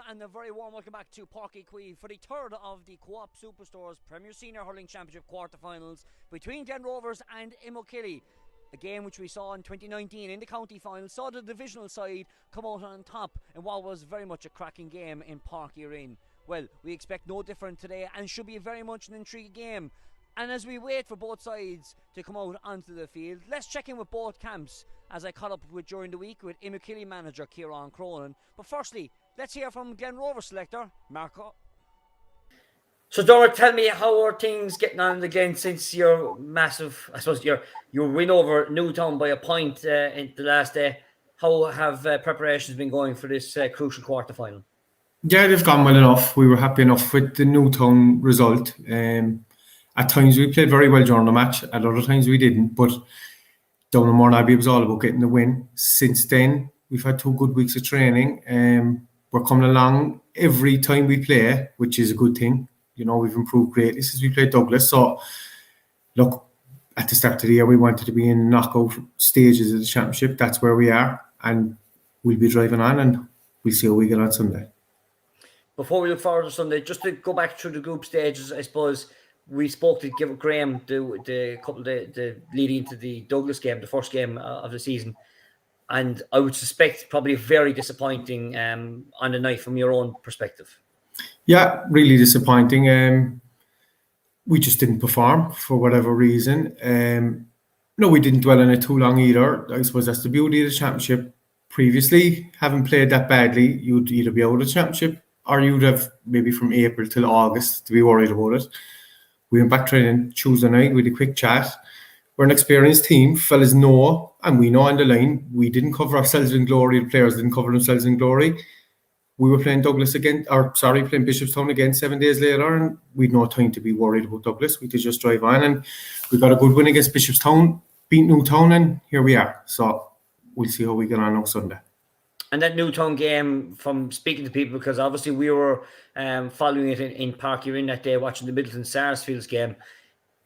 and a very warm welcome back to Páirc Uí Chaoimh for the third of the Co-op Superstores Premier Senior Hurling Championship quarterfinals between Glen Rovers and Imokilly. A game which we saw in 2019 in the county final saw the divisional side come out on top in what was very much a cracking game in Páirc Uí Chaoimh. Well, we expect no different today and should be very much an intriguing game. And as we wait for both sides to come out onto the field, let's check in with both camps as I caught up with during the week with Imokilly manager Kieran Cronin. But firstly, let's hear from Glen Rovers selector Marco. So Dora, tell me, how are things getting on again since your massive, I suppose, your win over Newtown by a point in the last day? How have preparations been going for this crucial quarter-final? Yeah, they've gone well enough. We were happy enough with the Newtown result. At times we played very well during the match, at other times we didn't, but down in Mourneabbey it was all about getting the win. Since then, we've had 2 good weeks of training. We're coming along every time we play, which is a good thing. You know, we've improved greatly since we played Douglas. So, look, at the start of the year, we wanted to be in knockout stages of the championship. That's where we are, and we'll be driving on, and we'll see how we get on Sunday. Before we look forward to Sunday, just to go back through the group stages, I suppose we spoke to Graham the couple the leading into the Douglas game, the first game of the season, and I would suspect probably very disappointing on the night from your own perspective. Yeah, really disappointing. We just didn't perform for whatever reason. No, we didn't dwell on it too long either. I suppose that's the beauty of the championship. Previously, having played that badly, you'd either be out of the championship or you'd have maybe from April till August to be worried about it. We went back training Tuesday night with a quick chat. We're an experienced team. Fellas know, and we know on the line, we didn't cover ourselves in glory. The players didn't cover themselves in glory. We were playing playing Bishopstown again 7 days later, and we'd no time to be worried about Douglas. We could just drive on, and we got a good win against Bishopstown, beat Newtown, and here we are. So we'll see how we get on next Sunday. And that Newtown game, from speaking to people, because obviously we were following it in Páirc Uí Chaoimh that day, watching the Middleton Sarsfields game,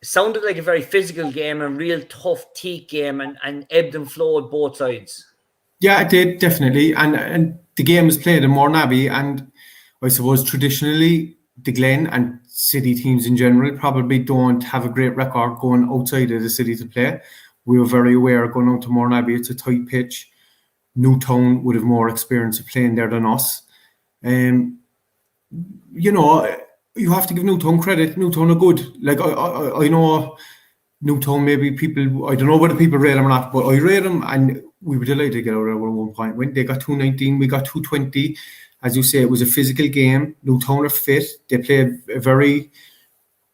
it sounded like a very physical game, a real tough, teak game, and ebbed and flowed both sides. Yeah, it did, definitely. And the game was played in Mourneabbey, and I suppose traditionally the Glen and city teams in general probably don't have a great record going outside of the city to play. We were very aware going out to Mourneabbey, it's a tight pitch. Newtown would have more experience of playing there than us. You know, you have to give Newtown credit. Newtown are good. Like, I know Newtown, maybe people, I don't know whether people rate them or not, but I rate them, and we were delighted to get out there with a 1 point win. They got 219, we got 220. As you say, it was a physical game. Newtown are fit. They play a very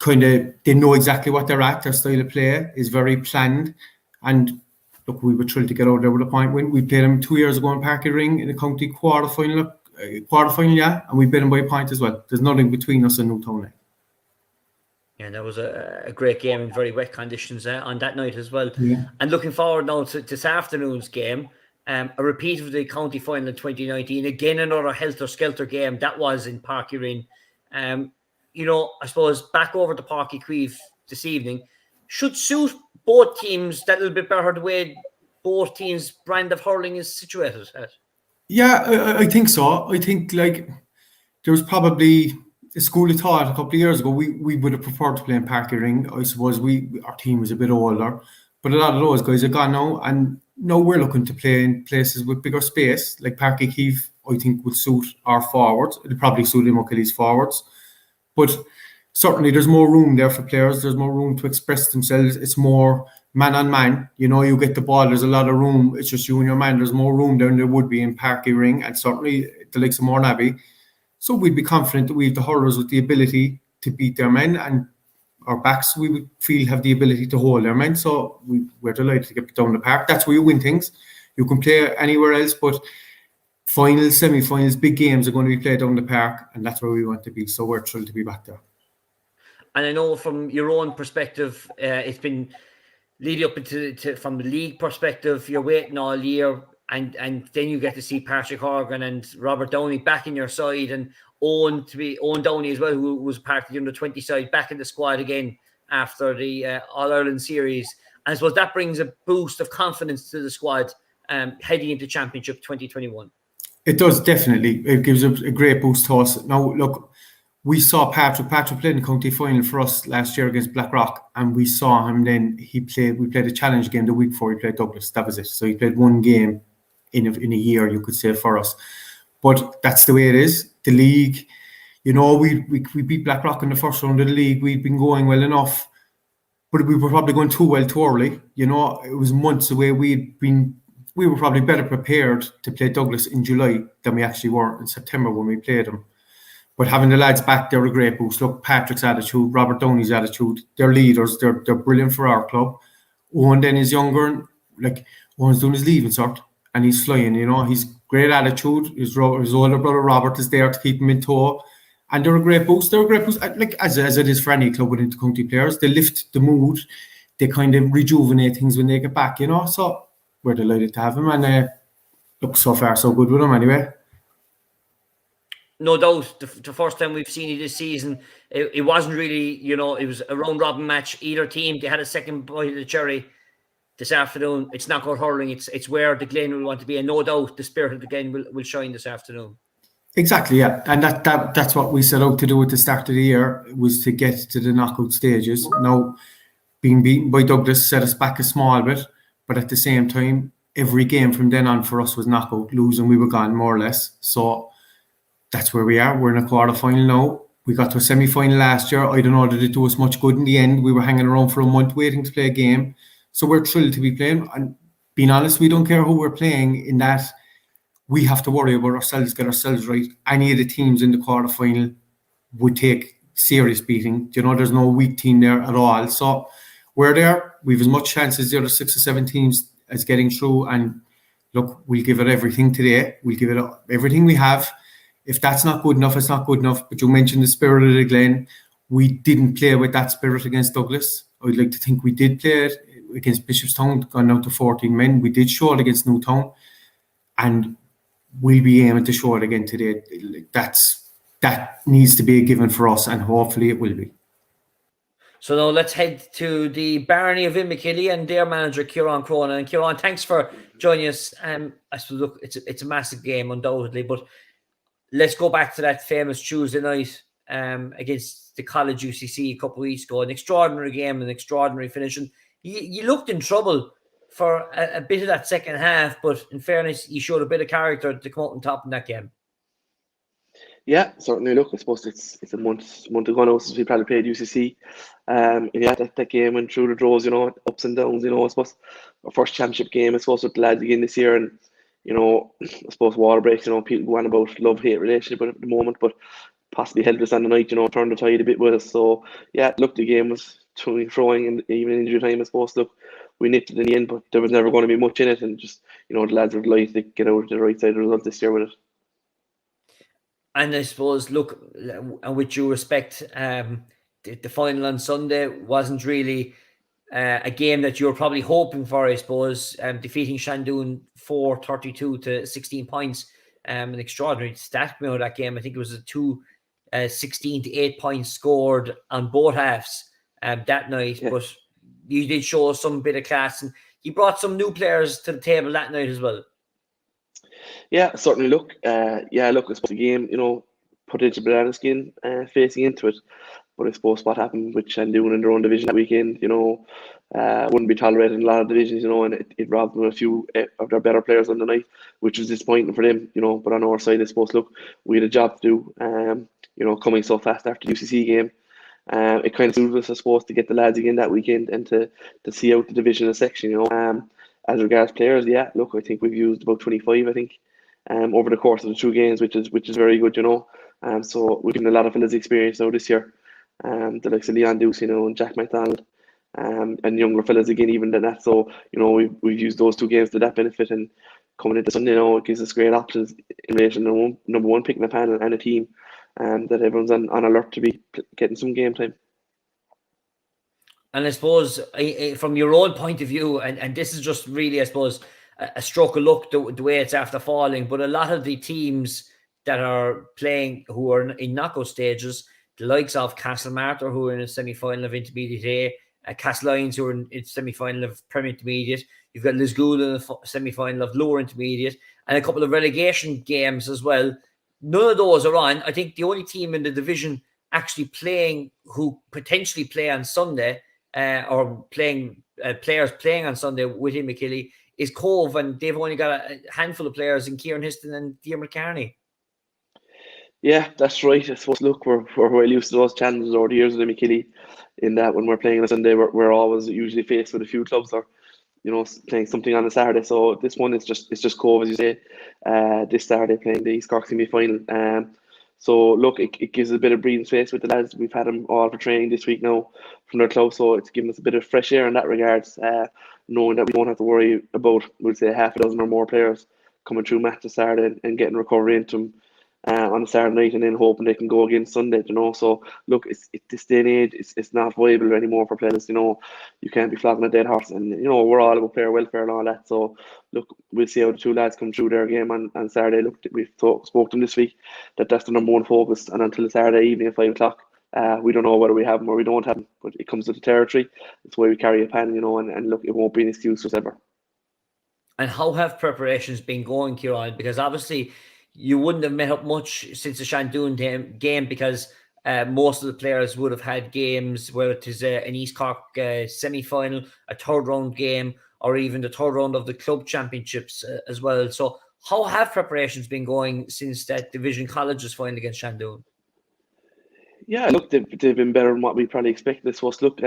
they know exactly what they're at. Their style of play is very planned. And look, we were thrilled to get out there with a point win. We played them 2 years ago in Páirc Uí Chaoimh in a county quarterfinal, yeah, and we beat them by a point as well. There's nothing between us and Newtown. Yeah, that was a great game in very wet conditions on that night as well. Yeah. And looking forward now to this afternoon's game, a repeat of the county final in 2019. Again, another helter-skelter game. That was in Páirc Uí Chaoimh. You know, I suppose back over to Páirc Uí Chaoimh this evening should suit both teams that little bit better the way both teams' brand of hurling is situated at. Yeah, I think so. I think like there was probably a school of thought a couple of years ago. We would have preferred to play in Páirc Uí Chaoimh. I suppose our team was a bit older, but a lot of those guys are gone now, and now we're looking to play in places with bigger space. Like Páirc Uí Chaoimh, I think would suit our forwards. It'll probably suit Imokilly's forwards, but certainly there's more room there for players. There's more room to express themselves. It's more man on man. You know, you get the ball. There's a lot of room. It's just you and your man. There's more room there than there would be in Páirc Uí Chaoimh, and certainly the likes of Mourneabbey. So we'd be confident that we have the hurlers with the ability to beat their men, and our backs we would feel have the ability to hold their men. So we're delighted to get down the park. That's where you win things. You can play anywhere else, but finals, semi-finals, big games are going to be played down the park, and that's where we want to be. So we're thrilled to be back there. And I know from your own perspective, it's been leading up into from the league perspective, you're waiting all year, and then you get to see Patrick Horgan and Robert Downey back in your side, and Owen Downey as well, who was part of the under-20 side, back in the squad again after the All-Ireland series. And I suppose that brings a boost of confidence to the squad heading into Championship 2021. It does, definitely. It gives a great boost to us. Now, look, we saw Patrick. Patrick played in county final for us last year against Blackrock, and we saw him then. We played a challenge game the week before he played Douglas. That was it. So he played one game in a year, you could say, for us. But that's the way it is. The league, we beat Blackrock in the first round of the league. We'd been going well enough, but we were probably going too well too early. It was months away. We were probably better prepared to play Douglas in July than we actually were in September when we played them. But having the lads back, they're a great boost. Look, Patrick's attitude, Robert Downey's attitude, they're leaders. They're brilliant for our club. Owen then is younger, and Owen's doing his leaving cert, and he's flying. He's great attitude. His older brother Robert is there to keep him in tow, and they're a great boost. They're a great boost, like as it is for any club with intercounty players. They lift the mood. They kind of rejuvenate things when they get back. So we're delighted to have him, and look, so far so good with him anyway. No doubt, the first time we've seen you this season, it wasn't really, it was a round-robin match. Either team, they had a second bite of the cherry this afternoon. It's not called hurling. It's where the Glen will want to be, and no doubt the spirit of the Glen will shine this afternoon. Exactly, yeah. And that's what we set out to do at the start of the year, was to get to the knockout stages. Now, being beaten by Douglas set us back a small bit, but at the same time, every game from then on for us was knockout. Losing, we were gone, more or less. So that's where we are. We're in a quarter-final now. We got to a semi-final last year. I don't know, did it do us much good in the end? We were hanging around for a month waiting to play a game. So we're thrilled to be playing. And being honest, we don't care who we're playing, in that we have to worry about ourselves, get ourselves right. Any of the teams in the quarter-final would take serious beating. There's no weak team there at all. So we're there. We have as much chance as the other 6 or 7 teams as getting through. And look, we'll give it everything today. We'll give it everything we have. If that's not good enough, it's not good enough. But you mentioned the spirit of the Glen. We didn't play with that spirit against Douglas. I'd like to think we did play it against Bishopstown, gone down to 14 men. We did show it against Newtown. And we'll be aiming to show it again today. That needs to be a given for us, and hopefully it will be. So now let's head to the Barony of Imokilly and their manager, Kieran Cronin. And Kieran, thanks for joining us. I suppose, look, it's a massive game, undoubtedly, but let's go back to that famous Tuesday night against the College UCC a couple of weeks ago. An extraordinary game, an extraordinary finish. And you looked in trouble for a bit of that second half, but in fairness, you showed a bit of character to come out on top in that game. Yeah, certainly. Look, I suppose it's a month ago now since we probably played UCC. And yeah, that game went through the draws, ups and downs. I suppose our first championship game, I suppose, with the lads again this year, and I suppose water breaks. People go on about love-hate relationship at the moment, but possibly helped us on the night. Turned the tide a bit with us. So yeah, look, the game was throwing, and even in injury time, I suppose. Look, we nipped it in the end, but there was never going to be much in it, and just the lads were delighted to get out of the right side of the result this year with it. And I suppose, look, and with due respect, the final on Sunday wasn't really a game that you were probably hoping for, I suppose. Defeating Shandoon 4-32 to 16 points. An extraordinary stat coming out of that game. I think it was a 16 to 8 points scored on both halves that night. Yeah. But you did show some bit of class, and you brought some new players to the table that night as well. Yeah, certainly. Look, I suppose the game, put into banana skin facing into it. But I suppose what happened with Shandoon in their own division that weekend, wouldn't be tolerated in a lot of divisions, and it robbed them a few of their better players on the night, which was disappointing for them, But on our side, I suppose, look, we had a job to do, coming so fast after the UCC game. It kind of suited us, I suppose, to get the lads again that weekend and to see out the divisional section, As regards players, yeah, look, I think we've used about 25, I think, over the course of the 2 games, which is very good, So we've given a lot of fellas experience now this year. The likes of Leon Deuce, and Jack McDonald, and younger fellas again even than that. So, we've used those 2 games to that benefit, and coming into Sunday, it gives us great options in relation to number one, picking a panel and a team, that everyone's on alert to be getting some game time. And I suppose from your own point of view, and this is just really, I suppose, a stroke of luck the way it's after falling, but a lot of the teams that are playing who are in knockout stages, the likes of Castlemartyr, who are in a semi-final of Intermediate A, Castleines, who are in semi-final of Premier Intermediate, you've got Lisgool in a semi-final of Lower Intermediate, and a couple of relegation games as well. None of those are on. I think the only team in the division actually playing, who potentially play on Sunday, or playing players playing on Sunday with Imokilly, is Cove, and they've only got a handful of players in Kieran Histon and Diarmuid Carney. Yeah, that's right. I suppose, look, we're well used to those challenges over the years with Imokilly, in that when we're playing on a Sunday, we're always usually faced with a few clubs, or playing something on a Saturday. So this one is just Cove, as you say. This Saturday playing the East Cork semi-final. So look, it gives us a bit of breathing space with the lads. We've had them all for training this week now from their club, so it's given us a bit of fresh air in that regards, knowing that we don't have to worry about, we'll say, half a dozen or more players coming through matches Saturday and getting recovery into them on a Saturday night, and then hoping they can go again Sunday. So look, it's this day and age, it's not viable anymore for players. You can't be flogging a dead horse, and we're all about player welfare and all that. So look, we'll see how the two lads come through their game on Saturday. Look, we've spoke to them this week that's the number one focus, and until Saturday evening at 5 o'clock, we don't know whether we have them or we don't have them. But it comes to the territory. It's why we carry a pen, and look, it won't be an excuse for ever. And how have preparations been going, Kieran? Because obviously you wouldn't have met up much since the Shandoon game, because most of the players would have had games, whether it is an East Cork semi-final, a third round game, or even the third round of the club championships as well. So how have preparations been going since that Division Colleges final against Shandoon? Yeah, look, they've been better than what we probably expected. So look,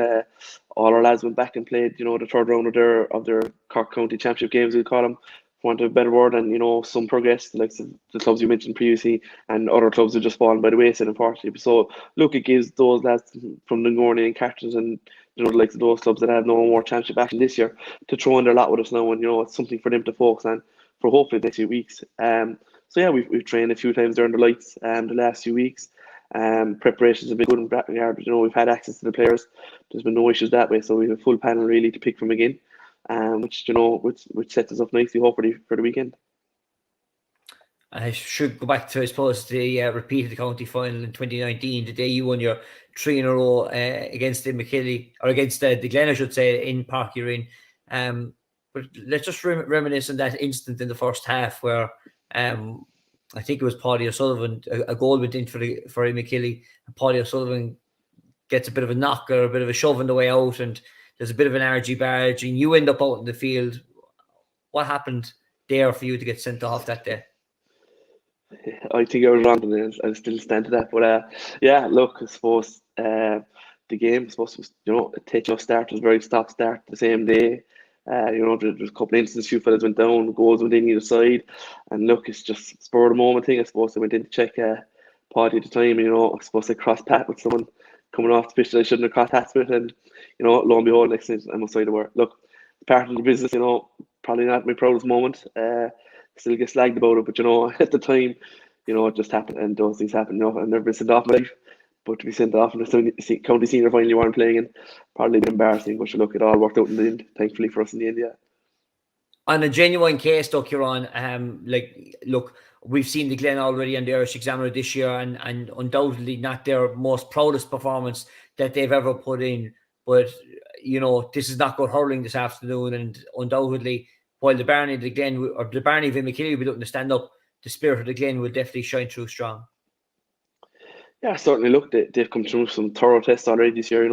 all our lads went back and played, the third round of their Cork County Championship games, we call them, for want of a better word, and some progress, like the clubs you mentioned previously, and other clubs have just fallen by the wayside, unfortunately. So look, it gives those lads from Lungorny and Carters and the likes of those clubs that have no more championship action this year to throw in their lot with us now, and it's something for them to focus on for hopefully the next few weeks. So yeah, we've trained a few times during the lights the last few weeks. Preparations have been good in that regard. We've had access to the players. There's been no issues that way, so we have a full panel really to pick from again, which sets us up nicely, hopefully, for the weekend. I should go back to, I suppose, the repeat of the county final in 2019, the day you won your 3 in a row against Imokilly, or against the Glen, I should say, in Park Urine. But let's just reminisce on that instant in the first half where I think it was Paddy O'Sullivan, a goal went in for Imokilly, and Paddy O'Sullivan gets a bit of a knock or a bit of a shove on the way out, and there's a bit of an RG barge, and you end up out in the field. What happened there for you to get sent off that day? I think I was wrong, and I still stand to that. But yeah, look, I suppose the game was supposed to, a touch-off start, was very stop-start the same day. There's a couple of instances, a few fellas went down, goals went in either side, and look, it's just spur of the moment thing. I suppose I went in to check Paddy at the time, and I suppose I crossed path with someone coming off the pitch that I shouldn't have crossed paths with, and lo and behold, next thing I'm outside the work. Look, part of the business, probably not my proudest moment. Still get slagged about it, but at the time, it just happened, and those things happen. I've never been sent off in my life, but to be sent off in the county senior final you weren't playing in, probably a bit embarrassing. But look, it all worked out in the end, thankfully for us in the end. Yeah. On a genuine case, though, Kieran, look, we've seen the Glen already on the Irish Examiner this year, and undoubtedly not their most proudest performance that they've ever put in. But this is not good hurling this afternoon, and undoubtedly, while the Barney of the Glen, or the Barney of Imokilly will be looking to stand up, the spirit of the Glen will definitely shine through strong. Yeah, certainly. Look, they've come through some thorough tests already this year.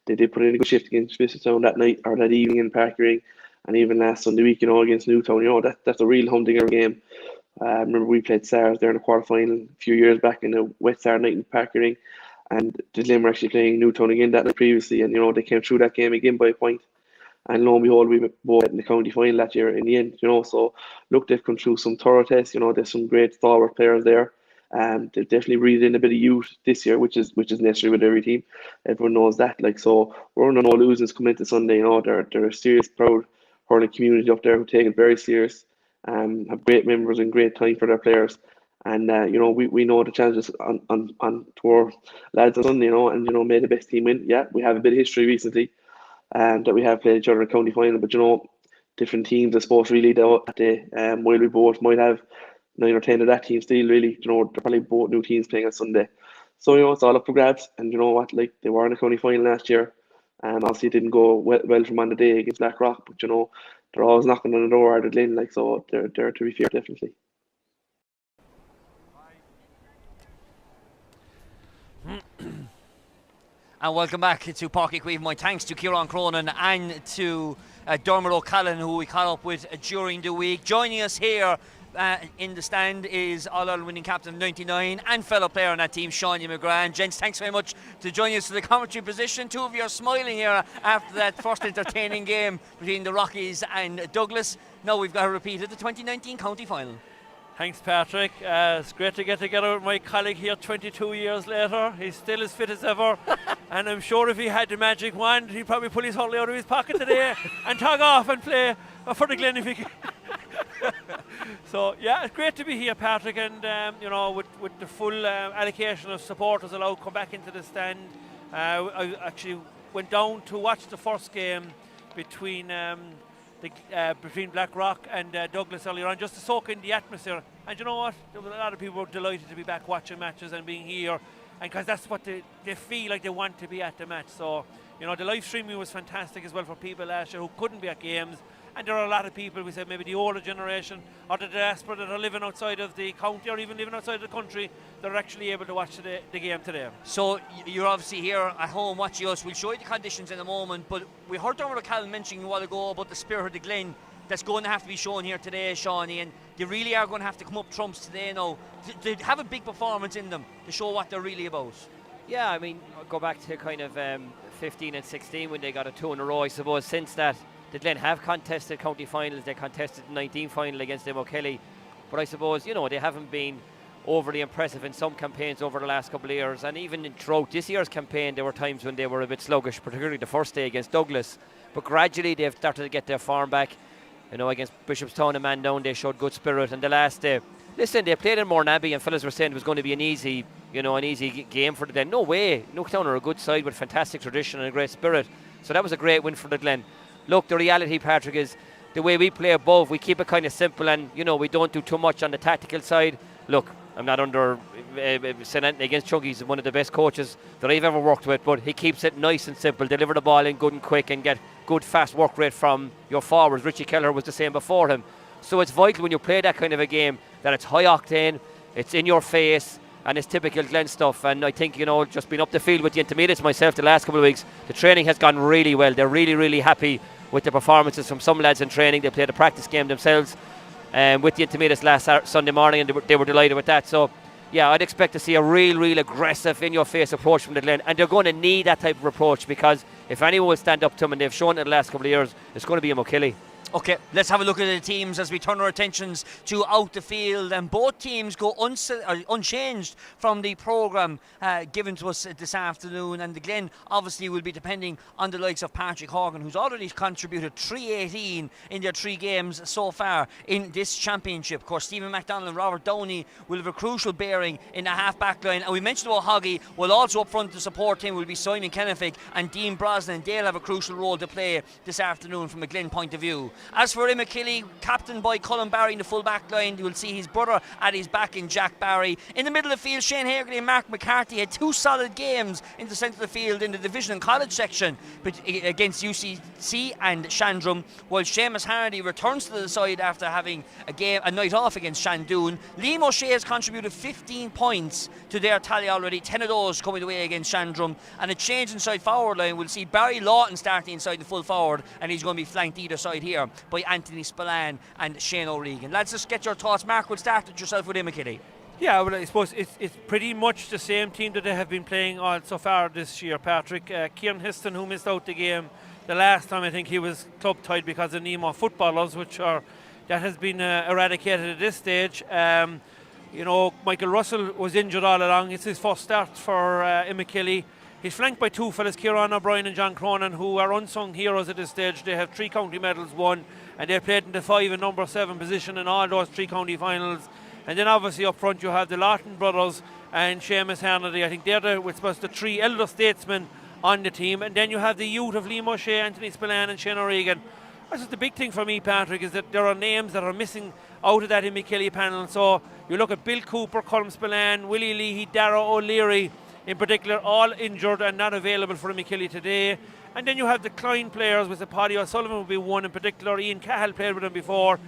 They did put in a good shift against Fishertown that night or that evening in Park Ring, and even last Sunday week, against Newtown. That's a real humdinger game. I remember we played SARS there in the quarterfinal a few years back in a wet Saturday night in Park Ring, and the Glen were actually playing Newtown again that night previously, and they came through that game again by a point. And lo and behold, we both in the county final that year in the end, So look, they've come through some thorough tests. There's some great stalwart players there. They've definitely breathed in a bit of youth this year, which is necessary with every team. Everyone knows that. So we're under no illusions coming into Sunday. They're a serious, proud hurling community up there who take it very serious. Have great members and great time for their players. And we know the challenges on to our lads on Sunday. And may the best team win. Yeah, we have a bit of history recently. That we have played each other in county final, but different teams, I suppose, really that day. While we both might have 9 or 10 of that team still, really, they're probably both new teams playing on Sunday. So it's all up for grabs, and you know what, like they were in the county final last year. Obviously it didn't go well from on the day against Blackrock, but they're always knocking on the door at the Glen, like, so they're to be feared, definitely. And welcome back to Páirc Uí Chaoimh. My thanks to Kieran Cronin and to Dermot O'Callaghan, who we caught up with during the week. Joining us here in the stand is All-Ireland winning captain of 99 and fellow player on that team, Seánie McGrath. Gents, thanks very much to joining us to the commentary position. Two of you are smiling here after that first entertaining game between the Rockies and Douglas. Now we've got to repeat it, the 2019 county final. Thanks, Patrick. It's great to get together with my colleague here 22 years later. He's still as fit as ever. And I'm sure if he had the magic wand, he'd probably pull his hurley out of his pocket today and tug off and play for the Glen if he could. So, yeah, it's great to be here, Patrick. And, with the full allocation of supporters allowed to come back into the stand. I actually went down to watch the first game between Blackrock and Douglas earlier on, just to soak in the atmosphere. And you know what? There was a lot of people were delighted to be back watching matches and being here, and because that's what they feel like they want to be at the match. So, the live streaming was fantastic as well for people last year who couldn't be at games. And there are a lot of people, we said maybe the older generation or the diaspora that are living outside of the county or even living outside of the country, that are actually able to watch the game today. So you're obviously here at home watching us. We'll show you the conditions in a moment, but we heard Dermot O'Callaghan mentioning a while ago about the spirit of the Glen that's going to have to be shown here today, Seánie, and they really are going to have to come up trumps today now to have a big performance in them to show what they're really about. Yeah, I mean, go back to kind of 15 and 16 when they got a 2 in a row. I suppose since that, the Glen have contested county finals. They contested the 19 final against Imokilly, but I suppose they haven't been overly impressive in some campaigns over the last couple of years, and even throughout this year's campaign there were times when they were a bit sluggish, particularly the first day against Douglas, but gradually they've started to get their form back. Against Bishopstown and Mandown they showed good spirit, and the last day, listen, they played in Mourneabbey and fellas were saying it was going to be an easy game for the Glen. No way. Newtown are a good side with fantastic tradition and a great spirit, so that was a great win for the Glen. Look, the reality, Patrick, is the way we play above, we keep it kind of simple, and we don't do too much on the tactical side. Look, I'm not under saying anything against Chunky. He's one of the best coaches that I've ever worked with, but he keeps it nice and simple. Deliver the ball in good and quick and get good fast work rate from your forwards. Richie Keller was the same before him. So it's vital when you play that kind of a game that it's high octane, it's in your face, and it's typical Glen stuff. And I think, just being up the field with the intermediates myself the last couple of weeks, the training has gone really well. They're really, really happy with the performances from some lads in training. They played a practice game themselves with the intermediates last Sunday morning, and they were delighted with that. So, yeah, I'd expect to see a real aggressive, in-your-face approach from the Glen, and they're going to need that type of approach, because if anyone will stand up to them, and they've shown it the last couple of years, it's going to be Imokilly. Okay, let's have a look at the teams as we turn our attentions to out the field, and both teams go unchanged from the programme given to us this afternoon. And the Glen obviously will be depending on the likes of Patrick Horgan, who's already contributed 318 in their 3 games so far in this championship. Of course, Stephen McDonald and Robert Downey will have a crucial bearing in the half-back line, and we mentioned about Hoggy. Well, also up front to support him will be Simon Kennefick and Dean Brosnan. They'll have a crucial role to play this afternoon from a Glen point of view. As for Imokilly, captained by Colin Barry in the full back line, you will see his brother at his back in Jack Barry. In the middle of the field, Shane Hagerty and Mark McCarthy had 2 solid games in the centre of the field in the division and college section against UCC and Shandrum, while Seamus Hardy returns to the side after having a night off against Shandoon. Liam O'Shea has contributed 15 points to their tally already, 10 of those coming away against Shandrum, and a change inside forward line. We'll see Barry Lawton starting inside the full forward, and he's going to be flanked either side here by Anthony Spillane and Shane O'Regan. Lads, just get your thoughts. Mark, we'll start with yourself with Imokilly. Yeah, well, I suppose it's pretty much the same team that they have been playing on so far this year, Patrick. Kieran Histon, who missed out the game the last time, I think he was club tied because of Nemo footballers, that has been eradicated at this stage. Michael Russell was injured all along. It's his first start for Imokilly. He's flanked by 2 fellas, Kieran O'Brien and John Cronin, who are unsung heroes at this stage. They have 3 county medals won, and they played in the 5 and number 7 position in all those 3 county finals. And then obviously up front you have the Lawton brothers and Seamus Hardy. I think they're the 3 elder statesmen on the team. And then you have the youth of Liam O'Shea, Anthony Spillane and Shane O'Regan. That's the big thing for me, Patrick, is that there are names that are missing out of that Imokilly panel. So you look at Bill Cooper, Colm Spillane, Willie Leahy, Darragh O'Leary, in particular, all injured and not available for Imokilly today. And then you have the Clyne players, with the Paddy O'Sullivan would be one in particular. Ian Cahill played with them before.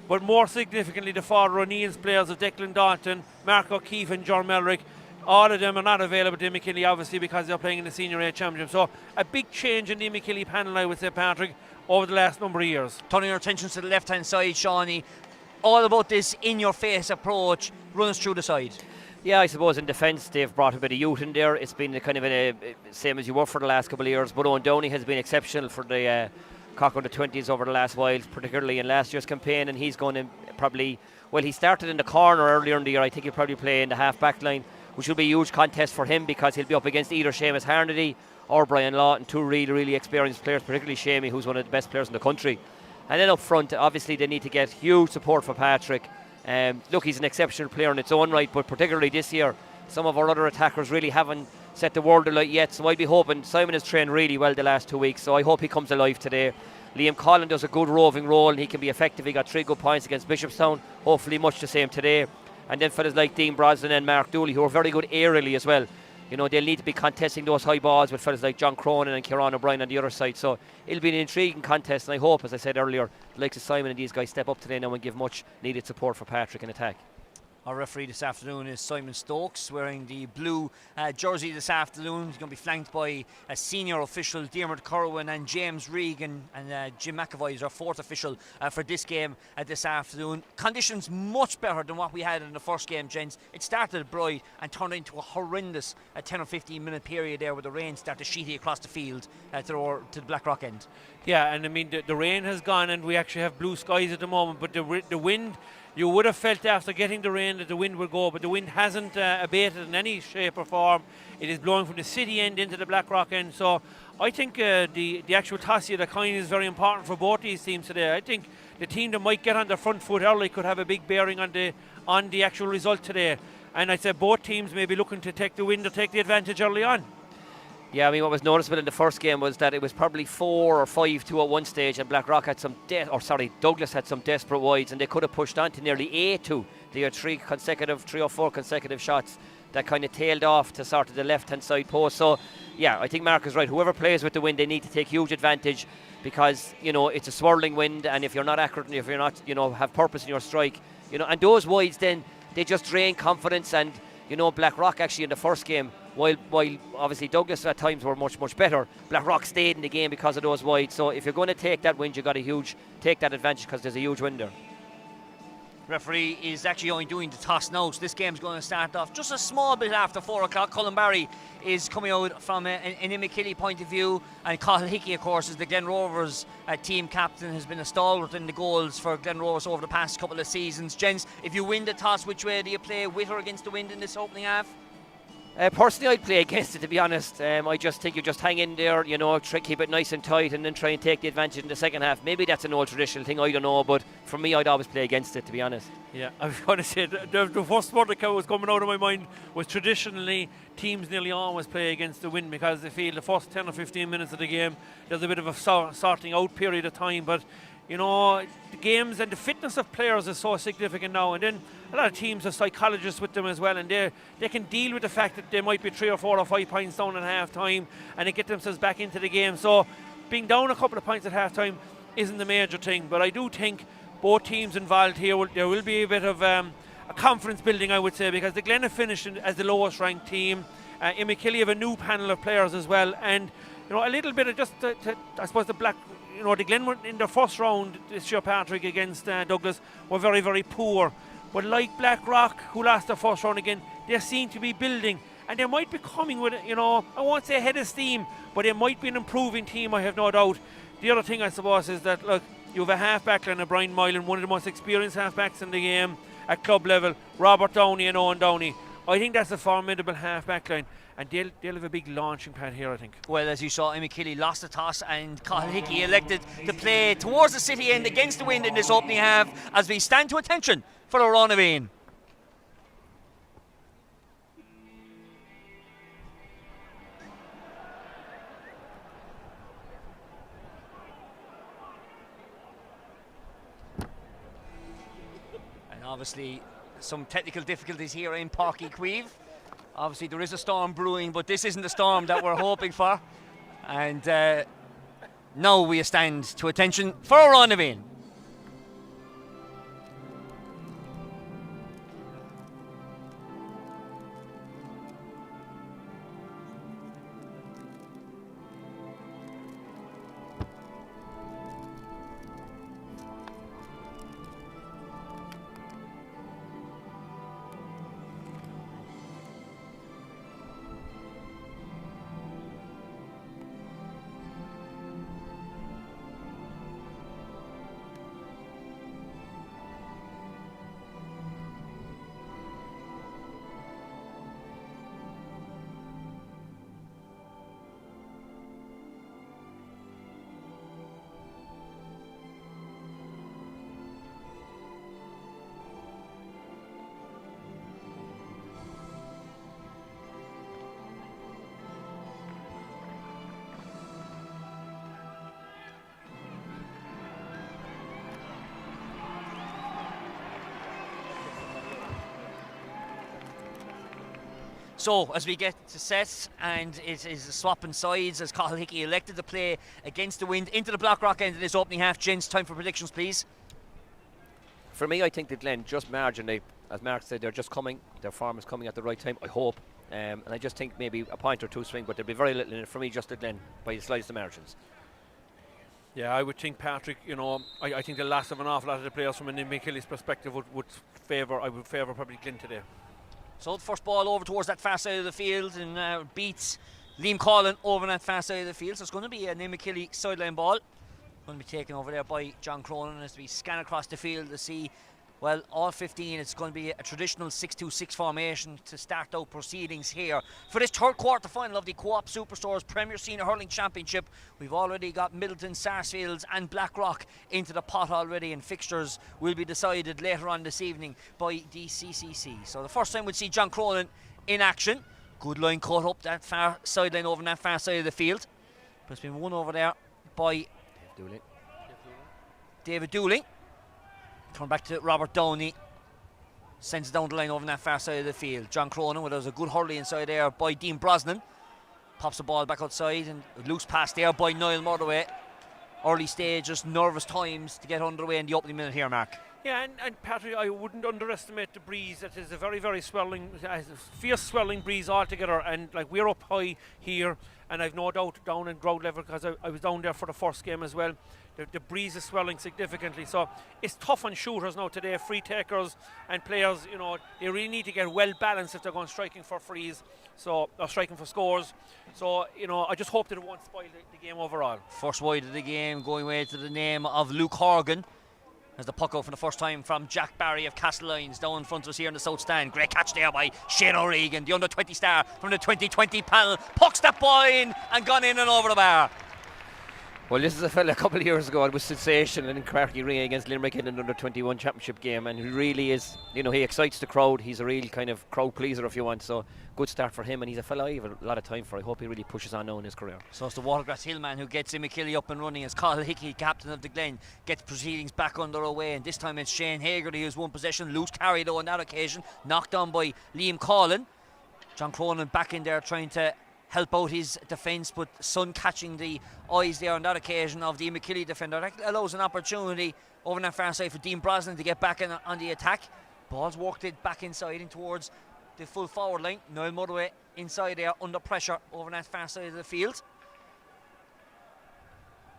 But more significantly, the Father O'Neill's players of Declan Dalton, Mark O'Keefe and John Melrick, all of them are not available to Imokilly, obviously, because they're playing in the Senior A Championship. So a big change in the Imokilly panel, I would say, Patrick, over the last number of years. Turning your attention to the left-hand side, Shawnee, all about this in-your-face approach. Run us through the side. Yeah, I suppose in defence they've brought a bit of youth in there. It's been kind of a same as you were for the last couple of years. But Owen Downey has been exceptional for the Cork under 20s over the last while, particularly in last year's campaign, and he's going to probably, well, he started in the corner earlier in the year. I think he'll probably play in the half-back line, which will be a huge contest for him, because he'll be up against either Seamus Harnedy or Brian Lawton, two really experienced players, particularly Seamus, who's one of the best players in the country. And then up front, obviously they need to get huge support for Patrick. Look, he's an exceptional player in its own right, but particularly this year, some of our other attackers really haven't set the world alight yet, so I'd be hoping. Simon has trained really well the last 2 weeks, so I hope he comes alive today. Liam Collin does a good roving role and he can be effective. He got 3 good points against Bishopstown, hopefully much the same today. And then fellas like Dean Brosnan and Mark Dooley, who are very good aerially as well. You know, they'll need to be contesting those high balls with fellas like John Cronin and Kieran O'Brien on the other side. So it'll be an intriguing contest, and I hope, as I said earlier, the likes of Simon and these guys step up today now and give much needed support for Patrick in attack. Our referee this afternoon is Simon Stokes, wearing the blue jersey this afternoon. He's going to be flanked by a senior official, Diarmuid Corwin, and James Regan, and Jim McAvoy is our 4th official for this game this afternoon. Conditions much better than what we had in the first game, gents. It started bright and turned into a horrendous 10 or 15 minute period there, where the rain started sheeting across the field to the Blackrock end. Yeah, and I mean, the rain has gone and we actually have blue skies at the moment, but the wind, you would have felt after getting the rain that the wind would go, but the wind hasn't abated in any shape or form. It is blowing from the city end into the Blackrock end, so I think the actual toss of the coin is very important for both these teams today. I think the team that might get on their front foot early could have a big bearing on the actual result today, and I'd say both teams may be looking to take the win or take the advantage early on. Yeah, I mean, what was noticeable in the first game was that it was probably 4 or 5-2 at one stage, and Blackrock had Douglas had some desperate wides, and they could have pushed on to nearly 8-2. They had 3 or 4 consecutive shots that kind of tailed off to sort of the left-hand side post. So, yeah, I think Mark is right. Whoever plays with the wind, they need to take huge advantage, because, you know, it's a swirling wind, and if you're not accurate and if you're not, you know, have purpose in your strike, you know, and those wides then, they just drain confidence. And, you know, Blackrock actually in the first game, while obviously Douglas at times were much better, Blackrock stayed in the game because of those wides. So if you're going to take that wind, you've got to take that advantage, because there's a huge wind there. Referee is actually only doing the toss now, so this game's going to start off just a small bit after 4 o'clock. Cullen Barry is coming out from an Imokilly point of view, and Cathal Hickey, of course, is the Glen Rovers team captain, has been a stalwart in the goals for Glen Rovers over the past couple of seasons. Gents, if you win the toss, which way do you play, with or against the wind in this opening half? Personally, I'd play against it, to be honest. I just think you just hang in there, you know, keep it nice and tight, and then try and take the advantage in the second half. Maybe that's an old traditional thing, I don't know, but for me, I'd always play against it, to be honest. Yeah, I was going to say, the first word that was coming out of my mind was traditionally teams nearly always play against the wind, because they feel the first 10 or 15 minutes of the game, there's a bit of a sorting out period of time, but you know, the games and the fitness of players is so significant now, and then a lot of teams have psychologists with them as well, and they can deal with the fact that they might be 3 or 4 or 5 points down at half time, and they get themselves back into the game. So being down a couple of points at half time isn't the major thing, but I do think both teams involved here, there will be a bit of a confidence building, I would say, because the Glen have finished as the lowest ranked team. Imokilly have a new panel of players as well, and you know, a little bit of just I suppose the Glen were in their first round this year, Patrick, against Douglas, were very poor. But like Blackrock, who lost their first round again, they seem to be building, and they might be coming with, you know, I won't say head of steam, but they might be an improving team, I have no doubt. The other thing, I suppose, is that, look, you have a half-back line of Brian Moylan, one of the most experienced half-backs in the game at club level, Robert Downey and Owen Downey. I think that's a formidable half-back line, and they'll have a big launching pad here, I think. Well, as you saw, Imokilly lost the toss, and Cathal Hickey elected to play towards the city end against the wind in this opening half, as we stand to attention for the run of in. And obviously some technical difficulties here in Páirc Uí Chaoimh. Obviously there is a storm brewing, but this isn't the storm that we're hoping for. And now we stand to attention for a run of in. So, as we get to set, and it is swapping sides as Cathal Hickey elected to play against the wind into the Blackrock end of this opening half. Gents, time for predictions, please. For me, I think that Glen just marginally, as Mark said, they're just coming. Their form is coming at the right time, I hope. And I just think maybe a point or two swing, but there'll be very little in it for me, just the Glen, by the slightest of margins. Yeah, I would think Patrick, I think the loss of an awful lot of the players from an Imokilly's perspective would favour probably Glen today. So the first ball over towards that far side of the field and beats Liam Collin over on that far side of the field. So it's going to be an Imokilly sideline ball. Going to be taken over there by John Cronin as we scan across the field to see, well, all 15. It's going to be a traditional 6-2-6 formation to start out proceedings here for this third quarter final of the Co-op Superstores Premier Senior Hurling Championship. We've already got Middleton, Sarsfields and Blackrock into the pot already, and fixtures will be decided later on this evening by the CCC. So the first time we'll see John Cronin in action. Good line cut up that far sideline over on that far side of the field. But it's been won over there by David Dooling. Turn back to Robert Downey. Sends it down the line over on that far side of the field. John Cronin, well, there's a good hurley inside there by Dean Brosnan. Pops the ball back outside and a loose pass there by Niall Murderway. Early stages, nervous times to get underway in the opening minute here, Mark. Yeah, and Patrick, I wouldn't underestimate the breeze. It is a very, very swelling, fierce swelling breeze altogether. And like, we're up high here, and I've no doubt down in ground level, because I was down there for the first game as well. The breeze is swelling significantly, so it's tough on shooters now today. Free takers and players, they really need to get well balanced if they're going striking for frees, or striking for scores. So I just hope that it won't spoil the game overall. First wide of the game going away to the name of Luke Horgan. As the puck out for the first time from Jack Barry of Castlelyons down in front of us here in the south stand. Great catch there by Shane O'Regan, the under 20 star from the 2020 panel. Puck's that ball in and gone in and over the bar. Well, this is a fella a couple of years ago. It was sensational in Corky Ring against Limerick in an under-21 championship game, and he really is, he excites the crowd. He's a real kind of crowd pleaser, if you want. So good start for him, and he's a fella I have a lot of time for. I hope he really pushes on now in his career. So it's the Watergrass Hillman who gets Imokilly up and running as Cathal Hickey, captain of the Glen, gets proceedings back underway, and this time it's Shane Hagerty who's won possession. Loose carry though on that occasion, knocked on by Liam Collin. John Cronin back in there trying to help out his defence, but Sun catching the eyes there on that occasion of the Imokilly defender. That allows an opportunity over on that far side for Dean Brosnan to get back in on the attack. Ball's worked it back inside in towards the full forward line. Niall Murderway inside there under pressure over on that far side of the field.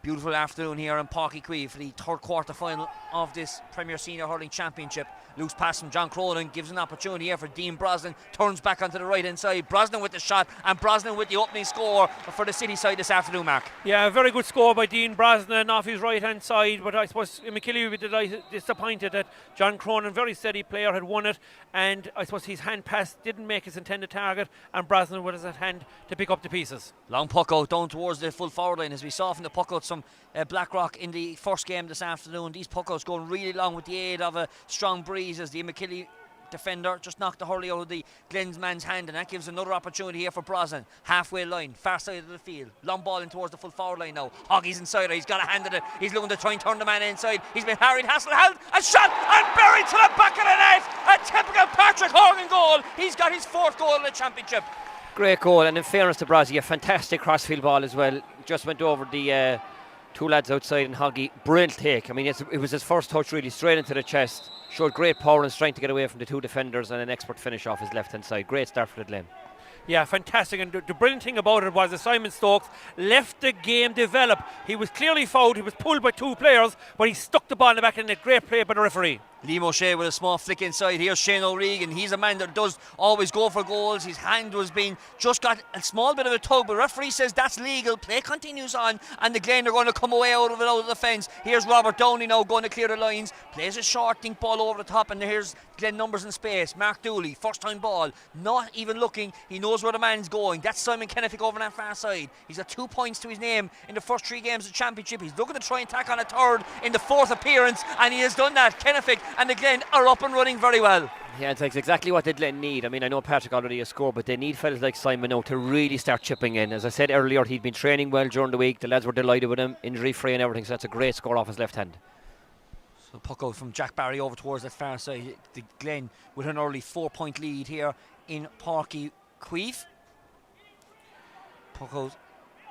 Beautiful afternoon here in Páirc Uí Chaoimh for the third quarter final of this Premier Senior Hurling Championship. Loose pass from John Cronin gives an opportunity here for Dean Brosnan. Turns back onto the right hand side. Brosnan with the shot, and Brosnan with the opening score for the City side this afternoon, Mark. Yeah, a very good score by Dean Brosnan off his right hand side, but I suppose Imokilly would be disappointed that John Cronin, very steady player, had won it, and I suppose his hand pass didn't make his intended target, and Brosnan was at hand to pick up the pieces. Long puck out down towards the full forward line, as we saw from the puck outs from Blackrock in the first game this afternoon. These puck outs going really long with the aid of a strong breeze as the Imokilly defender just knocked the hurley out of the Glen's man's hand, and that gives another opportunity here for Brosnan. Halfway line, far side of the field, long ball in towards the full forward line now. Hoggy's inside, he's got a hand at it, he's looking to try and turn the man inside. He's been harried, Hasselheld, a shot and buried to the back of the net. A typical Patrick Horgan goal. He's got his 4th goal in the championship. Great goal, and in fairness to Brazzy, a fantastic crossfield ball as well. Just went over the 2 lads outside, and Hoggy, brilliant take. I mean, it was his first touch really, straight into the chest. Showed great power and strength to get away from the 2 defenders, and an expert finish off his left hand side. Great start for the Glen. Yeah, fantastic. And the brilliant thing about it was that Simon Stokes left the game develop. He was clearly fouled, he was pulled by 2 players, but he stuck the ball in the back of the net. Great play by the referee. Liam O'Shea with a small flick inside. Here's Shane O'Regan. He's a man that does always go for goals. His hand was being just got a small bit of a tug, but referee says that's legal. Play continues on, and the Glen are going to come away out of it, out of the fence. Here's Robert Downey now going to clear the lines. Plays a short dink ball over the top, and here's Glen numbers in space. Mark Dooley, first time ball, not even looking. He knows where the man's going. That's Simon Kennefic over on that far side. He's got 2 points to his name in the first 3 games of the championship. He's looking to try and tack on a 3rd in the 4th appearance, and he has done that. Kennefic and the Glen are up and running very well. Yeah, it's exactly what the Glen need. I mean, I know Patrick already has scored, but they need fellas like Simon now to really start chipping in. As I said earlier, he'd been training well during the week. The lads were delighted with him, injury free and everything, so that's a great score off his left hand. So puck out from Jack Barry over towards that far side. The Glen with an early 4-point lead here in Páirc Queeve. Puck out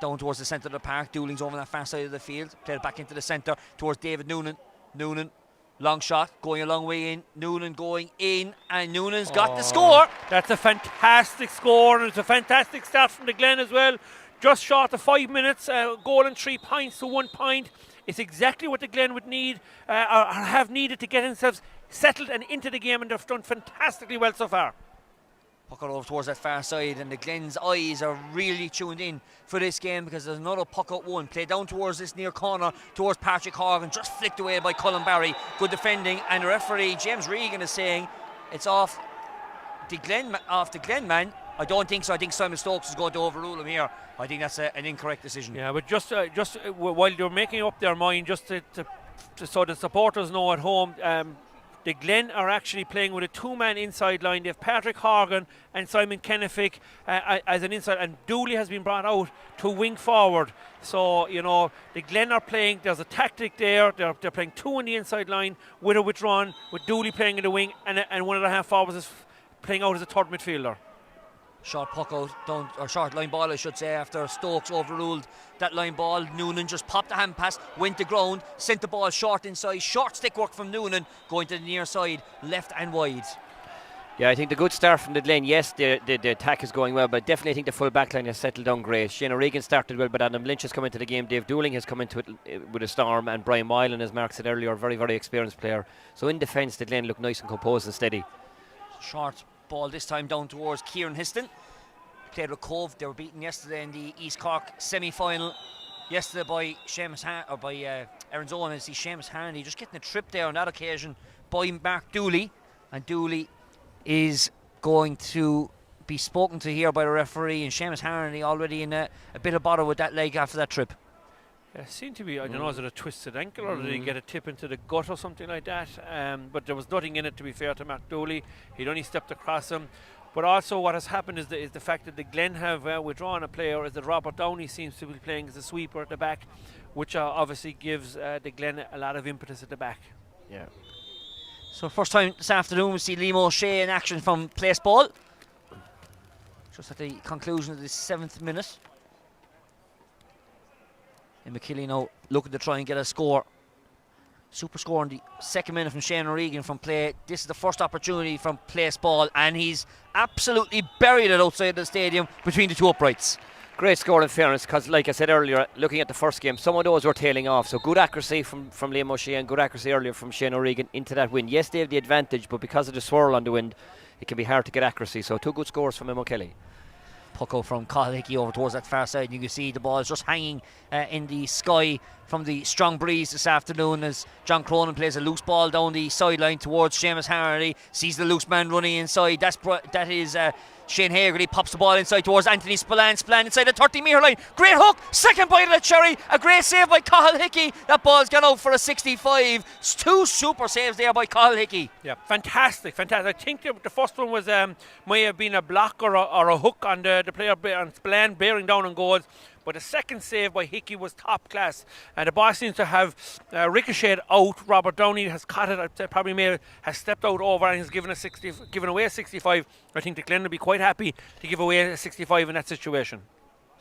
down towards the centre of the park. Dooling's over on that far side of the field. Played it back into the centre towards David Noonan. Noonan, long shot, going a long way in. Noonan going in, and Noonan's got the score. That's a fantastic score, and it's a fantastic start from the Glen as well. Just short of 5 minutes, goal and 3 points to 1 point. It's exactly what the Glen would need, or have needed to get themselves settled and into the game, and they've done fantastically well so far. Puck over towards that far side, and the Glen's eyes are really tuned in for this game, because there's another puck out one. Play down towards this near corner towards Patrick Horgan, just flicked away by Colin Barry. Good defending, and the referee James Regan is saying it's off the Glen man. I don't think so. I think Simon Stokes is going to overrule him here. I think that's an incorrect decision. Yeah, but just while you're making up their mind, just to so the supporters know at home, the Glen are actually playing with a 2-man inside line. They have Patrick Horgan and Simon Kennefic as an inside, and Dooley has been brought out to wing forward. So, you know, the Glen are playing, there's a tactic there. They're playing 2 on the inside line with a withdrawn, with Dooley playing in the wing, and one of the half forwards is playing out as a 3rd midfielder. Short puck out, down, or short line ball I should say, after Stokes overruled that line ball. Noonan just popped the hand pass, went to ground, sent the ball short inside. Short stick work from Noonan, going to the near side, left and wide. Yeah, I think the good start from the Glen, yes, the attack is going well, but definitely I think the full back line has settled down great. Shane O'Regan started well, but Adam Lynch has come into the game. Dave Dooling has come into it with a storm, and Brian Moylan, as Mark said earlier, very, very experienced player. So in defence, the Glen look nice and composed and steady. Short ball this time down towards Kieran Histon. Played with Cove. They were beaten yesterday in the East Cork semi-final. Yesterday by Aaron Zohan. I see Seamus Harney just getting a trip there on that occasion by Mark Dooley, and Dooley is going to be spoken to here by the referee, and Seamus Harney already in a bit of bother with that leg after that trip. Yeah, seemed to be, I don't know, is it a twisted ankle or did he get a tip into the gut or something like that? But there was nothing in it, to be fair to Mark Dooley. He'd only stepped across him. But also what has happened is the fact that the Glen have withdrawn a player, is that Robert Downey seems to be playing as a sweeper at the back, which obviously gives the Glen a lot of impetus at the back. Yeah. So first time this afternoon we see Liam O'Shea in action from place ball. Just at the conclusion of the 7th minute. Imokilly now looking to try and get a score. Super score in the 2nd minute from Shane O'Regan from play. This is the first opportunity from place ball, and he's absolutely buried it outside the stadium between the 2 uprights. Great score in fairness, because like I said earlier, looking at the first game, some of those were tailing off. So good accuracy from Liam O'Shea, and good accuracy earlier from Shane O'Regan into that wind. Yes, they have the advantage, but because of the swirl on the wind, it can be hard to get accuracy. So 2 good scores from Imokilly. Puck out from Cathal Hickey over towards that far side. You can see the ball is just hanging in the sky from the strong breeze this afternoon as John Cronin plays a loose ball down the sideline towards Seamus Hardy, sees the loose man running inside. That is Shane Hagerty, pops the ball inside towards Anthony Spillane inside the 30-metre line. Great hook, second bite of the cherry, a great save by Cathal Hickey. That ball's gone out for a 65. It's 2 super saves there by Cathal Hickey. Yeah, fantastic. I think the first one was might have been a block or a hook on the player on Spillane bearing down on goals. But the second save by Hickey was top class, and the ball seems to have ricocheted out. Robert Downey has caught it, has stepped out over and has given away a 65. I think the Glen will be quite happy to give away a 65 in that situation.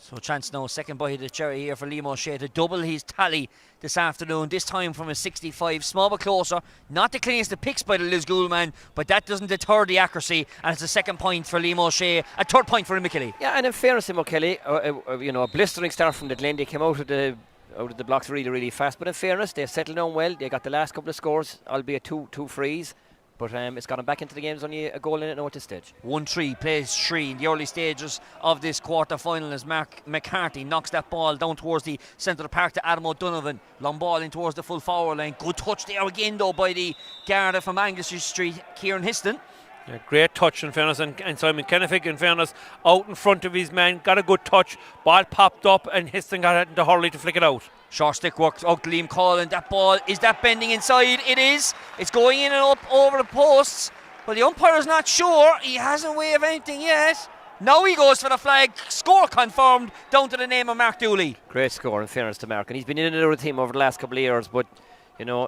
So chance now, second bite of the cherry here for Liam O'Shea to double his tally this afternoon, this time from a 65, small but closer. Not the cleanest of picks by the Lisgool man, but that doesn't deter the accuracy, and it's a second point for Liam O'Shea, a third point for Imokilly. Yeah, and in fairness to Imokilly, a blistering start from the Glen. They came out of the blocks really, really fast, but in fairness, they settled down well. They got the last couple of scores, albeit two frees. But it's got him back into the games, only a goal in it now at this stage. 1-3, plays 3 in the early stages of this quarter-final as Mark McCarthy knocks that ball down towards the centre of the park to Adam O'Donovan. Long ball in towards the full forward line. Good touch there again, though, by the Garda from Angus Street, Kieran Histon. Yeah, great touch in fairness, and Simon Kennefic in fairness out in front of his man, got a good touch, ball popped up and Histon got it into Hurley to flick it out. Short stick work out to Liam Collin. That ball, is that bending inside? It is. It's going in and up over the posts, but the umpire's not sure. He hasn't waved anything yet. Now he goes for the flag. Score confirmed, down to the name of Mark Dooley. Great score in fairness to Mark, and he's been in and out of the team over the last couple of years, but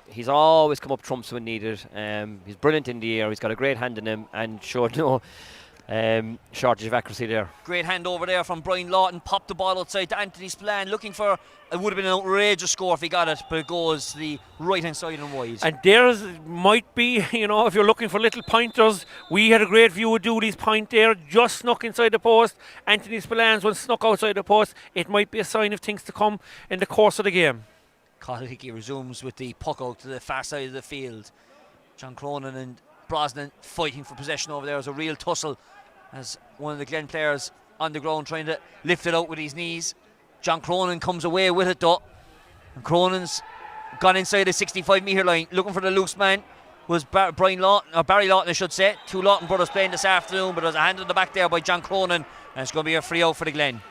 he's always come up trumps when needed. He's brilliant in the air. He's got a great hand in him and showed no shortage of accuracy there. Great hand over there from Brian Lawton. Popped the ball outside to Anthony Spillane, looking for, it would have been an outrageous score if he got it, but it goes the right hand side and wide. And there might be, if you're looking for little pointers, we had a great view of Dooley's point there, just snuck inside the post. Anthony Spillane's one snuck outside the post. It might be a sign of things to come in the course of the game. Cathal Hickey resumes with the puck out to the far side of the field. John Cronin and Brosnan fighting for possession over there. As a real tussle as one of the Glen players on the ground trying to lift it out with his knees. John Cronin comes away with it though, and Cronin's gone inside the 65-metre line looking for the loose man. Was Barry Lawton, I should say. 2 Lawton brothers playing this afternoon, but there's a hand in the back there by John Cronin, and it's going to be a free out for the Glen.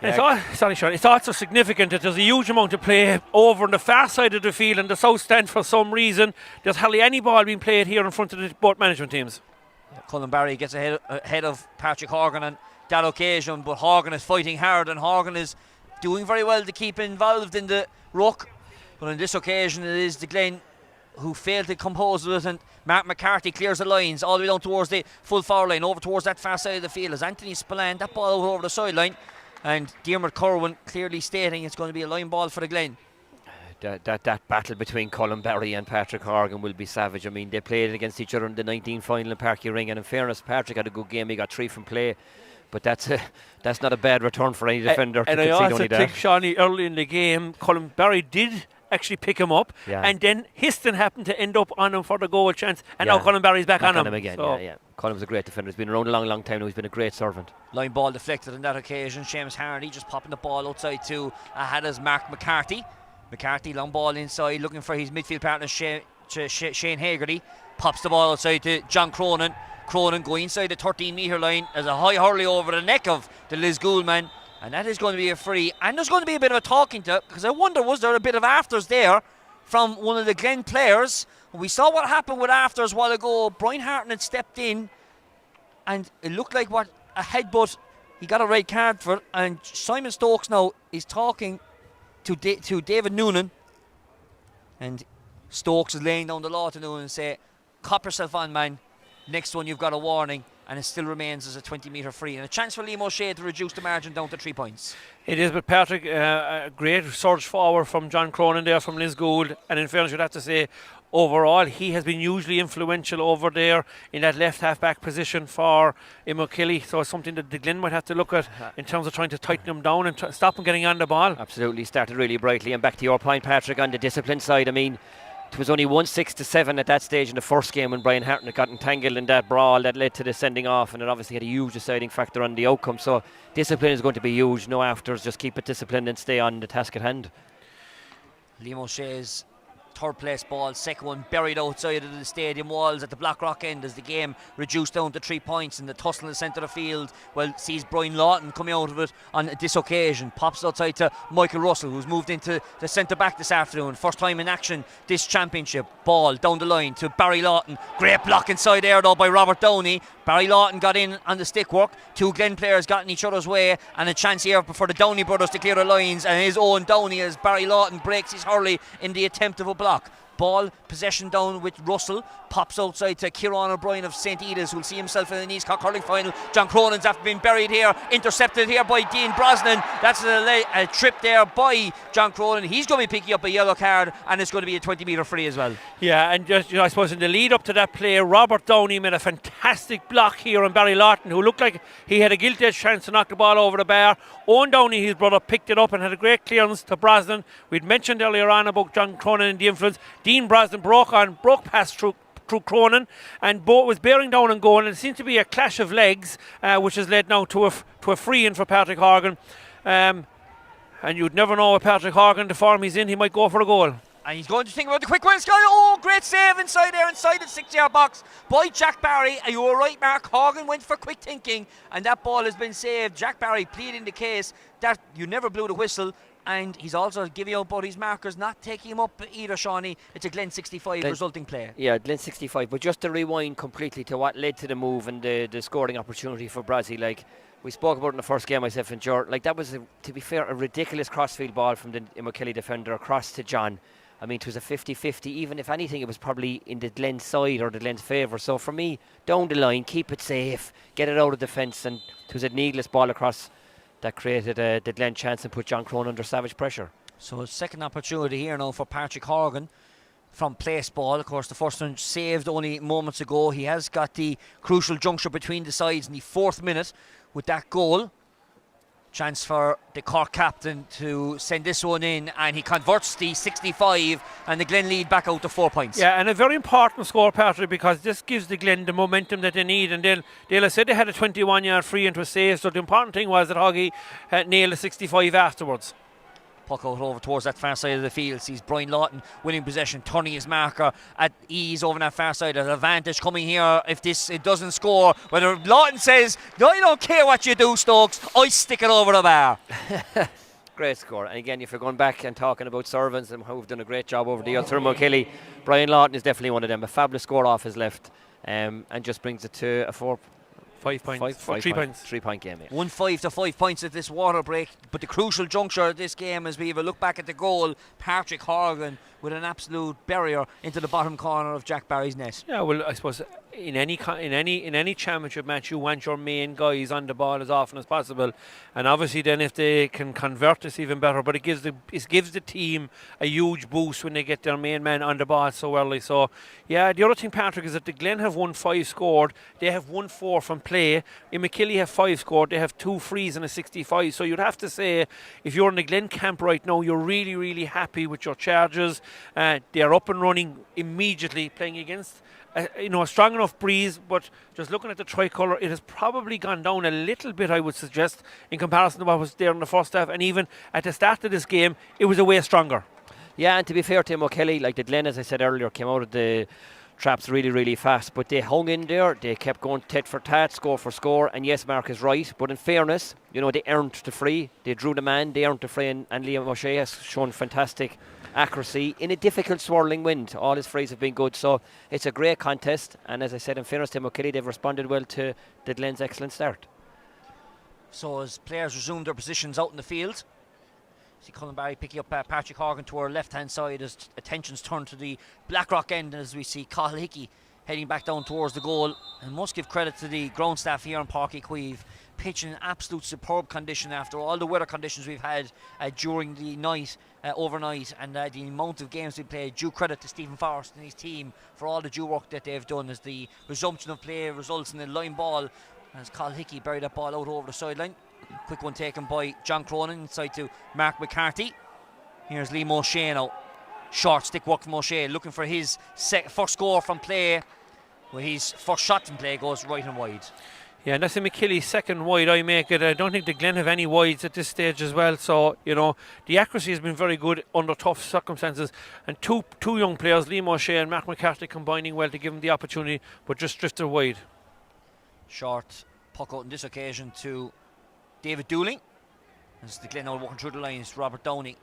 Yeah. It's also significant that there's a huge amount of play over on the far side of the field and the south stand for some reason. There's hardly any ball being played here in front of both management teams. Cullen Barry gets ahead of Patrick Horgan on that occasion, but Horgan is fighting hard, and Horgan is doing very well to keep involved in the ruck. But on this occasion, it is the Glen who failed to compose with it, and Mark McCarthy clears the lines all the way down towards the full forward line, over towards that far side of the field as Anthony Spillane, that ball over the sideline, and Diarmuid Corwin clearly stating it's going to be a line ball for the Glen. That battle between Colin Barry and Patrick Horgan will be savage. I mean, they played against each other in the 19 final in Parky Ring, and in fairness, Patrick had a good game. He got 3 from play, but that's not a bad return for any defender. And I also think, Shawnee, early in the game, Colin Barry did actually pick him up, and then Histon happened to end up on him for the goal chance, and now Colin Barry's back on him again. So. Colin was a great defender. He's been around a long time now. He's been a great servant. Line ball deflected on that occasion. Seamus Hardy just popping the ball outside to Ahada's Mark McCarthy. McCarthy, long ball inside, looking for his midfield partner Shane Hagerty. Pops the ball outside to John Cronin. Cronin going inside the 13-metre line as a high hurley over the neck of the Lisgool man. And that is going to be a free. And there's going to be a bit of a talking to, because I wonder, was there a bit of afters there from one of the Glen players? We saw what happened with afters a while ago. Brian Harton had stepped in, and it looked like a headbutt. He got a red card for it. And Simon Stokes now is talking to David Noonan, and Stokes is laying down the law to Noonan and say, cop yourself on, man, next one you've got a warning, and it still remains as a 20-metre free and a chance for Liam O'Shea to reduce the margin down to 3 points. It is, but Patrick, a great surge forward from John Cronin there from Lisgould, and in fairness you'd have to say overall he has been hugely influential over there in that left half back position for Imokilly, so it's something that the Glen might have to look at in terms of trying to tighten him down and stop him getting on the ball. Absolutely, started really brightly, and back to your point, Patrick, on the discipline side, I mean, it was only 1-6-7 at that stage in the first game when Brian Harton got entangled in that brawl that led to the sending off, and it obviously had a huge deciding factor on the outcome. So discipline is going to be huge, no afters, just keep it disciplined and stay on the task at hand. Liam O'Shea's third place ball, second one buried outside of the stadium walls at the Blackrock end as the game reduced down to 3 points in the tussle in the centre of the field. Well, sees Brian Lawton coming out of it on this occasion, pops outside to Michael Russell, who's moved into the centre back this afternoon, first time in action this championship. Ball down the line to Barry Lawton, great block inside there though by Robert Downey. Barry Lawton got in on the stick work, two Glen players got in each other's way, and a chance here for the Downey brothers to clear the lines, and his own Downey as Barry Lawton breaks his hurley in the attempt of a block. Ball, possession down with Russell, pops outside to Kieran O'Brien of St. Edith's, who'll see himself in the East Cork Hurling final. John Cronin's after being buried here, intercepted here by Dean Brosnan. That's a trip there by John Cronin. He's going to be picking up a yellow card, and it's going to be a 20-metre free as well. Yeah, and just, I suppose in the lead up to that play, Robert Downey made a fantastic block here on Barry Lawton, who looked like he had a gilt-edged chance to knock the ball over the bar. Owen Downey, his brother, picked it up and had a great clearance to Brosnan. We'd mentioned earlier on about John Cronin and the influence. Dean Brosnan broke past through Cronin, and Bo was bearing down and going, and it seemed to be a clash of legs, which has led now to a free-in for Patrick Horgan. And you'd never know with Patrick Horgan, the form he's in, he might go for a goal. And he's going to think about the quick win. Oh, great save inside there, inside the 6-yard box by Jack Barry. And you were right, Mark. Horgan went for quick thinking, and that ball has been saved. Jack Barry pleading the case that you never blew the whistle. And he's also giving out about his markers, not taking him up either, Shawnee. It's a Glen 65 resulting play. Yeah, Glen 65. But just to rewind completely to what led to the move and the scoring opportunity for Brazzy, like we spoke about in the first game, myself and George, like that was, to be fair, a ridiculous crossfield ball from the Imokilly defender across to John. I mean, it was a 50-50. Even if anything, it was probably in the Glen side or the Glen's favour. So for me, down the line, keep it safe, get it out of defence, and it was a needless ball across that created the Glen chance and put John Cronin under savage pressure. So a second opportunity here now for Patrick Horgan from place ball. Of course, the first one saved only moments ago. He has got the crucial juncture between the sides in the 4th minute with that goal. Chance for the Cork captain to send this one in, and he converts the 65, and the Glen lead back out to 4 points. Yeah, and a very important score, Patrick, because this gives the Glen the momentum that they need, and they'll have said they had a 21-yard free into a save, so the important thing was that Hoggy nailed a 65 afterwards. Puck out over towards that far side of the field, sees Brian Lawton winning possession, turning his marker at ease over that far side. An advantage coming here if it doesn't score. Whether Lawton says, "No, I don't care what you do, Stokes, I stick it over the bar." Great score. And again, if you're going back and talking about servants and how we've done a great job over the years through Imokilly, Brian Lawton is definitely one of them. A fabulous score off his left, and just brings it to a 3 point game. Yeah. 1-5 to 5 points at this water break. But the crucial juncture of this game, as we have a look back at the goal, Patrick Horgan with an absolute barrier into the bottom corner of Jack Barry's net. Yeah, well, I suppose in any championship match, you want your main guys on the ball as often as possible, and obviously then if they can convert this even better. But it gives the team a huge boost when they get their main man on the ball so early. So yeah, the other thing, Patrick, is that the Glen have 1-5 scored. They have 1-4 from play. Imokilly have 5 scored. They have 2 frees and a 65. So you'd have to say, if you're in the Glen camp right now, you're really, really happy with your charges. They are up and running immediately, playing against a strong enough breeze, but just looking at the tricolour, it has probably gone down a little bit, I would suggest, in comparison to what was there in the first half. And even at the start of this game, it was a way stronger. Yeah, and to be fair to Imokilly, like the Glen, as I said earlier, came out of the traps really, really fast, but they hung in there. They kept going tit for tat, score for score. And yes, Mark is right, but in fairness, they earned the free. They drew the man, they earned the free, and Liam O'Shea has shown fantastic accuracy in a difficult swirling wind. All his frees have been good, so it's a great contest. And as I said, in fairness to Imokilly, they've responded well to the Glen's excellent start. So as players resume their positions out in the field, see Cullen Barry picking up Patrick Horgan to our left hand side as attentions turn to the Blackrock end, as we see Cathal Hickey heading back down towards the goal. And must give credit to the ground staff here in Páirc Uí Chaoimh, pitch in absolute superb condition after all the weather conditions we've had during the night, overnight, and the amount of games we played. Due credit to Stephen Forrest and his team for all the due work that they've done as the resumption of play results in a line ball, as Cathal Hickey buried that ball out over the sideline. Quick one taken by John Cronin inside to Mark McCarthy. Here's Liam O'Shea now. Short stick work from O'Shea, looking for his first score from play. Well, his first shot from play goes right and wide. Yeah, and that's Imokilly's second wide I make it. I don't think the Glen have any wides at this stage as well. So, the accuracy has been very good under tough circumstances. And two young players, Liam O'Shea and Mark McCarthy, combining well to give them the opportunity, but just drifted wide. Short puck out on this occasion to David Dooling. As the Glen are walking through the lines, Robert Downey.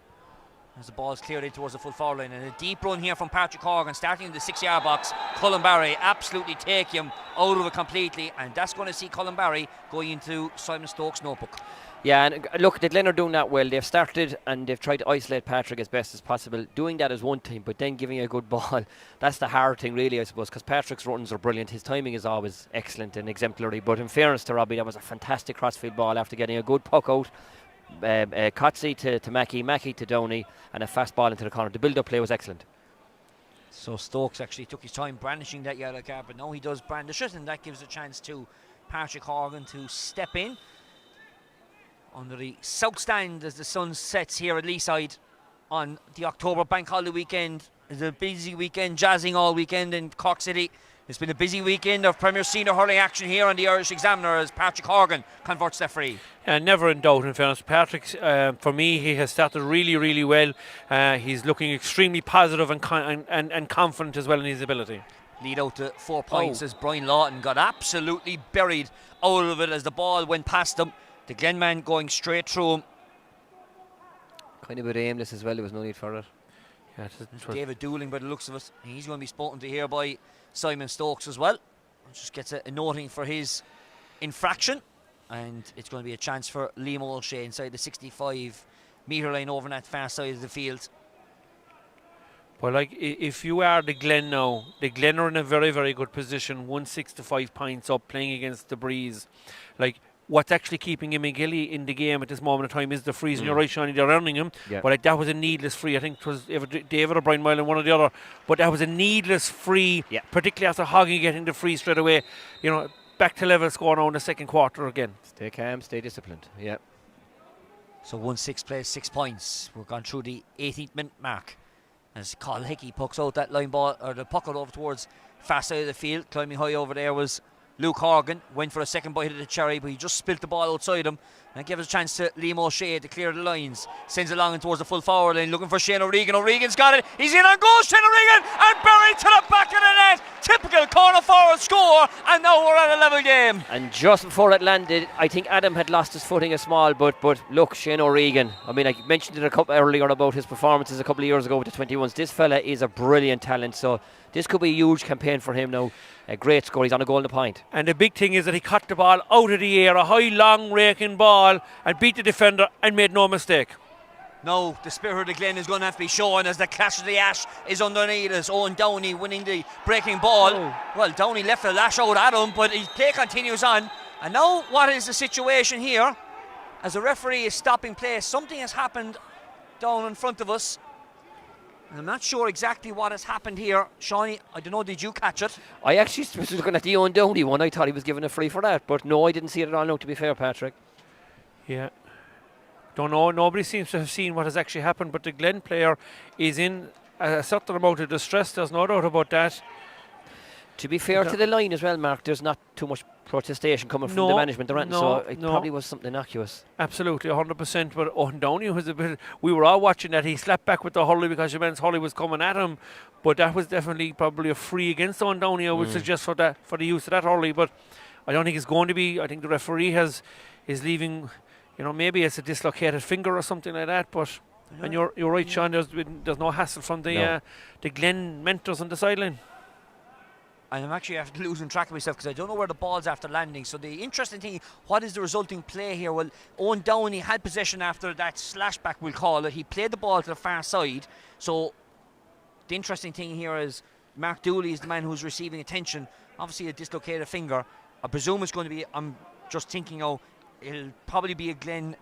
As the ball is cleared in towards the full forward line, and a deep run here from Patrick Horgan, starting in the 6-yard box. Cullen Barry absolutely take him out of it completely, and that's going to see Cullen Barry going into Simon Stokes' notebook. Yeah, and look, the Glen are doing that well. They've started and they've tried to isolate Patrick as best as possible. Doing that is one thing, but then giving a good ball, that's the hard thing really, I suppose, because Patrick's runs are brilliant. His timing is always excellent and exemplary, but in fairness to Robbie, that was a fantastic crossfield ball after getting a good puck out. Cotsey to Mackey to Downey, and a fast ball into the corner. The build-up play was excellent. So Stokes actually took his time brandishing that yellow card, but now he does brandish it, and that gives a chance to Patrick Horgan to step in under the south stand as the sun sets here at Leaside on the October bank holiday weekend. It's a busy weekend, jazzing all weekend in Cork City. It's been a busy weekend of Premier Senior hurling action here on the Irish Examiner as Patrick Horgan converts that free. Never in doubt, in fairness. Patrick, for me, he has started really, really well. He's looking extremely positive and confident as well in his ability. Lead out to 4 points as Brian Lawton got absolutely buried out of it as the ball went past him. The Glen man going straight through him. Kind of a bit aimless as well, there was no need for it. Yeah, David Dooling, by the looks of it, he's going to be spoken to here by Simon Stokes as well. Just gets a noting for his infraction, and it's going to be a chance for Liam O'Shea inside the 65-metre line over on that far side of the field. Well, like, if you are the Glen now, the Glen are in a very, very good position, 165 points up, playing against the breeze. Like, what's actually keeping Imokilly in the game at this moment in time is the freeze. And you're right, Shawnee, they're earning him. Yeah. But that was a needless free. I think it was David or Brian Moylan, one or the other. But that was a needless free, particularly after Horgan getting the free straight away. Back to level score now in the second quarter again. Stay calm, stay disciplined. Yeah. So 1-6 plays 6 points. We're gone through the 18th minute mark as Carl Hickey pucks out that line ball, or the puck out over towards far side of the field. Climbing high over there was Luke Horgan. Went for a second bite of the cherry, but he just spilt the ball outside him and gave us a chance to Liam O'Shea to clear the lines. Sends it along and towards the full forward line, looking for Shane O'Regan. O'Regan's got it. He's in on goal, Shane O'Regan, and buried to the back of the net. Typical corner forward score, and now we're at a level game. And just before it landed, I think Adam had lost his footing a small, but look, Shane O'Regan, I mean, I mentioned it a couple earlier about his performances a couple of years ago with the 21s. This fella is a brilliant talent, so this could be a huge campaign for him now. A great score, he's on a goal in the point. And the big thing is that he cut the ball out of the air, a high, long, raking ball, and beat the defender and made no mistake. No, the spirit of the Glen is going to have to be shown as the clash of the ash is underneath us. Owen Downey winning the breaking ball. Well, Downey left the lash out at him, but his play continues on. And now what is the situation here? As the referee is stopping play, something has happened down in front of us. I'm not sure exactly what has happened here. Shawnee, I don't know, did you catch it? I actually was looking at the Owen Downey one. I thought he was given a free for that, but no, I didn't see it at all, no, to be fair, Patrick. Yeah. Don't know, nobody seems to have seen what has actually happened, but the Glen player is in a certain amount of distress, there's no doubt about that. To be fair to the line as well, Mark, there's not too much protestation coming from the management, so it probably was something innocuous. Absolutely, 100%, but Owen Downey was a bit, we were all watching that, he slapped back with the Hurley because Hurley was coming at him, but that was definitely probably a free against Owen Downey, I would suggest for the use of that Hurley, but I don't think it's going to be. I think the referee is leaving, maybe it's a dislocated finger or something like that, but and you're right, Sean, there's no hassle from the Glen mentors on the sideline. And I'm actually after losing track of myself because I don't know where the ball's after landing. So the interesting thing, what is the resulting play here? Well, Owen Downey had possession after that slashback, we'll call it. He played the ball to the far side. So the interesting thing here is Mark Dooley is the man who's receiving attention. Obviously a dislocated finger. I presume it's going to be, I'm just thinking, it'll probably be a Glen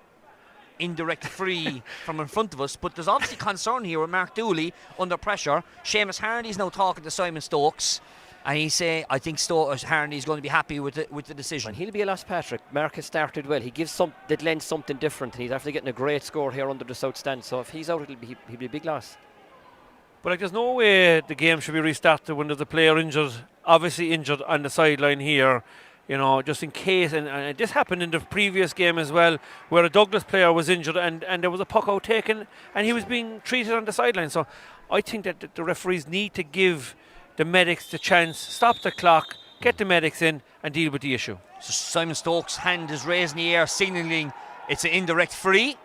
indirect free from in front of us. But there's obviously concern here with Mark Dooley under pressure. Seamus Harney's now talking to Simon Stokes. And he's saying, I think Harney's going to be happy with the decision. And he'll be a loss, Patrick. Mark has started well. He gives the Glen something different. And he's after getting a great score here under the south stand. So if he's out, he'll be a big loss. But there's no way the game should be restarted when there's a player injured, obviously injured on the sideline here. just in case. And this happened in the previous game as well, where a Douglas player was injured and there was a puck out taken and he was being treated on the sideline. So I think that the referees need to give the medics the chance, stop the clock, get the medics in and deal with the issue. So Simon Stokes' hand is raised in the air, signalling it's an indirect free.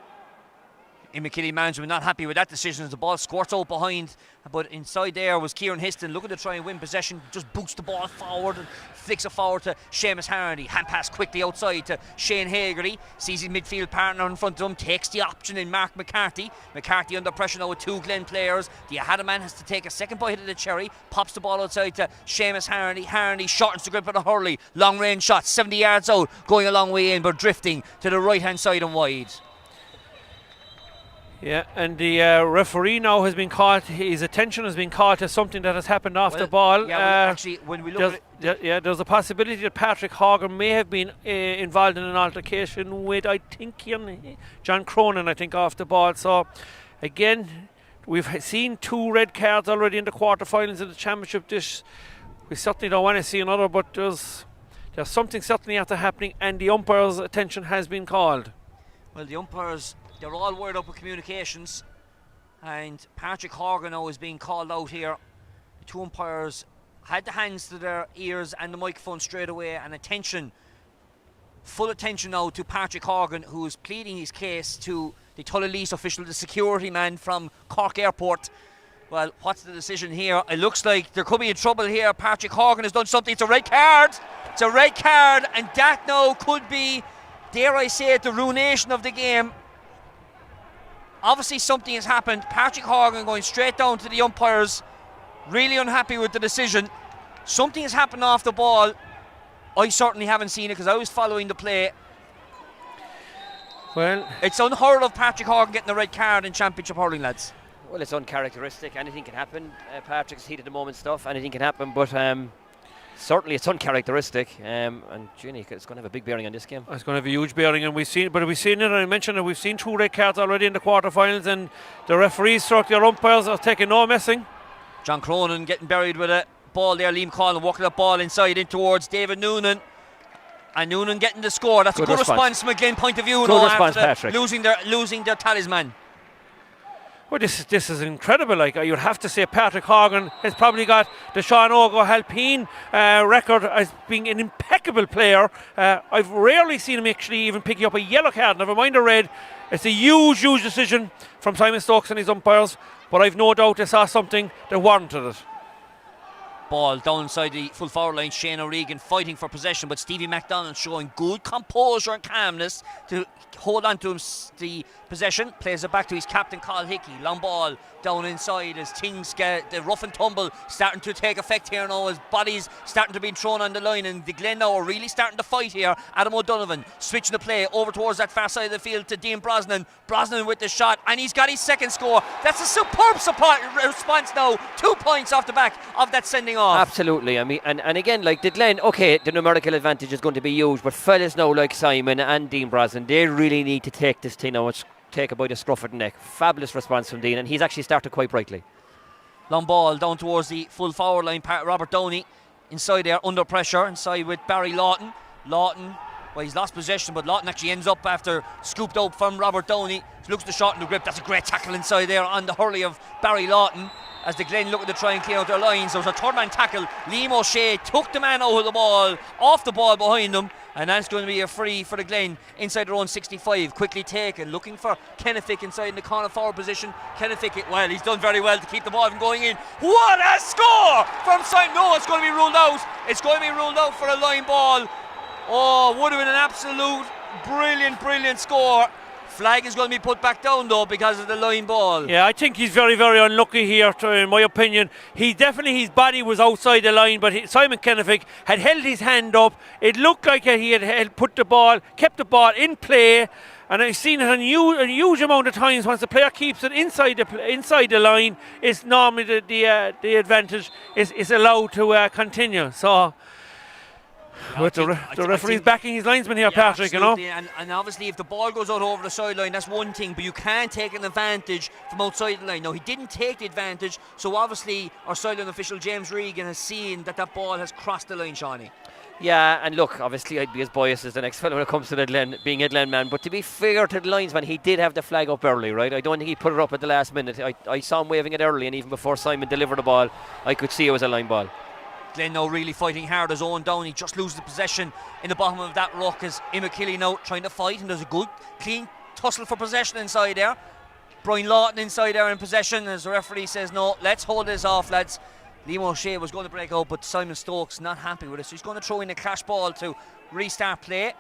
Imokilly management not happy with that decision as the ball squirts out behind, but inside there was Kieran Histon looking to try and win possession, just boots the ball forward and flicks it forward to Seamus Harnedy. Hand pass quickly outside to Shane Hagerty, sees his midfield partner in front of him, takes the option in Mark McCarthy. McCarthy under pressure now with 2 Glen players. The Ahadaman has to take a second bite of the cherry, pops the ball outside to Seamus Harnedy. Harnedy shortens the grip of the Hurley, long range shot, 70 yards out, going a long way in but drifting to the right hand side and wide. Yeah, and the referee now has been called, his attention has been called to something that has happened off the ball. Yeah, actually, when we look at it, there's a possibility that Patrick Horgan may have been involved in an altercation with, I think, John Cronin, off the ball. So, again, we've seen 2 red cards already in the quarterfinals of the championship. We certainly don't want to see another, but there's something certainly after happening, and the umpire's attention has been called. Well, the umpires, they're all wired up with communications, and Patrick Horgan now is being called out here. The 2 umpires had the hands to their ears and the microphone straight away, and full attention now to Patrick Horgan, who is pleading his case to the Tullalese official, the security man from Cork Airport. Well, what's the decision here? It looks like there could be trouble here. Patrick Horgan has done something. It's a red card. It's a red card, and that now could be, dare I say it, the ruination of the game. Obviously something has happened. Patrick Horgan going straight down to the umpires, really unhappy with the decision. Something has happened off the ball. I certainly haven't seen it because I was following the play. Well, it's unheard of Patrick Horgan getting a red card in Championship Hurling, lads. Well, it's uncharacteristic. Anything can happen. Patrick's heat of the moment stuff. Anything can happen, but certainly it's uncharacteristic, and Ginny, it's going to have a big bearing on this game. It's going to have a huge bearing, and we've seen it, and I mentioned that we've seen 2 red cards already in the quarterfinals, and the referees, their umpires are taking no messing. John Cronin getting buried with a ball there. Liam Collin walking that ball inside in towards David Noonan, and Noonan getting the score. That's a good response from a Glen point of view. Good response, Patrick. Losing their talisman. Well, this is incredible. You'd have to say Patrick Horgan has probably got the Sean Ogo Halpine record as being an impeccable player. I've rarely seen him actually even picking up a yellow card, never mind a red. It's a huge decision from Simon Stokes and his umpires, but I've no doubt they saw something that warranted it. Ball down inside the full forward line. Shane O'Regan fighting for possession, but Stevie McDonald showing good composure and calmness to hold on to the possession. Plays it back to his captain Carl Hickey. Long ball down inside as things get the rough and tumble starting to take effect here now, as bodies starting to be thrown on the line, and the Glen now are really starting to fight here. Adam O'Donovan switching the play over towards that far side of the field to Dean Brosnan. Brosnan with the shot, and he's got his second score. That's a superb response now. 2 points off the back of that sending off. Absolutely. I mean, and again, like the Glen, okay, the numerical advantage is going to be huge, but fellas now like Simon and Dean Brosnan, they really need to take this thing now. Take it by the scruff of the neck. Fabulous response from Dean, and he's actually started quite brightly. Long ball down towards the full forward line. Robert Downey inside there under pressure, inside with Barry Lawton. Well, he's lost possession, but Lawton actually ends up after scooped out from Robert Downey. Looks to shorten the grip. That's a great tackle inside there on the hurley of Barry Lawton, as the Glen looking to try and clear out their lines. There was a third man tackle. Liam O'Shea took the man out of the ball, off the ball behind them, and that's going to be a free for the Glen inside their own 65. Quickly taken, looking for Kennefick inside in the corner forward position. Kennefick, well, he's done very well to keep the ball from going in. What a score from Simon! No, it's going to be ruled out. It's going to be ruled out for a line ball. Oh, would have been an absolute brilliant score. Flag is going to be put back down though because of the line ball. Yeah, I think he's very unlucky here, in my opinion. His body was outside the line, but Simon Kennefick had held his hand up. It looked like he had kept the ball in play, and I've seen it a huge amount of times. Once the player keeps it inside the line, it's normally the advantage is allowed to continue. So. With the referee's backing his linesman here, yeah, Patrick, absolutely. And obviously if the ball goes out over the sideline, that's one thing, but you can't take an advantage from outside the line. Now, he didn't take the advantage, so obviously our sideline official James Regan has seen that ball has crossed the line, Shawnee. Yeah, and look, obviously I'd be as biased as the next fellow when it comes to the Glen, being a Glen man, but to be fair to the linesman, he did have the flag up early, right? I don't think he put it up at the last minute. I saw him waving it early, and even before Simon delivered the ball, I could see it was a line ball. Glen now really fighting hard as Owen Downey just loses the possession in the bottom of that ruck as Imokilly now trying to fight, and there's a good clean tussle for possession inside there. Brian Lawton inside there in possession as the referee says no, let's hold this off, lads. Liam O'Shea was going to break out, but Simon Stokes not happy with it, so he's going to throw in a clash ball to restart play.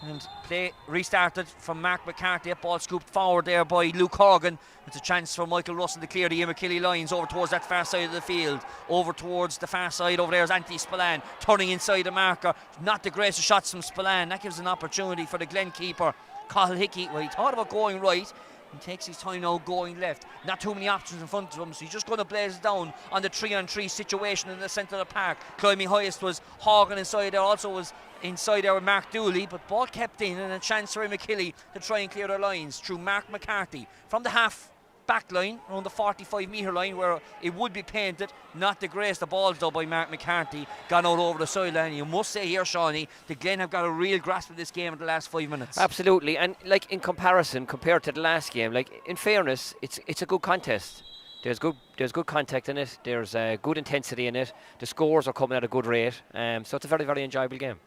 And play restarted from Mark McCarthy. That ball scooped forward there by Luke Horgan. It's a chance for Michael Russell to clear the Imokilly lines over towards that far side of the field. Over towards the far side over there is Anthony Spillane turning inside the marker. Not the greatest of shots from Spillane. That gives an opportunity for the Glen keeper, Cathal Hickey. Well, he thought about going right. He takes his time now going left. Not too many options in front of him, so he's just going to blaze down on the 3-on-3 situation in the centre of the park. Climbing highest was Horgan inside there, also was inside there with Mark Dooley, but ball kept in and a chance for Imokilly to try and clear their lines through Mark McCarthy from the half back line around the 45 metre line where it would be painted. Not the greatest of balls though by Mark McCarthy, gone out over the sideline. You must say here, Shawnee, the Glen have got a real grasp of this game in the last 5 minutes. Absolutely, and like in comparison, compared to the last game, like in fairness, it's a good contest. There's good contact in it, there's good intensity in it, the scores are coming at a good rate, so it's a very, very enjoyable game.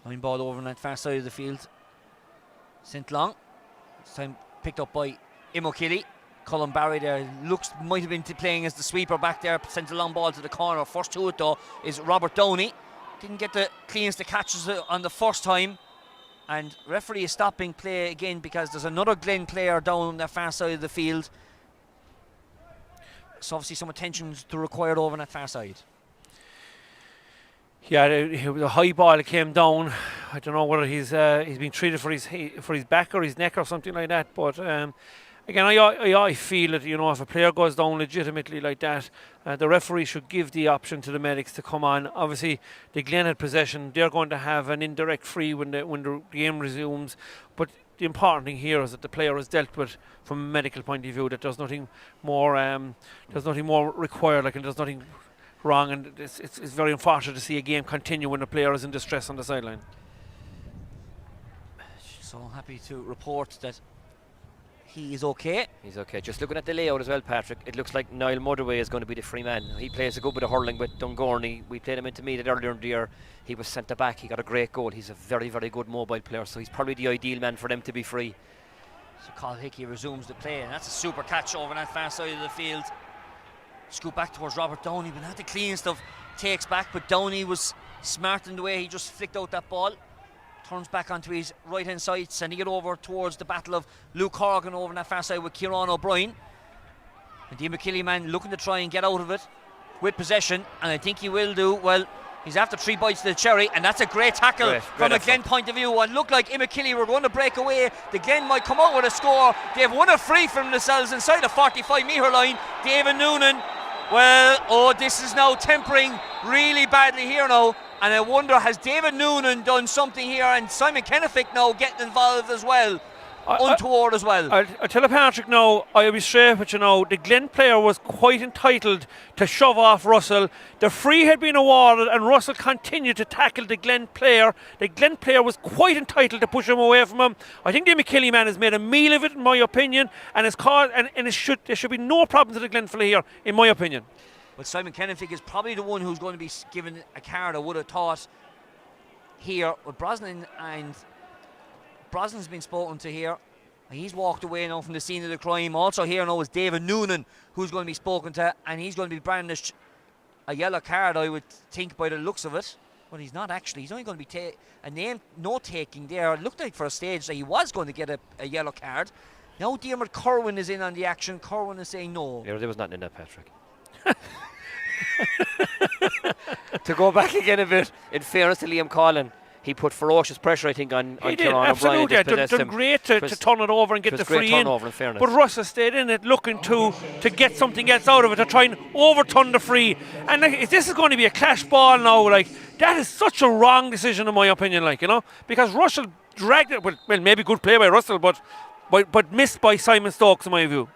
Line ball over on that far side of the field, sent long, this time picked up by Imokilly. Colin Barry there might have been playing as the sweeper back there, sent a long ball to the corner. First to it though is Robert Downey. Didn't get the cleanest of catches on the first time, and referee is stopping play again because there's another Glen player down on the far side of the field. So obviously some attention to required over on that far side. Yeah, the high ball that came down. I don't know whether he's been treated for his back or his neck or something like that. But again, I feel that, you know, if a player goes down legitimately like that, the referee should give the option to the medics to come on. Obviously, the Glen had possession. They're going to have an indirect free when the game resumes. But the important thing here is that the player is dealt with from a medical point of view. That there's nothing more required. Like, and there's nothing wrong, and it's very unfortunate to see a game continue when a player is in distress on the sideline. So happy to report that he is okay. He's okay. Just looking at the layout as well, Patrick, it looks like Niall Motherway is going to be the free man. He plays a good bit of hurling with Dungorney. We played him intermediate earlier in the year. He was centre back. He got a great goal. He's a very, very good mobile player, so he's probably the ideal man for them to be free. So Cathal Hickey resumes the play, and that's a super catch over that far side of the field. Scoop back towards Robert Downey, but not the cleanest of takes back, but Downey was smart in the way he just flicked out that ball. Turns back onto his right hand side, sending it over towards the battle of Luke Horgan over on that far side with Kieran O'Brien. And the Imokilly man looking to try and get out of it with possession, and I think he will do. Well, he's after 3 bites to the cherry, and that's a great tackle from a Glen point of view. It looked like Imokilly were going to break away. The Glen might come out with a score. They've won a free from themselves inside the 45 metre line. David Noonan, well, this is now tempering really badly here now. And I wonder, has David Noonan done something here? And Simon Kennefick now getting involved as well. Untoward as well. I'll tell you, Patrick, now, I'll be straight with you now. The Glen player was quite entitled to shove off Russell. The free had been awarded and Russell continued to tackle the Glen player. The Glen player was quite entitled to push him away from him. I think the Imokilly man has made a meal of it, in my opinion, and it's caused, and there should be no problem to the Glen fella here, in my opinion. But Simon Kennefick is probably the one who's going to be given a card, I would have thought, here with Brosnan, and Brosnan's been spoken to here. He's walked away now from the scene of the crime. Also here now is David Noonan, who's going to be spoken to, and he's going to be brandished a yellow card, I would think, by the looks of it. But he's not actually. He's only going to be a name note-taking there. It looked like for a stage that he was going to get a yellow card. Now Diarmuid Corwin is in on the action. Corwin is saying no. Yeah, there was nothing in that, Patrick. To go back again a bit, in fairness to Liam Collin, he put ferocious pressure, I think, on Kieran O'Brien. Absolutely, done great to turn it over and get the free in. But Russell stayed in it, looking to get something else out of it, to try and overturn the free. And if this is going to be a clash ball now, like, that is such a wrong decision in my opinion, like, you know, because Russell dragged it. Well, maybe good play by Russell, but missed by Simon Stokes in my view.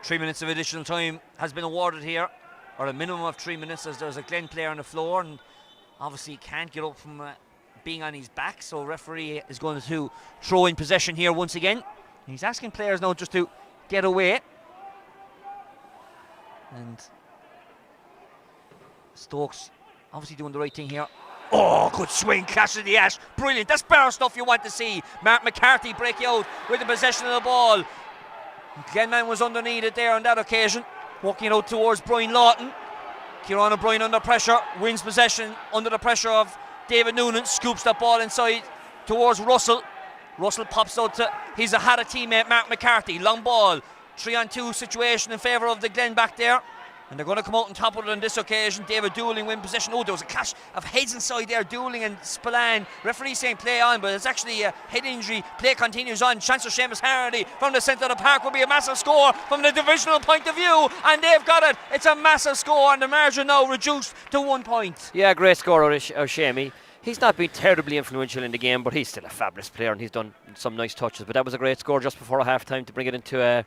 3 minutes of additional time has been awarded here, or a minimum of 3 minutes, as there's a Glen player on the floor, and obviously can't get up from being on his back, so referee is going to throw in possession here once again. He's asking players now just to get away. And Stokes obviously doing the right thing here. Oh, good swing, clash of the ash, brilliant. That's better stuff you want to see. Mark McCarthy breaking out with the possession of the ball. Glenman was underneath it there on that occasion, walking out towards Brian Lawton. Kieran O'Brien under pressure, wins possession under the pressure of David Noonan, scoops that ball inside towards Russell. Russell pops out to his Ahada teammate Mark McCarthy. Long ball, 3-on-2 situation in favour of the Glen back there. And they're going to come out on top of it on this occasion. David Dooling win possession. Oh, there was a clash of heads inside there. Dooling and Spillane. Referee saying play on, but it's actually a head injury. Play continues on. Chance for Seamus Hardy from the centre of the park will be a massive score from the divisional point of view. And they've got it. It's a massive score, and the margin now reduced to 1 point. Yeah, great score out of Shamey. He's not been terribly influential in the game, but he's still a fabulous player, and he's done some nice touches. But that was a great score just before half time to bring it into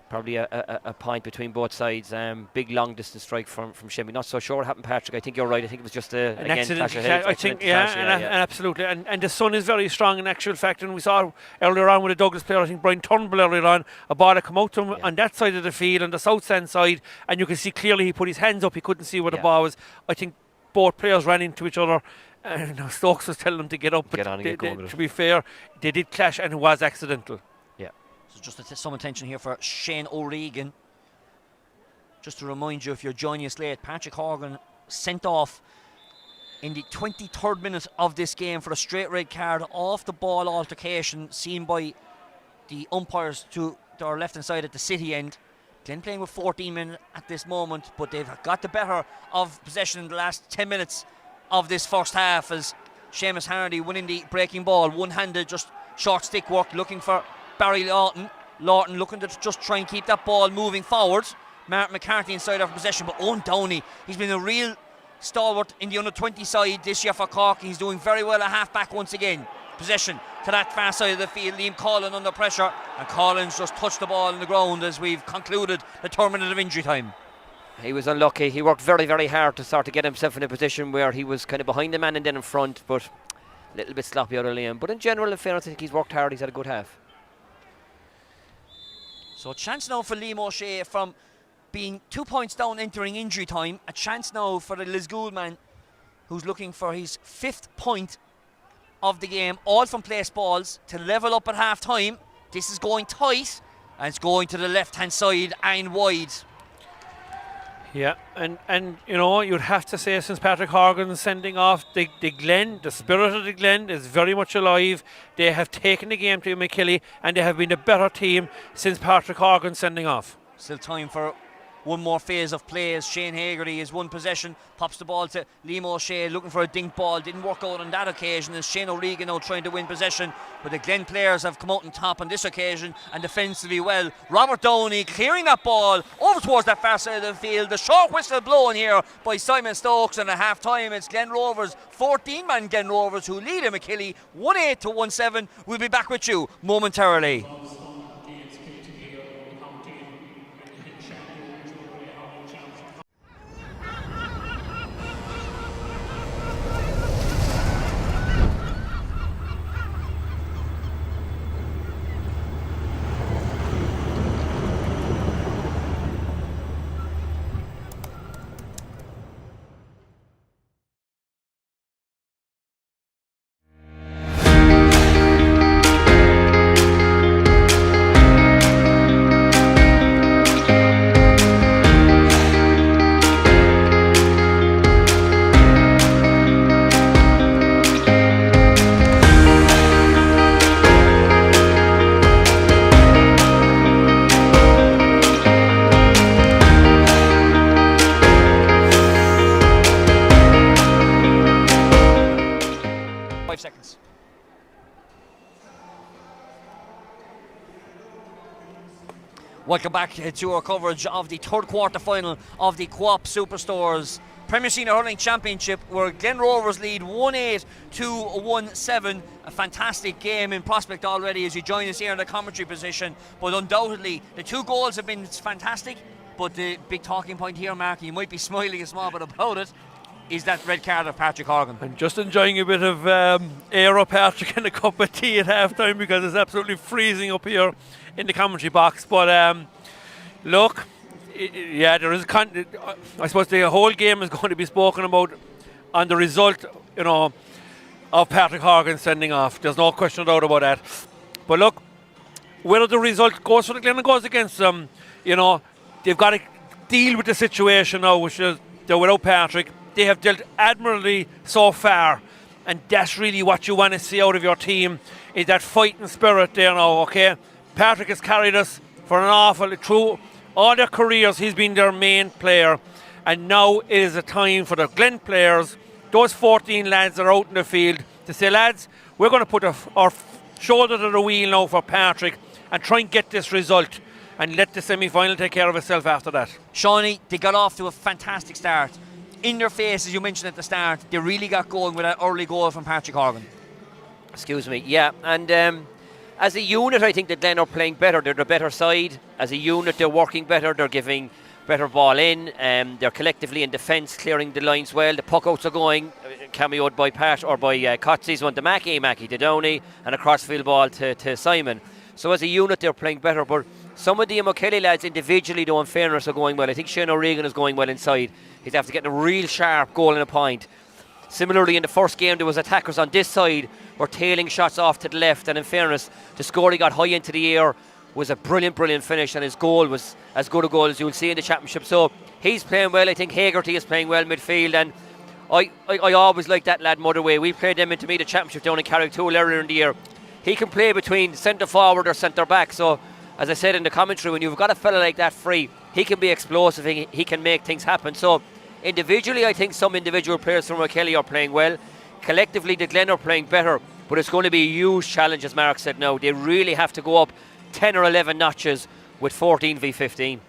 probably a point between both sides. Big long distance strike from Shemmy. Not so sure what happened, Patrick. I think you're right. I think it was just an accident. I think, absolutely. And the sun is very strong in actual fact. And we saw earlier on with a Douglas player, I think Brian Turnbull earlier on, a ball that come out to him on that side of the field, on the south stand side, and you can see clearly he put his hands up. He couldn't see where the ball was. I think both players ran into each other. And Stokes was telling them to get up. But to be fair, they did clash, and it was accidental. So just some attention here for Shane O'Regan. Just to remind you, if you're joining us late, Patrick Horgan sent off in the 23rd minute of this game for a straight red card off the ball altercation seen by the umpires to our left hand side at the City end. Glen playing with 14 men at this moment, but they've got the better of possession in the last 10 minutes of this first half, as Seamus Hardy winning the breaking ball, one-handed, just short stick work, looking for Barry Lawton. Lawton looking to just try and keep that ball moving forward. Mark McCarthy inside of possession, but Owen Downey, he's been a real stalwart in the under-20 side this year for Cork. He's doing very well at half-back once again. Possession to that far side of the field. Liam Collin under pressure, and Collins just touched the ball on the ground as we've concluded the 3 minutes of injury time. He was unlucky. He worked very, very hard to start to get himself in a position where he was kind of behind the man and then in front, but a little bit sloppy out of Liam. But in general, in fairness, I think he's worked hard. He's had a good half. So a chance now for Liam O'Shea from being 2 points down entering injury time. A chance now for the Lisgool man, who's looking for his 5th point of the game, all from place balls, to level up at half time. This is going tight, and it's going to the left hand side and wide. Yeah, and you know, you'd have to say, since Patrick Horgan sending off the Glen, the spirit of the Glen is very much alive. They have taken the game to Imokilly, and they have been a better team since Patrick Horgan sending off. Still time for one more phase of play as Shane Hagerty is one possession, pops the ball to Liam O'Shea looking for a dink ball, didn't work out on that occasion, as Shane O'Regan now trying to win possession, but the Glen players have come out on top on this occasion and defensively well. Robert Downey clearing that ball over towards that far side of the field. The short whistle blown here by Simon Stokes, and at half time it's Glen Rovers, 14-man Glen Rovers, who lead Imokilly 1-8 to 1-7. We'll be back with you momentarily. Welcome back to our coverage of the third quarter final of the Co-op Superstores Premier Senior Hurling Championship, where Glen Rovers lead 1-8 to 1-7. A fantastic game in prospect already as you join us here in the commentary position, but undoubtedly the 2 goals have been fantastic. But the big talking point here, Mark, you might be smiling a small bit about it, is that red card of Patrick Horgan. I'm just enjoying a bit of aero Patrick and a cup of tea at half-time because it's absolutely freezing up here in the commentary box. But look, there is I suppose the whole game is going to be spoken about on the result, of Patrick Horgan sending off. There's no question about that. But look, whether the result goes for the Glen or goes against them, they've got to deal with the situation now, which is they're without Patrick. They have dealt admirably so far, and that's really what you want to see out of your team, is that fighting spirit there now, okay? Patrick has carried us for an awful, through all their careers, he's been their main player, and now it is a time for the Glen players, those 14 lads that are out in the field, to say, lads, we're going to put our shoulder to the wheel now for Patrick and try and get this result, and let the semi-final take care of itself after that. Shawnee, they got off to a fantastic start. In their face, as you mentioned at the start, they really got going with that early goal from Patrick Horgan. Excuse me, yeah. And as a unit, I think that Glen are playing better. They're the better side. As a unit, they're working better. They're giving better ball in. They're collectively in defence, clearing the lines well. The puck-outs are going, cameoed by Pat or by Cotsy's one to Mackie to Downey, and a crossfield ball to Simon. So as a unit, they're playing better. But some of the Imokilly lads individually, though, in fairness, are going well. I think Shane O'Regan is going well inside. He's after getting a real sharp goal and a point. Similarly, in the first game, there was attackers on this side were tailing shots off to the left, and in fairness, the score he got high into the air was a brilliant finish, and his goal was as good a goal as you'll see in the championship. So he's playing well. I think Hagerty is playing well midfield, and I always like that lad Motherway. We played them into the championship down in Carricktool earlier in the year. He can play between centre forward or centre back, so as I said in the commentary, when you've got a fella like that free, he can be explosive, he can make things happen. So individually, I think some individual players from Kelly are playing well. Collectively, the Glen are playing better, but it's going to be a huge challenge, as Mark said now. They really have to go up 10 or 11 notches with 14 v 15.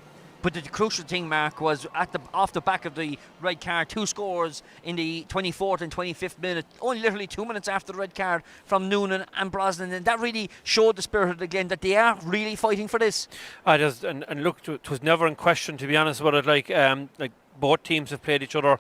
But the crucial thing, Mark, was off the back of the red card, 2 scores in the 24th and 25th minute, only literally 2 minutes after the red card from Noonan and Brosnan, and that really showed the spirit of the Glen that they are really fighting for this. And look, it was never in question, to be honest about it. Like both teams have played each other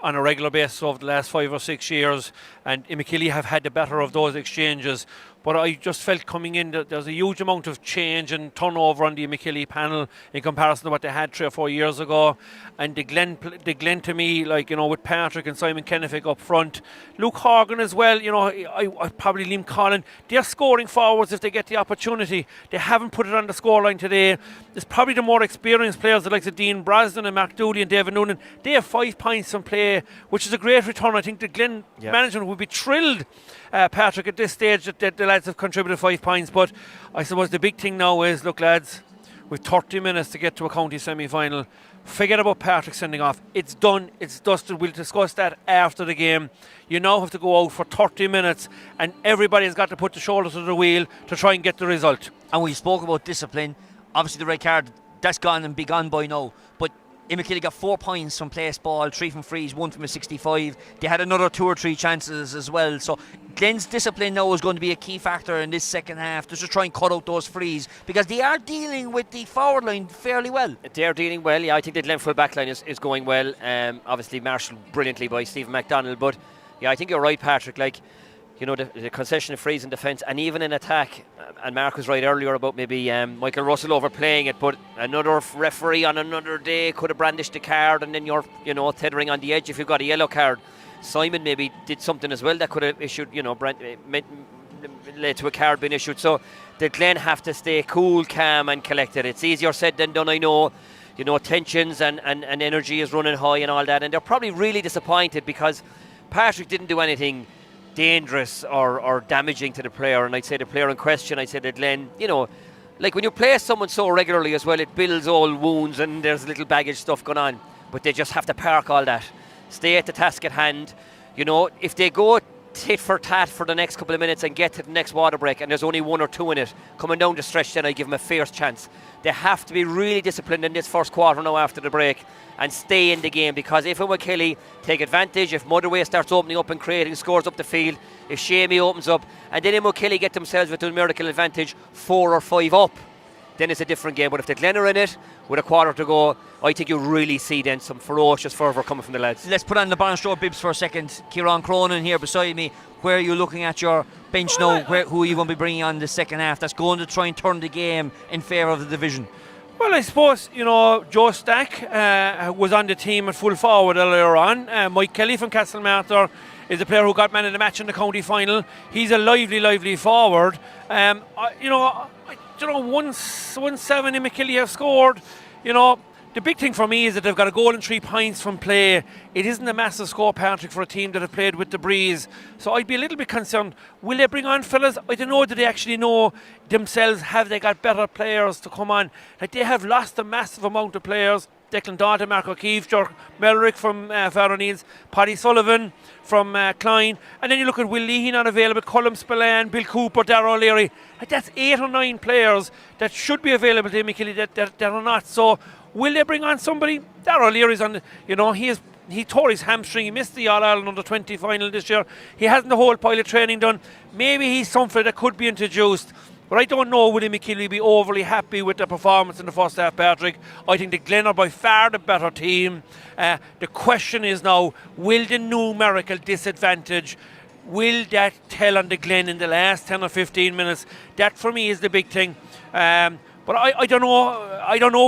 on a regular basis over the last 5 or 6 years, and Imokilly have had the better of those exchanges. But I just felt coming in that there's a huge amount of change and turnover on the Imokilly panel in comparison to what they had 3 or 4 years ago. And the Glen to me, with Patrick and Simon Kennefick up front, Luke Horgan as well, I probably Liam Collin, they're scoring forwards if they get the opportunity. They haven't put it on the scoreline today. It's probably the more experienced players, the likes of Dean Brosnan and Mark Dooley and David Noonan. They have 5 points from play, which is a great return. I think the Glen management would be thrilled, Patrick, at this stage that the lads have contributed 5 points. But I suppose the big thing now is, look lads, with 30 minutes to get to a county semi-final, forget about Patrick sending off. It's done, it's dusted. We'll discuss that after the game. You now have to go out for 30 minutes, and everybody's got to put the shoulder to the wheel to try and get the result. And we spoke about discipline. Obviously the red card, that's gone and be gone by now, but Imokilly got 4 points from placed ball, 3 from frees, 1 from a 65. They had another 2 or 3 chances as well. So Glen's discipline now is going to be a key factor in this second half to just try and cut out those frees, because they are dealing with the forward line fairly well. They're dealing well, yeah. I think the Glen full back line is going well. Obviously marshalled brilliantly by Stephen MacDonald. But yeah, I think you're right, Patrick. The concession of frees in defence and even in attack, and Mark was right earlier about maybe Michael Russell overplaying it, but another referee on another day could have brandished the card, and then you're tethering on the edge if you've got a yellow card. Simon maybe did something as well that could have issued, led to a card being issued. So the Glen have to stay cool, calm and collected. It's easier said than done, I know. Tensions and energy is running high and all that, and they're probably really disappointed because Patrick didn't do anything dangerous or damaging to the player. And I'd say the player in question, I'd say that Glen, when you play someone so regularly as well, it builds all wounds and there's little baggage stuff going on, but they just have to park all that, stay at the task at hand. If they go tit for tat for the next couple of minutes and get to the next water break and there's only 1 or 2 in it coming down the stretch, then I give them a fierce chance. They have to be really disciplined in this first quarter now after the break and stay in the game, because if Imokilly take advantage, if Motherway starts opening up and creating scores up the field, if Shamey opens up and then Imokilly get themselves with a numerical advantage 4 or 5 up, then it's a different game. But if the Glen are in it with a quarter to go, I think you really see then some ferocious fervour coming from the lads. Let's put on the Barnstore bibs for a second. Kieran Cronin here beside me. Where are you looking at your bench now? Who are you going to be bringing on the second half that's going to try and turn the game in favour of the division? Well, I suppose, Joe Stack was on the team at full forward earlier on. Mike Kelly from Castlemartyr is a player who got man of the match in the county final. He's a lively forward. 1-7 Imokilly have scored. The big thing for me is that they've got a goal and 3 points from play. It isn't a massive score, Patrick, for a team that have played with the breeze. So I'd be a little bit concerned. Will they bring on fellas? I don't know. Do they actually know themselves? Have they got better players to come on? Like, they have lost a massive amount of players. Declan Dalton, Mark O'Keefe, Jock Melrick from Farrow Needs, Paddy Sullivan from Klein. And then you look at Will Leahy not available, Colm Spillane, Bill Cooper, Darragh O'Leary. Like, that's 8 or 9 players that should be available to Imokilly that are not. So will they bring on somebody? Darragh O'Leary's on, he tore his hamstring. He missed the All-Ireland Under-20 final this year. He hasn't a whole pile of training done. Maybe he's something that could be introduced. But I don't know, will Imokilly be overly happy with their performance in the first half, Patrick? I think the Glen are by far the better team. The question is now, will the numerical disadvantage, will that tell on the Glen in the last 10 or 15 minutes? That for me is the big thing. But I don't know,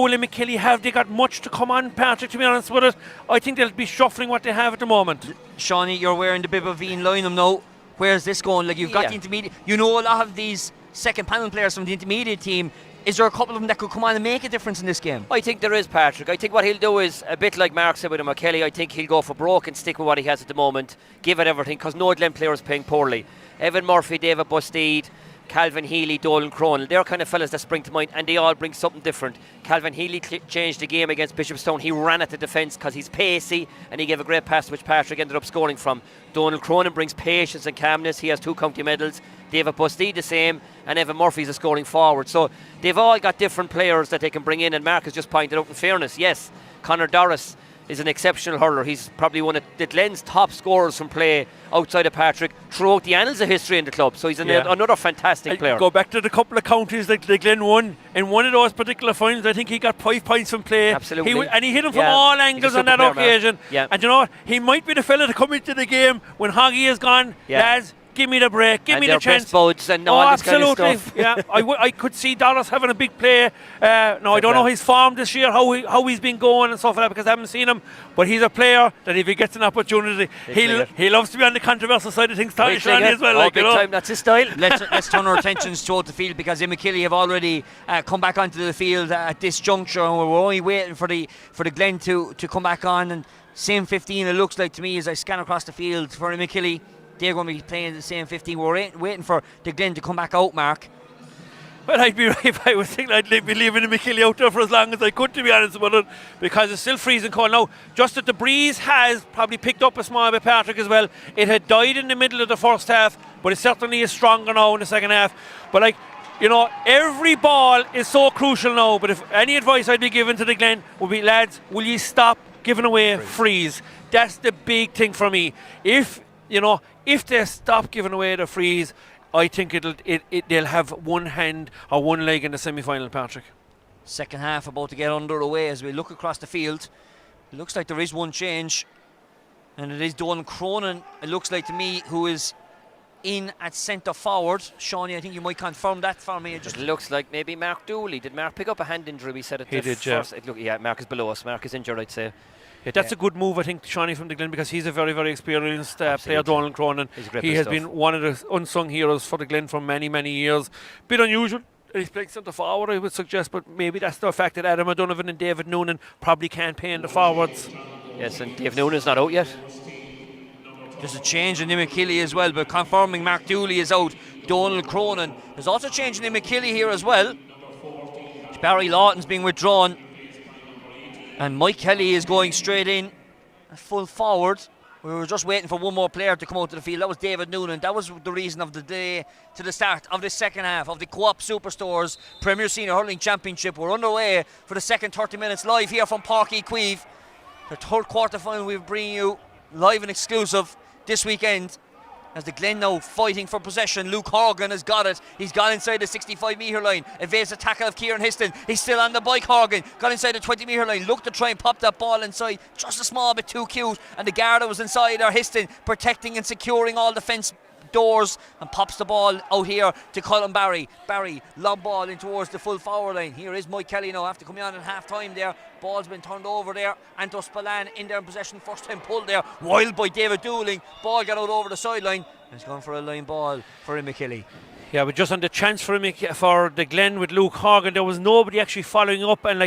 will Imokilly have they got much to come on, Patrick, to be honest with it? I think they'll be shuffling what they have at the moment. Shawnee, you're wearing the bib of Ian Lynham now. Where's this going? Like, you've got the intermediate. A lot of these second panel players from the intermediate team. Is there a couple of them that could come on and make a difference in this game? I think there is, Patrick. I think what he'll do is, a bit like Mark said with Imokilly, I think he'll go for broke and stick with what he has at the moment, give it everything, because no Glen player is playing poorly. Evan Murphy, David Bustede, Calvin Healy, Dolan Cronin, they're kind of fellas that spring to mind, and they all bring something different. Calvin Healy changed the game against Bishopstown. He ran at the defence because he's pacey, and he gave a great pass which Patrick ended up scoring from. Donald Cronin brings patience and calmness. He has 2 county medals. David Bustede the same, and Evan Murphy's a scoring forward. So they've all got different players that they can bring in, and Mark has just pointed out, in fairness, yes, Conor Doris is an exceptional hurler. He's probably one of the Glen's top scorers from play outside of Patrick throughout the annals of history in the club. So he's another fantastic player. Go back to the couple of counties that the Glen won. In one of those particular finals, I think he got 5 points from play. Absolutely. And he hit him from all angles on that occasion. Yeah. And you know what? He might be the fella to come into the game when Hoggy is gone. Lads, give me the break, give me the chance. Best buds and all this kind of stuff. Yeah, I could see Doris having a big play. I don't know his form this year, how he's been going and stuff like that, because I haven't seen him. But he's a player that if he gets an opportunity, he loves to be on the controversial side of things. Shawnee as well, big time, that's his style. Let's turn our attentions toward the field, because Imokilly have already come back onto the field at this juncture, and we're only waiting for the Glen to come back on. And same 15 it looks like to me as I scan across the field for Imokilly. They're going to be playing the same 15. We're waiting for the Glen to come back out, Mark. Well, I'd be right if I was thinking I'd be leaving Imokilly out there for as long as I could, to be honest with it, because it's still freezing cold. Now, just that the breeze has probably picked up a small bit, Patrick, as well. It had died in the middle of the first half, but it certainly is stronger now in the second half. But every ball is so crucial now. But if any advice I'd be giving to the Glen would be, lads, will you stop giving away frees? That's the big thing for me. If they stop giving away the frees, I think they'll have one hand or one leg in the semi-final, Patrick. Second half about to get underway as we look across the field. It looks like there is one change, and it is Donald Cronin, it looks like to me, who is in at centre forward. Shawnee, I think you might confirm that for me. It looks like maybe Mark Dooley. Did Mark pick up a hand injury? We said it. He did, first. Mark is below us. Mark is injured, I'd say. Yeah, that's a good move, I think, Shawnee, from the Glen, because he's a very, very experienced player, Donald Cronin. He has been one of the unsung heroes for the Glen for many, many years. Bit unusual. He's playing centre forward, I would suggest, but maybe that's the fact that Adam O'Donovan and David Noonan probably can't play in the forwards. Yes, and Dave Noonan's not out yet. There's a change in Imokilly as well, but confirming Mark Dooley is out. Donald Cronin. There's also a change in Imokilly here as well. Barry Lawton's being withdrawn, and Mike Kelly is going straight in at full forward. We were just waiting for one more player to come out to the field. That was David Noonan. That was the reason of the day to the start of the second half of the Co-op Superstores Premier Senior Hurling Championship. We're underway for the second 30 minutes live here from Park Queeve. The third quarter final we're bringing you live and exclusive this weekend. As the Glen now fighting for possession. Luke Horgan has got it. He's gone inside the 65-metre line. Evades the tackle of Kieran Histon. He's still on the bike, Horgan. Got inside the 20-metre line. Looked to try and pop that ball inside. Just a small bit too cute. And the guard was inside there, Histon, protecting and securing all defence doors, and pops the ball out here to Colin Barry. Barry, long ball in towards the full forward line. Here is Mike Kelly now after coming on in half time there. Ball's been turned over there. Anto Spillane in there in possession. First time pulled there. Wild by David Dooling. Ball got out over the sideline. He's gone for a line ball for Imokilly. Yeah, but just on the chance for the Glen with Luke Horgan, there was nobody actually following up, and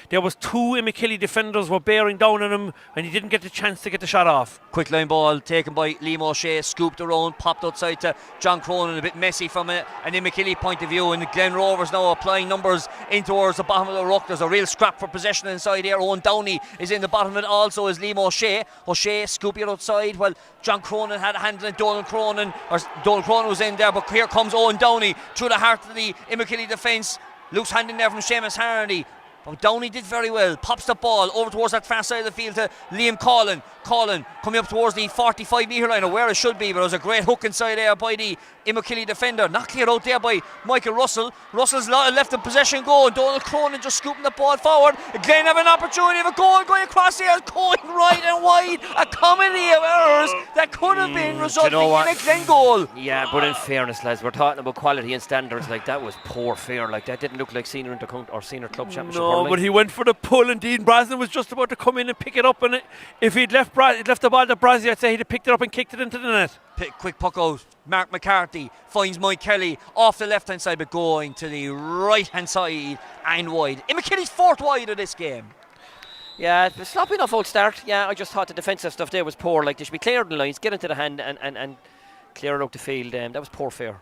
there was two Imokilly defenders were bearing down on him, and he didn't get the chance to get the shot off. Quick line ball taken by Liam O'Shea, scooped around, popped outside to John Cronin, a bit messy from an Imokilly point of view, and the Glen Rovers now applying numbers in towards the bottom of the ruck. There's a real scrap for possession inside here. Owen Downey is in the bottom of it, also is Liam O'Shea. O'Shea scooping it outside. Well, John Cronin had a handle in Donald Cronin was in there, but here comes Owen Downey through the heart of the Imokilly defence. Loose hand in there from Seamus Harnedy. But Downey did very well. Pops the ball over towards that far side of the field to Liam Collin. Collin coming up towards the 45-metre line, or where it should be, but it was a great hook inside there by the Imokilly defender. Not cleared out there by Michael Russell. Russell's left in possession goal. Donald Cronin just scooping the ball forward. Glen have an opportunity of a goal going across here, going right and wide. A comedy of errors that could have been resulting in a Glen goal. Yeah, but in fairness, lads, we're talking about quality and standards. Like, that was poor fare. Like, that didn't look like senior intercounty or senior club championship. No, but he went for the pull, and Dean Brasden was just about to come in and pick it up, and if he'd left the ball to Brazzy, I'd say he'd have picked it up and kicked it into the net. Quick puck out. Mark McCarthy finds Mike Kelly off the left hand side, but going to the right hand side and wide. Imokilly's fourth wide of this game. Yeah, it was sloppy enough old start. Yeah, I just thought the defensive stuff there was poor. Like, they should be cleared in the lines, get into the hand and clear it out the field. That was poor fare.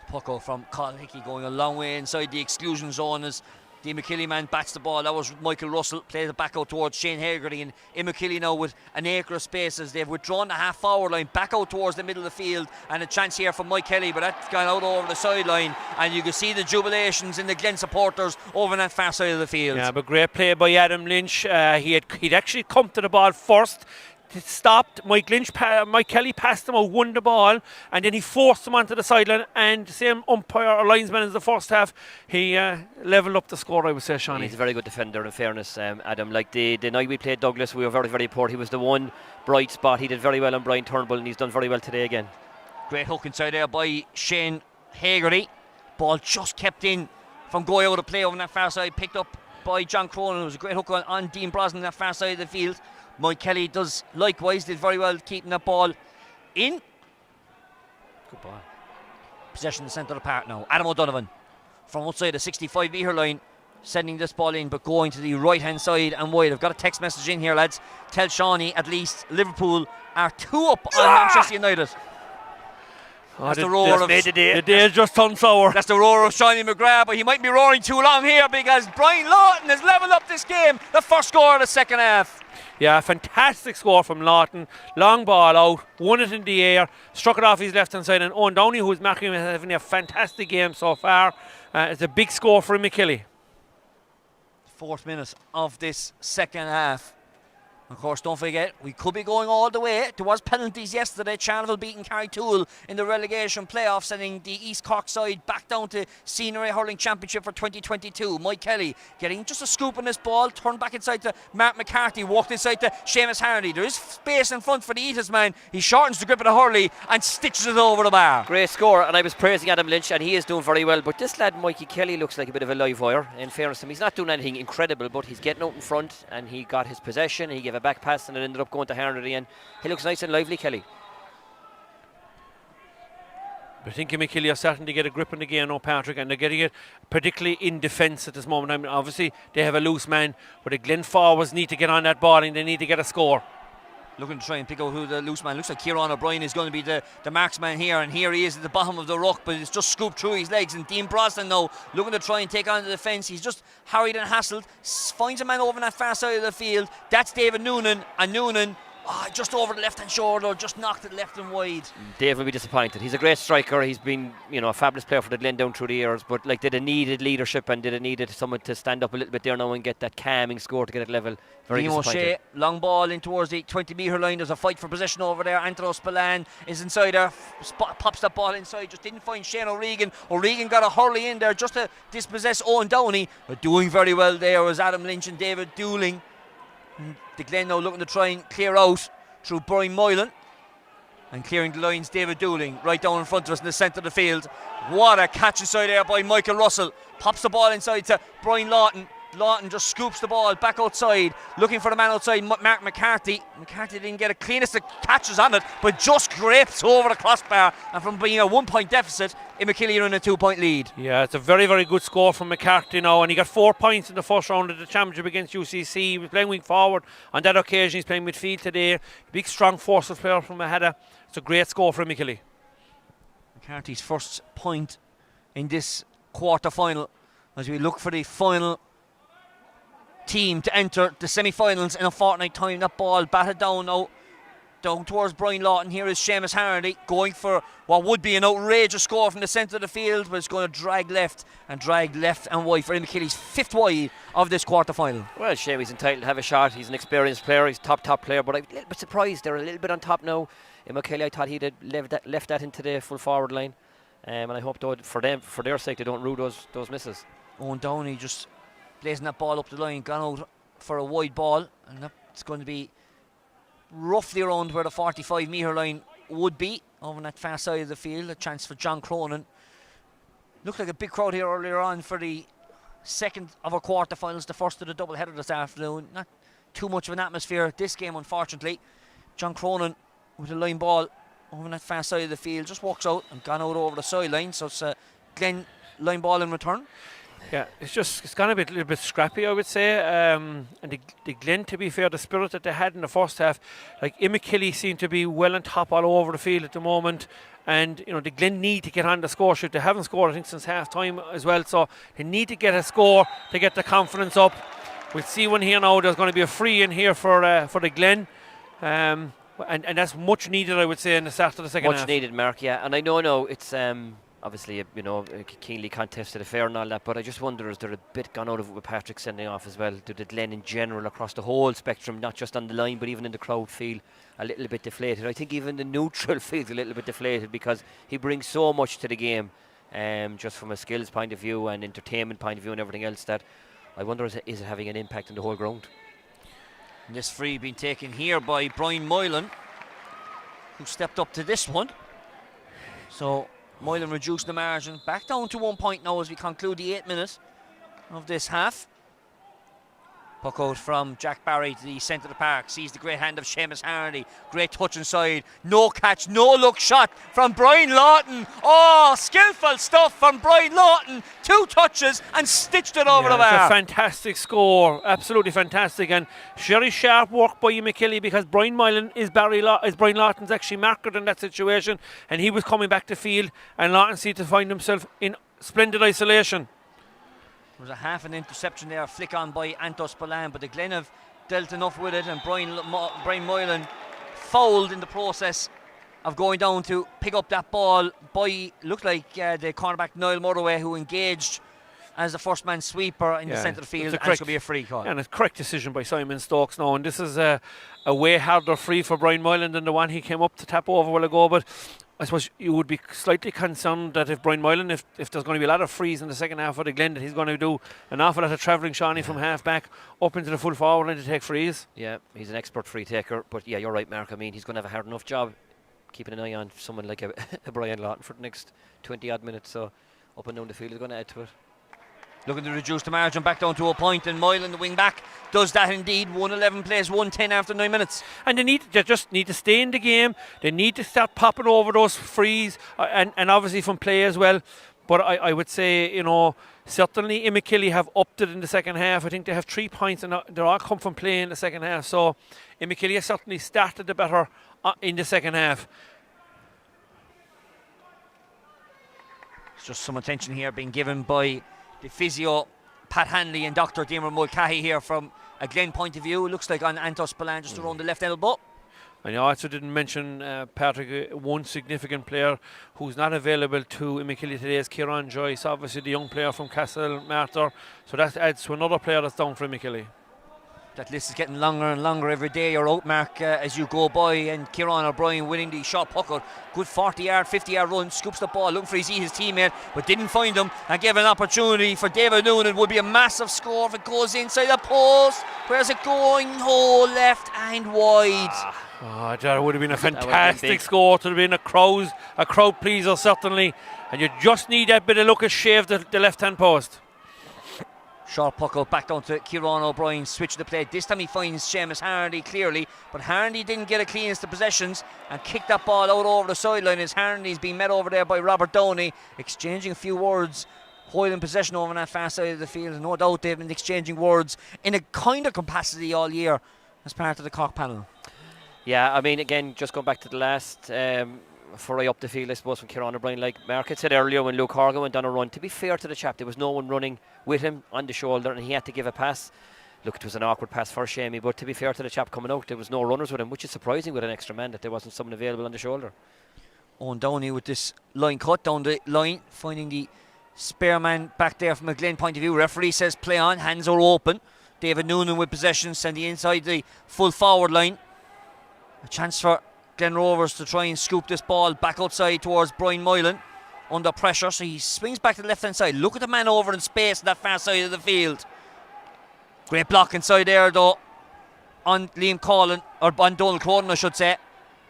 Puck out from Colin Hickey going a long way inside the exclusion zone as the Imokilly man bats the ball. That was Michael Russell, plays it back out towards Shane Hagerty, and Imokilly now with an acre of space as they've withdrawn the half forward line back out towards the middle of the field, and a chance here from Mike Kelly, but that's gone out over the sideline, and you can see the jubilations in the Glen supporters over on that far side of the field. Yeah, but great play by Adam Lynch. He'd actually come to the ball first. It stopped. Mike Kelly passed him out, won the ball, and then he forced him onto the sideline, and the same umpire or linesman as the first half, he levelled up the score, I would say, Shawnee. He's a very good defender, in fairness, Adam. Like, the night we played Douglas, we were very, very poor. He was the one bright spot. He did very well on Brian Turnbull, and he's done very well today again. Great hook inside there by Shane Hagerty. Ball just kept in from going out of play over on that far side, picked up by John Cronin. It was a great hook on Dean Brosnan on that far side of the field. Mike Kelly does likewise, did very well keeping that ball in. Good ball. Possession in the centre of the park now. Adam O'Donovan from outside the 65-metre line, sending this ball in, but going to the right hand side and wide. I've got a text message in here, lads. Tell Shawnee at least Liverpool are 2 up on Manchester United. That's the roar of the day just turned sour. That's the roar of Shawnee McGrath, but he might be roaring too long here because Brian Lawton has levelled up this game. The first score of the second half. Yeah, fantastic score from Lawton. Long ball out, won it in the air, struck it off his left hand side, and Owen Downey, who's marking him, having a fantastic game so far. It's a big score for Imokilly. 4th minute of this second half. Of course, don't forget, we could be going all the way. There was penalties yesterday. Charleville beating Carrytool in the relegation playoff, sending the East Cork side back down to Senior Hurling Championship for 2022. Mike Kelly getting just a scoop on this ball, turned back inside to Mark McCarthy, walked inside to Seamus Harnedy. There is space in front for the Eaters man. He shortens the grip of the Hurley and stitches it over the bar. Great score, and I was praising Adam Lynch, and he is doing very well. But this lad, Mikey Kelly, looks like a bit of a live wire. In fairness to him, he's not doing anything incredible, but he's getting out in front, and he got his possession. He gave a back pass, and it ended up going to Harnedy, and he looks nice and lively, Kelly. I think Imokilly are starting to get a grip on the game now, Patrick, and they're getting it particularly in defence at this moment. I mean, obviously they have a loose man, but the Glen forwards need to get on that ball and they need to get a score. Looking to try and pick out who the loose man. Looks like Kieran O'Brien is going to be the marksman here, and here he is at the bottom of the ruck, but it's just scooped through his legs. And Dean Brosnan now looking to try and take on the defence. He's just harried and hassled, finds a man over on that far side of the field. That's David Noonan, and Noonan, just over the left-hand shoulder, just knocked it left and wide. Dave will be disappointed. He's a great striker. He's been, a fabulous player for the Glen down through the years. But did it needed leadership and did it needed someone to stand up a little bit there now and get that calming score to get it level? Very disappointed. O'Shea, long ball in towards the 20-metre line. There's a fight for possession over there. Anthony Spillane is inside there. Pops that ball inside. Just didn't find Shane O'Regan. O'Regan got a hurley in there just to dispossess Owen Downey. But doing very well there was Adam Lynch and David Dooling. The Glen now looking to try and clear out through Brian Moylan, and clearing the lines David Dooling right down in front of us in the centre of the field. What a catch inside there by Michael Russell. Pops the ball inside to Brian Lawton. Lawton just scoops the ball back outside, looking for the man outside, Mark McCarthy. McCarthy didn't get a cleanest of catches on it, but just scrapes over the crossbar, and from being a 1-point deficit, Imokilly are in a 2-point lead. Yeah, it's a very, very good score from McCarthy now, and he got 4 points in the first round of the championship against UCC. He was playing wing forward on that occasion. He's playing midfield today. Big, strong, forceful player from Maheda. It's a great score for Imokilly. McCarthy's first point in this quarter-final as we look for the final team to enter the semi-finals in a fortnight time. That ball batted down now, down towards Brian Lawton. Here is Seamus Hardy going for what would be an outrageous score from the centre of the field, but it's going to drag left and wide for Imokilly's 5th wide of this quarter-final. Well, Seamus entitled to have a shot. He's an experienced player. He's top player, but I'm a little bit surprised they're a little bit on top now. Imokilly, I thought he'd have left that into the full forward line, and I hope though for their sake they don't rue those misses. Owen Downey just blazing that ball up the line, gone out for a wide ball, and that's going to be roughly around where the 45-metre line would be, over on that far side of the field. A chance for John Cronin. Looked like a big crowd here earlier on for the second of our quarter-finals, the first of the double-header this afternoon. Not too much of an atmosphere at this game, unfortunately. John Cronin with a line ball over on that far side of the field, just walks out and gone out over the sideline, so it's a Glen line ball in return. Yeah, it's gone a little bit scrappy, I would say. And the Glen, to be fair, the spirit that they had in the first half, Imokilly seemed to be well on top all over the field at the moment. And the Glen need to get on the score sheet. They haven't scored, I think, since half time as well. So they need to get a score to get the confidence up. We'll see one here now. There's going to be a free in here for the Glen. And that's much needed, I would say, in the start of the second half. Much needed, Mark, yeah. And I know it's obviously a keenly contested affair and all that, but I just wonder, is there a bit gone out of it with Patrick sending off as well? Do the Glen in general across the whole spectrum, not just on the line but even in the crowd, feel a little bit deflated? I think even the neutral feels a little bit deflated because he brings so much to the game, just from a skills point of view and entertainment point of view and everything else, that I wonder is it having an impact on the whole ground. And this free being taken here by Brian Moylan, who stepped up to this one. So Moylan reduced the margin back down to 1 point now as we conclude the 8th minute of this half. Puck out from Jack Barry to the centre of the park. Sees the great hand of Seamus Hardy. Great touch inside. No catch, no look shot from Brian Lawton. Oh, skillful stuff from Brian Lawton. 2 touches and stitched it over the bar. It's a fantastic score. Absolutely fantastic. And very sharp work by Imokilly because Brian Moylan is Brian Lawton's actually marker in that situation. And he was coming back to field and Lawton seemed to find himself in splendid isolation. There was a half an interception there, flick on by Anto Spillane, but the Glen have dealt enough with it, and Brian Moylan fouled in the process of going down to pick up that ball by, looked like the cornerback Niall Murraway, who engaged as the first man sweeper in the centre of the field, and it's going to be a free call. And a correct decision by Simon Stokes now, and this is a way harder free for Brian Moylan than the one he came up to tap over a while ago, but I suppose you would be slightly concerned that if Brian Moylan, if there's going to be a lot of frees in the second half of the Glen, that he's going to do an awful lot of travelling Shawnee from half back up into the full forward line to take frees. Yeah, he's an expert free taker, but yeah, you're right, Mark. I mean, he's going to have a hard enough job keeping an eye on someone like a Brian Lawton for the next 20 odd minutes, so up and down the field is going to add to it. Looking to reduce the margin back down to a point, and Moylan, the wing back, does that indeed. 1-11 plays 1-10 after 9 minutes. And they just need to stay in the game. They need to start popping over those frees, and obviously from play as well. But I would say, certainly Imokilly have upped it in the second half. I think they have 3 points, and they're all come from play in the second half. So Imokilly has certainly started the better in the second half. It's just some attention here being given by the physio Pat Hanley and Dr. Diarmuid Mulcahy here from a Glen point of view. It looks like on Anto Spillane just around the left elbow. And I also didn't mention, Patrick, one significant player who's not available to Imokilly today is Kieran Joyce, obviously the young player from Castlemartyr. So that adds to another player that's down for Imokilly. That list is getting longer and longer every day. You're out, Mark, as you go by, and Kieran O'Brien winning the short puck out. Good 40-yard, 50-yard run, scoops the ball, looking for his teammate, but didn't find him, and gave an opportunity for David Noonan. Would be a massive score if it goes inside the post. Where's it going? Oh, left and wide. That would have been a fantastic score. To have been a crowd pleaser certainly, and you just need that bit of luck to shave the left-hand post. Short puck out back down to Kieran O'Brien, switch the play. This time he finds Seamus Harndy clearly, but Harndy didn't get a cleanest of possessions and kicked that ball out over the sideline as Harndy's being met over there by Robert Downey, exchanging a few words, holding possession over on that far side of the field. No doubt they've been exchanging words in a kind of capacity all year as part of the Cork panel. Yeah, I mean, again, just going back to the last foray up the field, I suppose, from Kieran O'Brien, like Mark had said earlier, when Luke Horgan went on a run, to be fair to the chap, there was no one running with him on the shoulder, and he had to give a pass. Look, it was an awkward pass for Shamey, but to be fair to the chap coming out, there was no runners with him, which is surprising with an extra man that there wasn't someone available on the shoulder. Owen Downey with this line cut down the line, finding the spare man back there from a Glen point of view. Referee says play on, hands are open. David Noonan with possession, sending inside the full forward line. A chance for Glen Rovers to try and scoop this ball back outside towards Brian Moylan under pressure, so he swings back to the left hand side. Look at the man over in space on that far side of the field. Great block inside there though on Liam Collin, or on Donald Cronin I should say,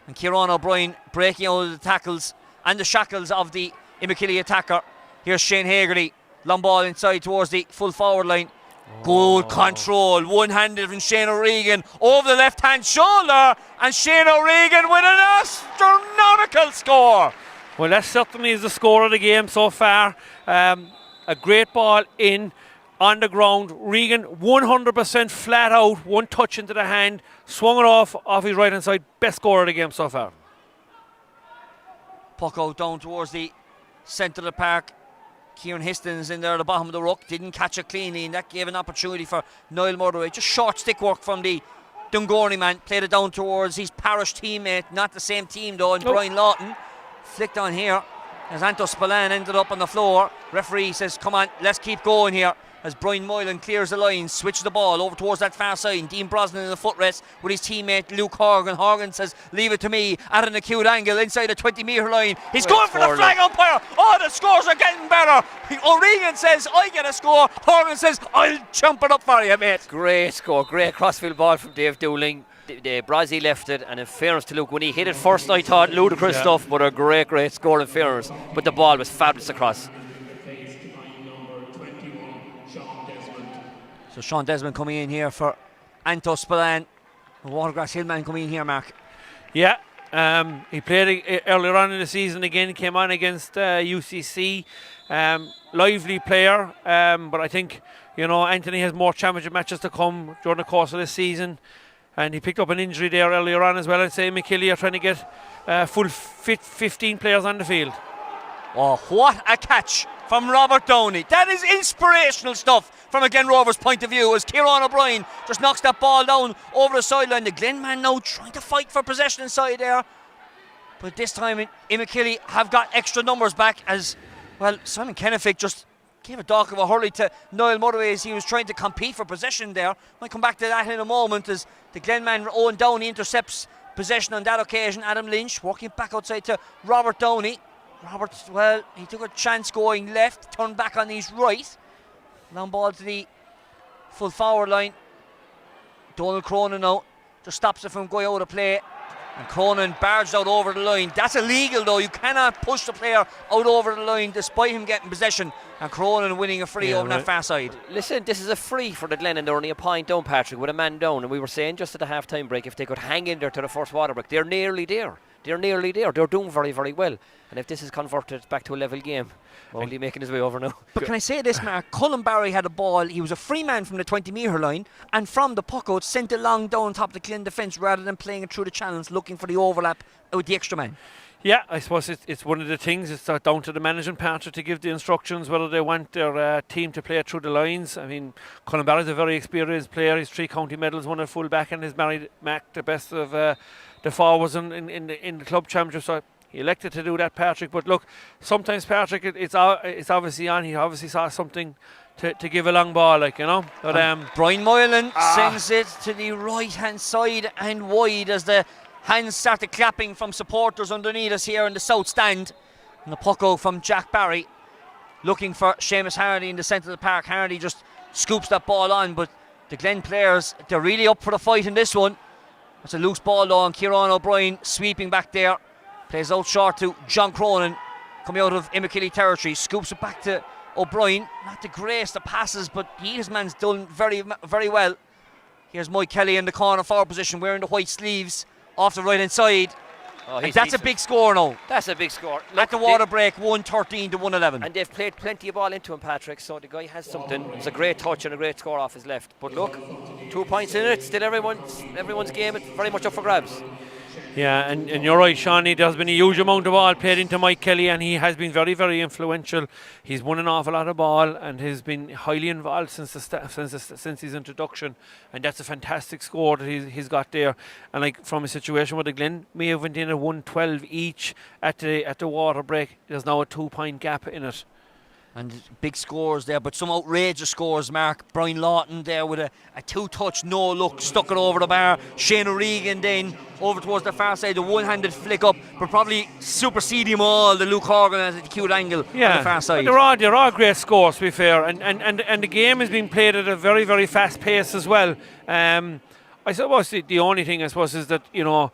and Kieran O'Brien breaking out of the tackles and the shackles of the Imokilly attacker. Here's Shane Hagerty, long ball inside towards the full forward line. Good control, one-handed from Shane O'Regan over the left-hand shoulder, and Shane O'Regan with an astronomical score. Well, that certainly is the score of the game so far. A great ball in on the ground. Regan 100% flat out, one touch into the hand, swung it off his right-hand side. Best score of the game so far. Puck out down towards the centre of the park. Kieran Histons in there at the bottom of the ruck, didn't catch it cleanly, and that gave an opportunity for Niall Murray. Just short stick work from the Dungorney man, played it down towards his parish teammate, not the same team though, and Brian Lawton flicked on here as Anto Spillane ended up on the floor. Referee says come on, let's keep going here as Brian Moylan clears the line, switches the ball over towards that far side. Dean Brosnan in the footrest with his teammate Luke Horgan. Horgan says leave it to me at an acute angle inside the 20-metre line. He's going for the flag umpire. Oh, the scores are getting better. O'Regan says I get a score. Horgan says I'll jump it up for you, mate. Great score, great crossfield ball from Dave Dooling. The Brazzy left it, and in fairness to Luke, when he hit it first I thought ludicrous stuff, but a great score in fairness, but the ball was fabulous across. So Sean Desmond coming in here for Anto Spillane. Watergrass Hillman coming in here, Mark. Yeah, he played earlier on in the season again. He came on against UCC. Lively player, but I think, you know, Anthony has more championship matches to come during the course of this season. And he picked up an injury there earlier on as well. I'd say Imokilly are trying to get full fit 15 players on the field. Oh, what a catch from Robert Downey. That is inspirational stuff from a Glen Rovers point of view as Kieran O'Brien just knocks that ball down over the sideline. The Glen man now trying to fight for possession inside there. But this time Imokilly have got extra numbers back as, well, Simon Kennefick just gave a dock of a hurley to Niall Murray as he was trying to compete for possession there. Might come back to that in a moment as the Glen man Owen Downey intercepts possession on that occasion. Adam Lynch working back outside to Robert Downey. Robert, well, he took a chance going left, turned back on his right. Long ball to the full forward line. Donald Cronin now just stops it from going out of play. And Cronin barged out over the line. That's illegal though. You cannot push the player out over the line despite him getting possession. And Cronin winning a free over that far side. Listen, this is a free for the Glen and they're only a point down, Patrick, with a man down. And we were saying just at the half-time break, if they could hang in there to the first water break, they're nearly there. They're nearly there. They're doing very, very well. And if this is converted back to a level game, only making his way over now. But can I say this, Mark? Cullen Barry had a ball. He was a free man from the 20-metre line, and from the puck out, sent it long down top of the Glen defence rather than playing it through the channels, looking for the overlap with the extra man. Yeah, I suppose it's one of the things. It's down to the managing partner to give the instructions whether they want their team to play it through the lines. I mean, Cullen Barry's a very experienced player. He's 3 county medals, won at full back, and has married Mac, the best of the forwards in the club championship. So he elected to do that, Patrick. But look, sometimes Patrick, it's obviously on. He obviously saw something to give a long ball, like, you know. But Brian Moylan sends it to the right hand side and wide as the hands started clapping from supporters underneath us here in the south stand. And the puck out from Jack Barry, looking for Seamus Hardy in the centre of the park. Hardy just scoops that ball on, but the Glen players, they're really up for the fight in this one. It's a loose ball though, and Kieran O'Brien sweeping back there. Plays out short to John Cronin, coming out of Imokilly territory. Scoops it back to O'Brien. Not the greatest of passes, but his man's done very, very well. Here's Mike Kelly in the corner forward position, wearing the white sleeves, off the right hand side. And that's a big score now. That's a big score. At the water break, 113 to 111. And they've played plenty of ball into him, Patrick, so the guy has something. It's a great touch and a great score off his left. But look, 2 points in it, still everyone's game, it's very much up for grabs. yeah, and you're right, Shawnee. There's been a huge amount of ball played into Mike Kelly, and he has been very, very influential. He's won an awful lot of ball and has been highly involved since his introduction. And that's a fantastic score that he's got there. And like from a situation where the Glen may have went in at 112 each at the water break, there's now a 2-point gap in it. And big scores there, but some outrageous scores, Mark. Brian Lawton there with a 2-touch, no look, stuck it over the bar. Shane O'Regan then over towards the far side, a one-handed flick up, but probably superseding them all. The Luke Horgan at a cute angle on the far side. They're all great scores, to be fair. And the game is being played at a very, very fast pace as well. I suppose the only thing, I suppose, is that, you know,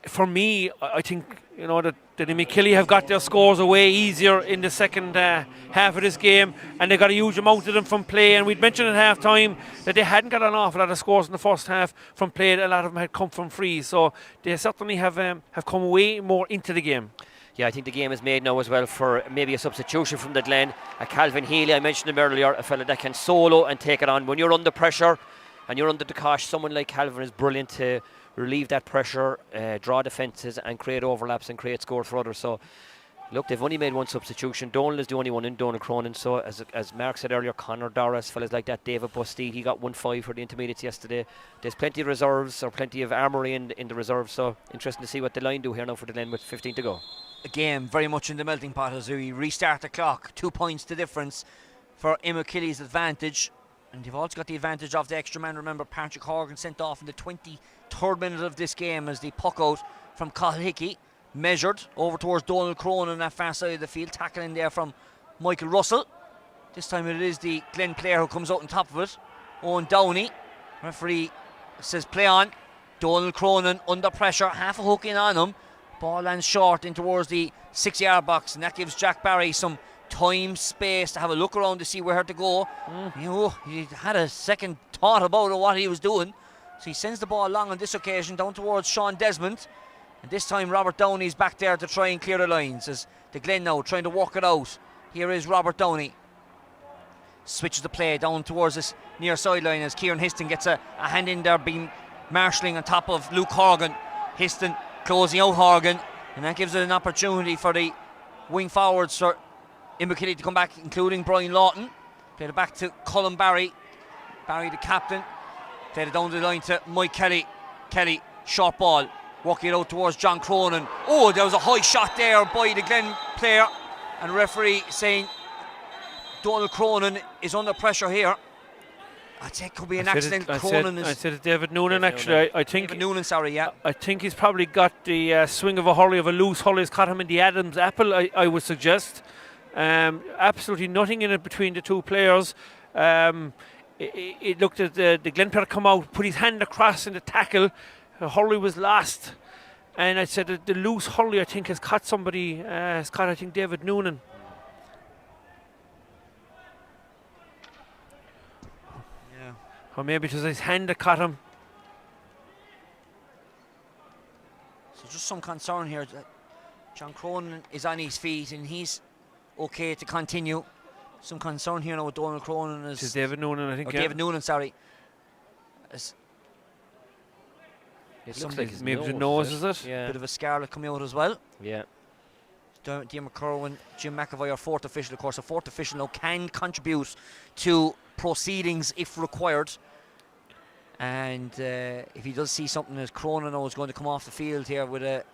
for me, I think, you know, that Imokilly have got their scores away easier in the second half of this game, and they got a huge amount of them from play. And we'd mentioned at half time that they hadn't got an awful lot of scores in the first half from play. A lot of them had come from free, so they certainly have come way more into the game. Yeah, I think the game is made now as well for maybe a substitution from the Glen. Calvin Healy, I mentioned him earlier, a fella that can solo and take it on. When you're under pressure and you're under the cosh, someone like Calvin is brilliant to relieve that pressure, draw defences and create overlaps and create scores for others. So look, they've only made one substitution. Donald is the only one in, Donald Cronin. So as Mark said earlier, Conor Doris, fellas like that, David Bustede, he got 1-5 for the intermediates yesterday. There's plenty of reserves, or plenty of armoury in the reserves, so interesting to see what the line do here now for the Glen with 15 to go. A game very much in the melting pot as we restart the clock. 2 points to difference for Imokilly's advantage. And they've also got the advantage of the extra man. Remember, Patrick Horgan sent off in the 23rd minute of this game as the puck out from Cathal Hickey measured over towards Donald Cronin on that far side of the field. Tackling there from Michael Russell. This time it is the Glen player who comes out on top of it, Owen Downey. Referee says play on. Donald Cronin under pressure, half a hook in on him. Ball lands short in towards the 6-yard box, and that gives Jack Barry some time, space to have a look around to see where to go. You know, he had a second thought about what he was doing, so he sends the ball long on this occasion down towards Sean Desmond, and this time Robert Downey's back there to try and clear the lines as the Glen now trying to work it out. Here is Robert Downey, switches the play down towards this near sideline as Kieran Histon gets a hand in there, being marshalling on top of Luke Horgan. Histon closing out Horgan, and that gives it an opportunity for the wing forwards for Imokilly to come back, including Brian Lawton. Played it back to Colin Barry. Barry, the captain, played it down the line to Mike Kelly. Kelly, short ball, walking it out towards John Cronin. Oh, there was a high shot there by the Glen player, and referee saying Donald Cronin is under pressure here. I'd say it could be an accident. I said it's David Noonan, actually. I think David Noonan, sorry, yeah. I think he's probably got the swing of a hurley, of a loose hurley. He's caught him in the Adam's apple, I would suggest. Absolutely nothing in it between the two players. It looked at the Glen player come out, put his hand across in the tackle. Hurley was lost, and I said that the loose hurley, I think, has caught somebody. Has caught, I think, David Noonan. Yeah. Or maybe it was his hand that caught him. So just some concern here. John Cronin is on his feet and he's okay to continue. Some concern here now with Donald Cronin. It's David Noonan, I think. David Noonan, sorry. It looks like his maybe the nose, is it? Yeah. Bit of a scarlet coming out as well. Yeah. Dean McCurwin, Jim McAvoy, our fourth official. Of course, a fourth official now can contribute to proceedings if required. And if he does see something, as Cronin is going to come off the field here with a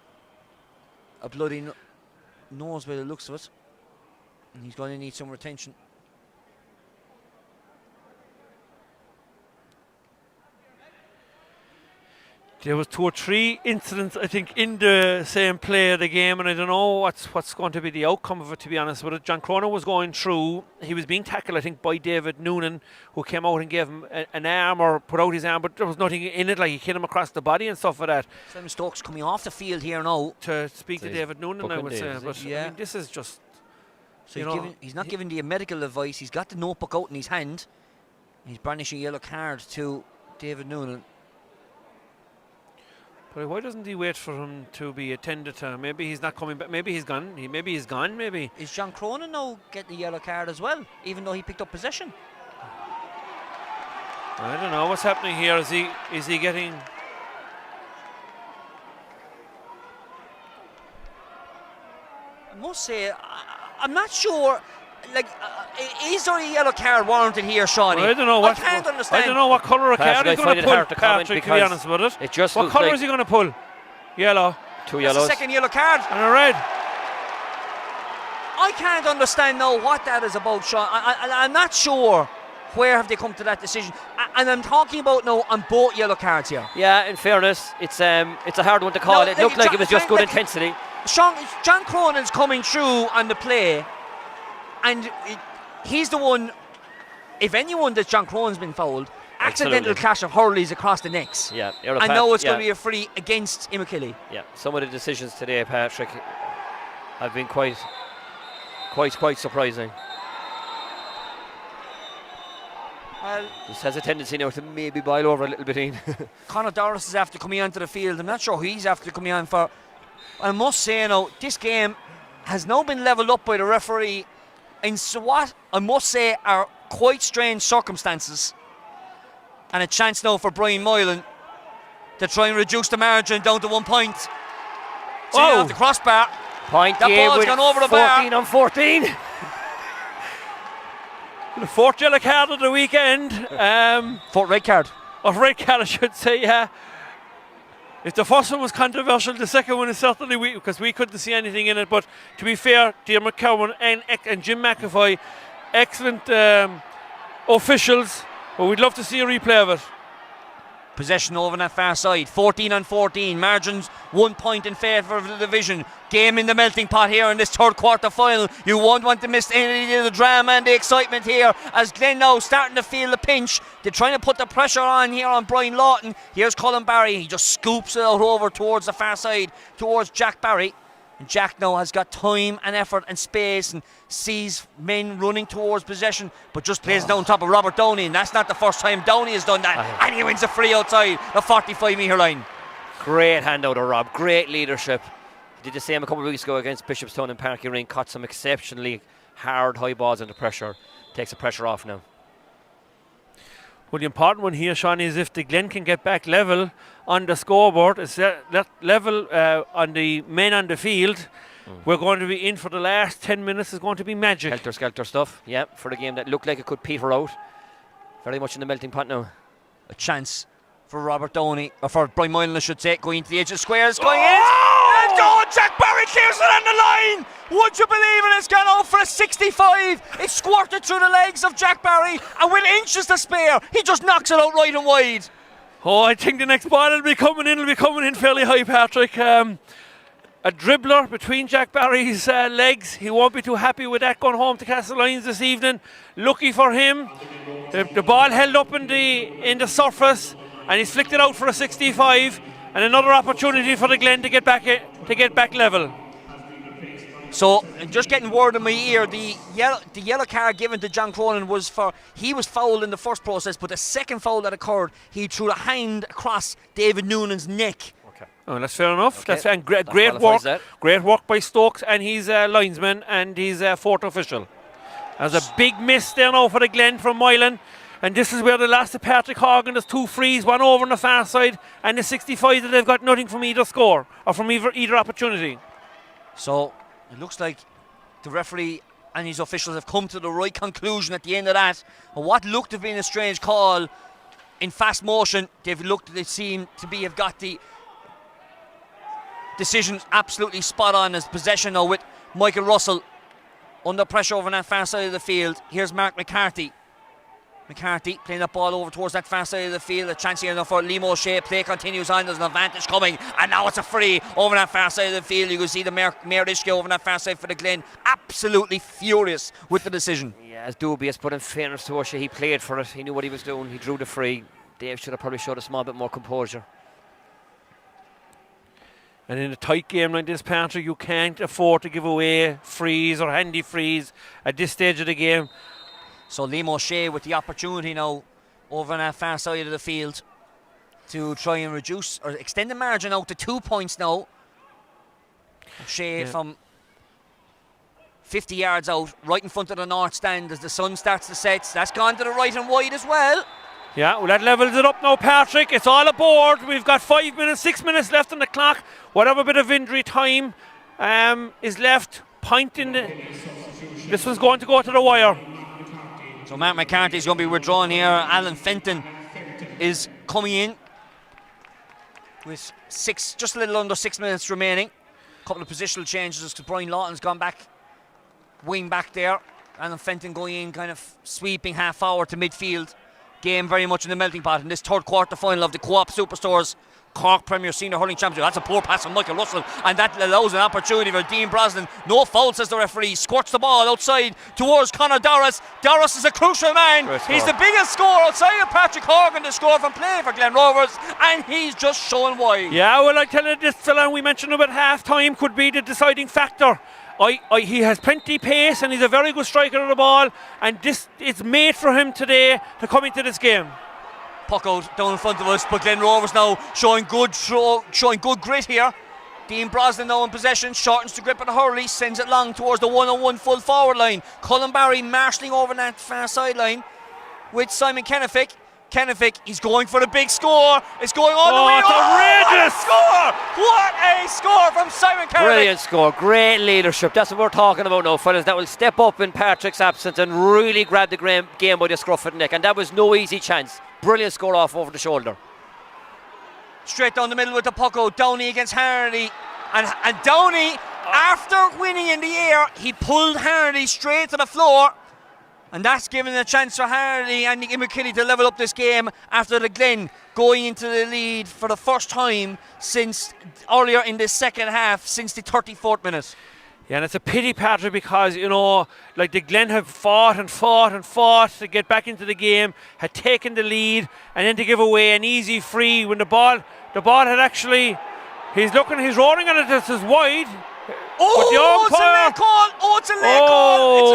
bloody nose by the looks of it, and he's going to need some retention. There was 2 or 3 incidents, I think, in the same play of the game, and I don't know what's going to be the outcome of it, to be honest with it. John Cronin was going through. He was being tackled, I think, by David Noonan, who came out and gave him an arm or put out his arm, but there was nothing in it, like he hit him across the body and stuff like that. Simon Stokes coming off the field here now. To speak to David Noonan, I would say. But yeah. I mean, this is just... So he's not giving the medical advice. He's got the notebook out in his hand. He's brandishing a yellow card to David Noonan. But why doesn't he wait for him to be attended to? Maybe he's not coming back. Maybe he's gone. Maybe he's gone. Maybe. Is John Cronin now getting the yellow card as well, even though he picked up possession? I don't know what's happening here. Is he getting? I must say, I'm not sure. Like, is there a yellow card warranted here, Shawnee? Well, I don't know what. I can't understand. I don't know what colour of card he's going to pull. Patrick, to be honest with it. What colour is he going to pull? Yellow. 2 yellows. That's the second yellow card. And a red. I can't understand now what that is about, Sean. I'm not sure where have they come to that decision. And I'm talking about now on both yellow cards here. Yeah, in fairness, it's a hard one to call. It looked like it was just good intensity. Sean, John Cronin's coming through on the play, and he's the one, if anyone, that John Cronin's been fouled. Accidental clash of Hurley's across the necks. Yeah, and now it's going to be a free against Imokilly. Yeah, some of the decisions today, Patrick, have been quite surprising. Well, this has a tendency now to maybe boil over a little bit. In. Conor Doris is after coming onto the field. I'm not sure who he's after coming on for. I must say now, this game has now been levelled up by the referee in what I must say are quite strange circumstances. And a chance now for Brian Moylan to try and reduce the margin down to 1 point. Oh, off the crossbar. Point that ball's gone over the bar. 14 on 14. The 4th yellow card of the weekend. 4th red card. Red card, I should say, yeah. If the first one was controversial, the second one is certainly weak because we couldn't see anything in it. But to be fair, Diarmuid Cowan and Jim McAvoy, excellent officials. But we'd love to see a replay of it. Possession over on that far side. 14 on 14. Margins 1 point in favour of the division. Game in the melting pot here in this third quarter final. You won't want to miss any of the drama and the excitement here as Glen now starting to feel the pinch. They're trying to put the pressure on here on Brian Lawton. Here's Colin Barry. He just scoops it out over towards the far side, towards Jack Barry. And Jack now has got time and effort and space and sees men running towards possession, but just plays down top of Robert Downey, and that's not the first time Downey has done that. And he wins a free outside the 45-metre line. Great handout of Rob, great leadership. He did the same a couple of weeks ago against Bishopstown and Parky Ring, caught some exceptionally hard high balls under pressure. Takes the pressure off now. Well, the important one here, Sean, is if the Glen can get back level on the scoreboard, it's that level on the men on the field, we're going to be in for the last 10 minutes. Is going to be magic. Helter-skelter stuff, yeah, for the game that looked like it could peter out. Very much in the melting pot now. A chance for Robert Downey, or for Brian Moylan, I should say, going to the edge of the square. It's going in. Let's go! Jack Barry clears it on the line. Would you believe it? It's gone out for a 65. It squirted through the legs of Jack Barry, and with inches to spare, he just knocks it out right and wide. Oh, I think the next ball will be coming in fairly high, Patrick. A dribbler between Jack Barry's legs. He won't be too happy with that going home to Castlelyons this evening. Lucky for him, the ball held up in the surface, and he's flicked it out for a 65, and another opportunity for the Glen to get back level. So, just getting word in my ear, the yellow card given to John Cronin was he was fouled in the first process, but the second foul that occurred, he threw a hand across David Noonan's neck. Okay. Oh, that's fair enough. Okay. That's great work. Great work by Stokes and his linesman and his fourth official. There's a big miss there now for the Glen from Moylan. And this is where the last of Patrick Horgan, there's 2 frees, one over on the far side, and the 65 that they've got nothing from either score or from either opportunity. So it looks like the referee and his officials have come to the right conclusion at the end of that. And what looked to have been a strange call in fast motion. They seem to have got the decisions absolutely spot on as possession now with Michael Russell under pressure over on that far side of the field. Here's Mark McCarthy playing that ball over towards that far side of the field. A chance here for Liam O'Shea. Play continues on. There's an advantage coming, and now it's a free over that far side of the field. You can see the Mayor Ishke over that far side for the Glen, absolutely furious with the decision. Yeah, it's dubious, but in fairness to O'Shea, he played for it. He knew what he was doing. He drew the free. Dave should have probably showed a small bit more composure. And in a tight game like this, Patrick, you can't afford to give away frees or handy frees at this stage of the game. So Liam O'Shea with the opportunity now over on that far side of the field to try and reduce or extend the margin out to 2 points now. O'Shea from 50 yards out, right in front of the north stand as the sun starts to set. That's gone to the right and wide as well. Yeah, well, that levels it up now, Patrick. It's all aboard. We've got 6 minutes left on the clock. Whatever bit of injury time is left, this one's going to go to the wire. So Matt McCarthy's going to be withdrawn here. Alan Fenton is coming in with just a little under 6 minutes remaining. A couple of positional changes as Brian Lawton's gone back, wing back there. Alan Fenton going in, kind of sweeping half forward to midfield. Game very much in the melting pot in this third quarter final of the Co-op Superstores Cork Premier Senior Hurling Championship. That's a poor pass from Michael Russell, and that allows an opportunity for Dean Brosnan. No foul, says the referee. Squirts the ball outside towards Conor Doris. Doris is a crucial man. He's the biggest scorer outside of Patrick Horgan to score from play for Glen Rovers, and he's just showing why. Yeah, well, I tell you, this fella we mentioned about half time could be the deciding factor. He has plenty pace and he's a very good striker of the ball, and it's made for him today to come into this game. Puck out down in front of us, but Glen Rovers now showing good grit here. Dean Brosnan now in possession, shortens the grip of the Hurley, sends it long towards the 1-on-1 full forward line. Cullen Barry marshalling over that far sideline with Simon Kennefick. He's going for the big score. It's going all the way. It's outrageous! What a score from Simon Kennefick! Brilliant score, great leadership. That's what we're talking about now, fellas. That will step up in Patrick's absence and really grab the game by the scruff of the neck. And that was no easy chance. Brilliant score off over the shoulder. Straight down the middle with the puck out. Downey against Hardy. And Downey, after winning in the air, he pulled Hardy straight to the floor. And that's given a chance for Hardy and Imokilly to level up this game after the Glen going into the lead for the first time since earlier in the second half, since the 34th minute. Yeah, and it's a pity, Patrick, because, the Glen have fought to get back into the game, had taken the lead, and then to give away an easy free when the ball had actually, he's rolling at it, this is wide. It's a late call. It's a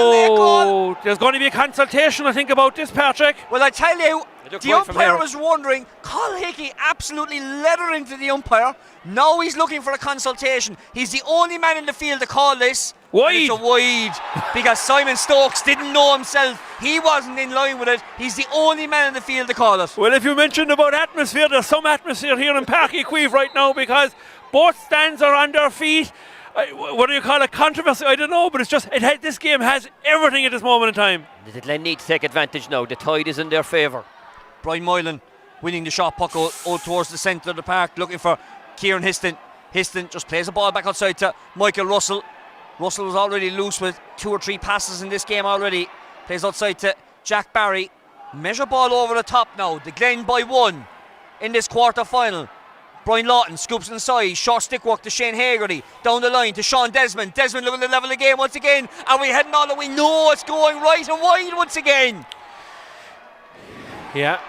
late call. There's going to be a consultation, I think, about this, Patrick. Well, I tell you, the umpire was wondering. Colin Hickey absolutely led her into the umpire. Now he's looking for a consultation. He's the only man in the field to call this. Wide. It's a wide because Simon Stokes didn't know himself. He wasn't in line with it. He's the only man in the field to call it. Well, if you mentioned about atmosphere, there's some atmosphere here in Páirc Uí Chaoimh right now because both stands are on their feet. What do you call it? Controversy? I don't know, but it's just this game has everything at this moment in time. The Glen need to take advantage now. The tide is in their favour. Brian Moylan winning the shot, puck out towards the centre of the park, looking for Kieran Histon. Histon just plays the ball back outside to Michael Russell. Russell was already loose with 2 or 3 passes in this game already. Plays outside to Jack Barry. Measure ball over the top now. The Glen by 1 in this quarter final. Brian Lawton scoops inside, short stick work to Shane Hagerty, down the line to Sean Desmond. Desmond looking to level the game once again, and we heading on and we know it's going right and wide once again. Yeah,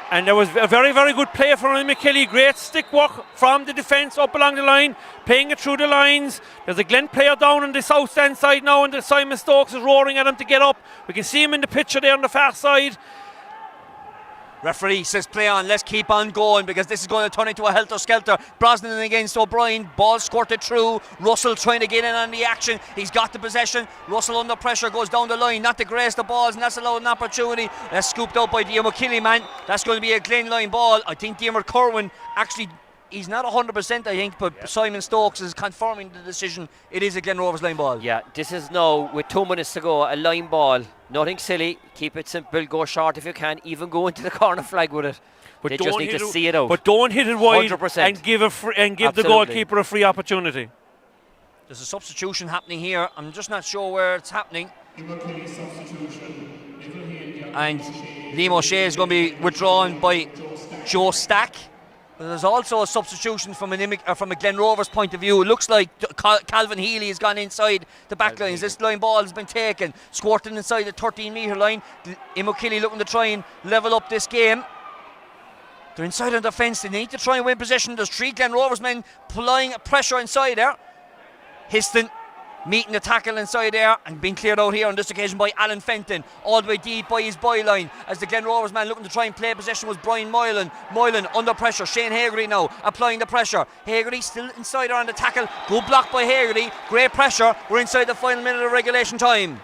and there was a very, very good play from Imokilly. Great stick work from the defence up along the line, playing it through the lines. There's a Glen player down on the south stand side now, and Simon Stokes is roaring at him to get up. We can see him in the picture there on the far side. Referee says play on, let's keep on going because this is going to turn into a helter-skelter. Brosnan against O'Brien, ball squirted through. Russell trying to get in on the action. He's got the possession. Russell under pressure goes down the line, not to graze the balls, and that's allowed an opportunity. That's scooped out by the Imokilly man. That's going to be a Glen line ball. I think Diarmuid Corwin actually he's not 100%, I think, but Simon Stokes is confirming the decision. It is a Glen Rovers line ball. Yeah, this is now, with 2 minutes to go, a line ball. Nothing silly. Keep it simple. Go short if you can. Even go into the corner flag with it. But they just need to see it out. But don't hit it wide 100%. and give the goalkeeper a free opportunity. There's a substitution happening here. I'm just not sure where it's happening. And Liam O'Shea is going to be withdrawn by Joe Stack. But there's also a substitution from a Glen Rovers point of view. It looks like Calvin Healy has gone inside the back lines. This line ball has been taken, squirting inside the 13-metre line. Imokilly looking to try and level up this game. They're inside on the fence. They need to try and win possession. There's 3 Glen Rovers men applying pressure inside there. Histon meeting the tackle inside there and being cleared out here on this occasion by Alan Fenton, all the way deep by his byline, as the Glen Rovers man looking to try and play possession was Brian Moylan. Moylan under pressure. Shane Hagerty now applying the pressure. Hagerty still inside there on the tackle. Good block by Hagerty. Great pressure. We're inside the final minute of regulation time.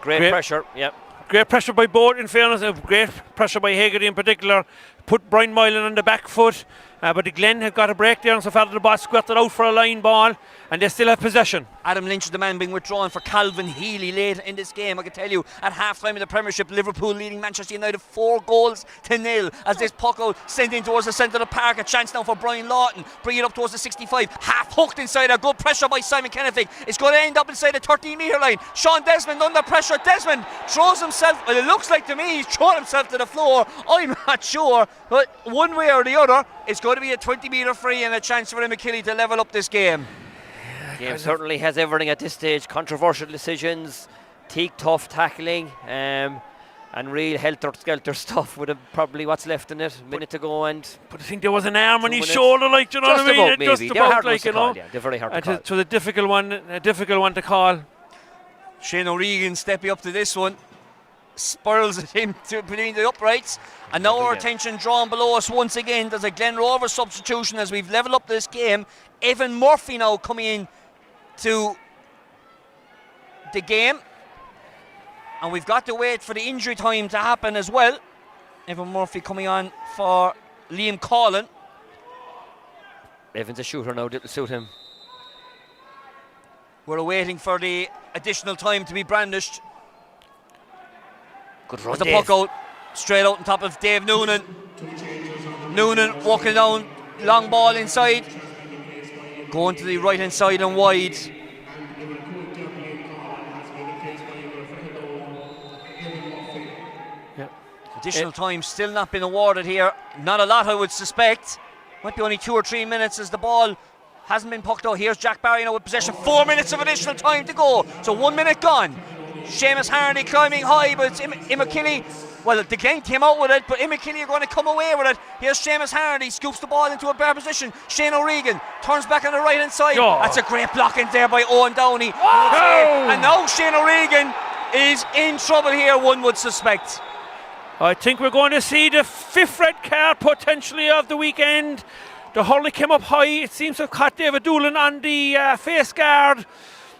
Great pressure, yeah. Great pressure by both, in fairness. Great pressure by Hagerty in particular. Put Brian Moylan on the back foot. But the Glen have got a break there, and so far the ball squirted out for a line ball, and they still have possession. Adam Lynch is the man being withdrawn for Calvin Healy late in this game. I can tell you, at half-time in the Premiership, Liverpool leading Manchester United 4-0 as this puck out sent in towards the centre of the park. A chance now for Brian Lawton, bring it up towards the 65, half hooked inside. A good pressure by Simon Kennefic. It's going to end up inside the 13-metre line. Sean Desmond under pressure. Desmond throws himself, well, it looks like to me he's thrown himself to the floor. I'm not sure, but one way or the other, it's going to be a 20-metre free and a chance for Imokilly to level up this game. Game certainly has everything at this stage. Controversial decisions, tough tackling, and real helter-skelter stuff with probably what's left in it. Minute to go, and but I think there was an arm on his shoulder, like, you know what I mean? Just about, like, you know. Yeah, they're very hard to call. So the difficult one to call. Shane O'Regan stepping up to this one. Spirals at him between the uprights, and now our attention drawn below us once again. There's a Glen Rovers substitution as we've leveled up this game. Evan Murphy now coming in to the game, and we've got to wait for the injury time to happen as well. Evan Murphy coming on for Liam Collin. Evan's a shooter now, it'll suit him. We're waiting for the additional time to be brandished. Good run, the puck out, straight out on top of Dave Noonan. Noonan walking down, long ball inside, going to the right hand side and wide. Additional time still not been awarded here. Not a lot, I would suspect. Might be only 2 or 3 minutes as the ball hasn't been pucked out. Here's Jack Barry now with possession. 4 minutes of additional time to go, so 1 minute gone. Seamus Harney climbing high, but it's Imokilly. Well, the Glen came out with it, but Imokilly are going to come away with it. Here's Seamus Harney, scoops the ball into a bare position. Shane O'Regan turns back on the right hand side. That's a great block in there by Owen Downey. And now Shane O'Regan is in trouble here, one would suspect. I think we're going to see the 5th red card potentially of the weekend. The hurley came up high. It seems to have caught David Doolan on the face guard.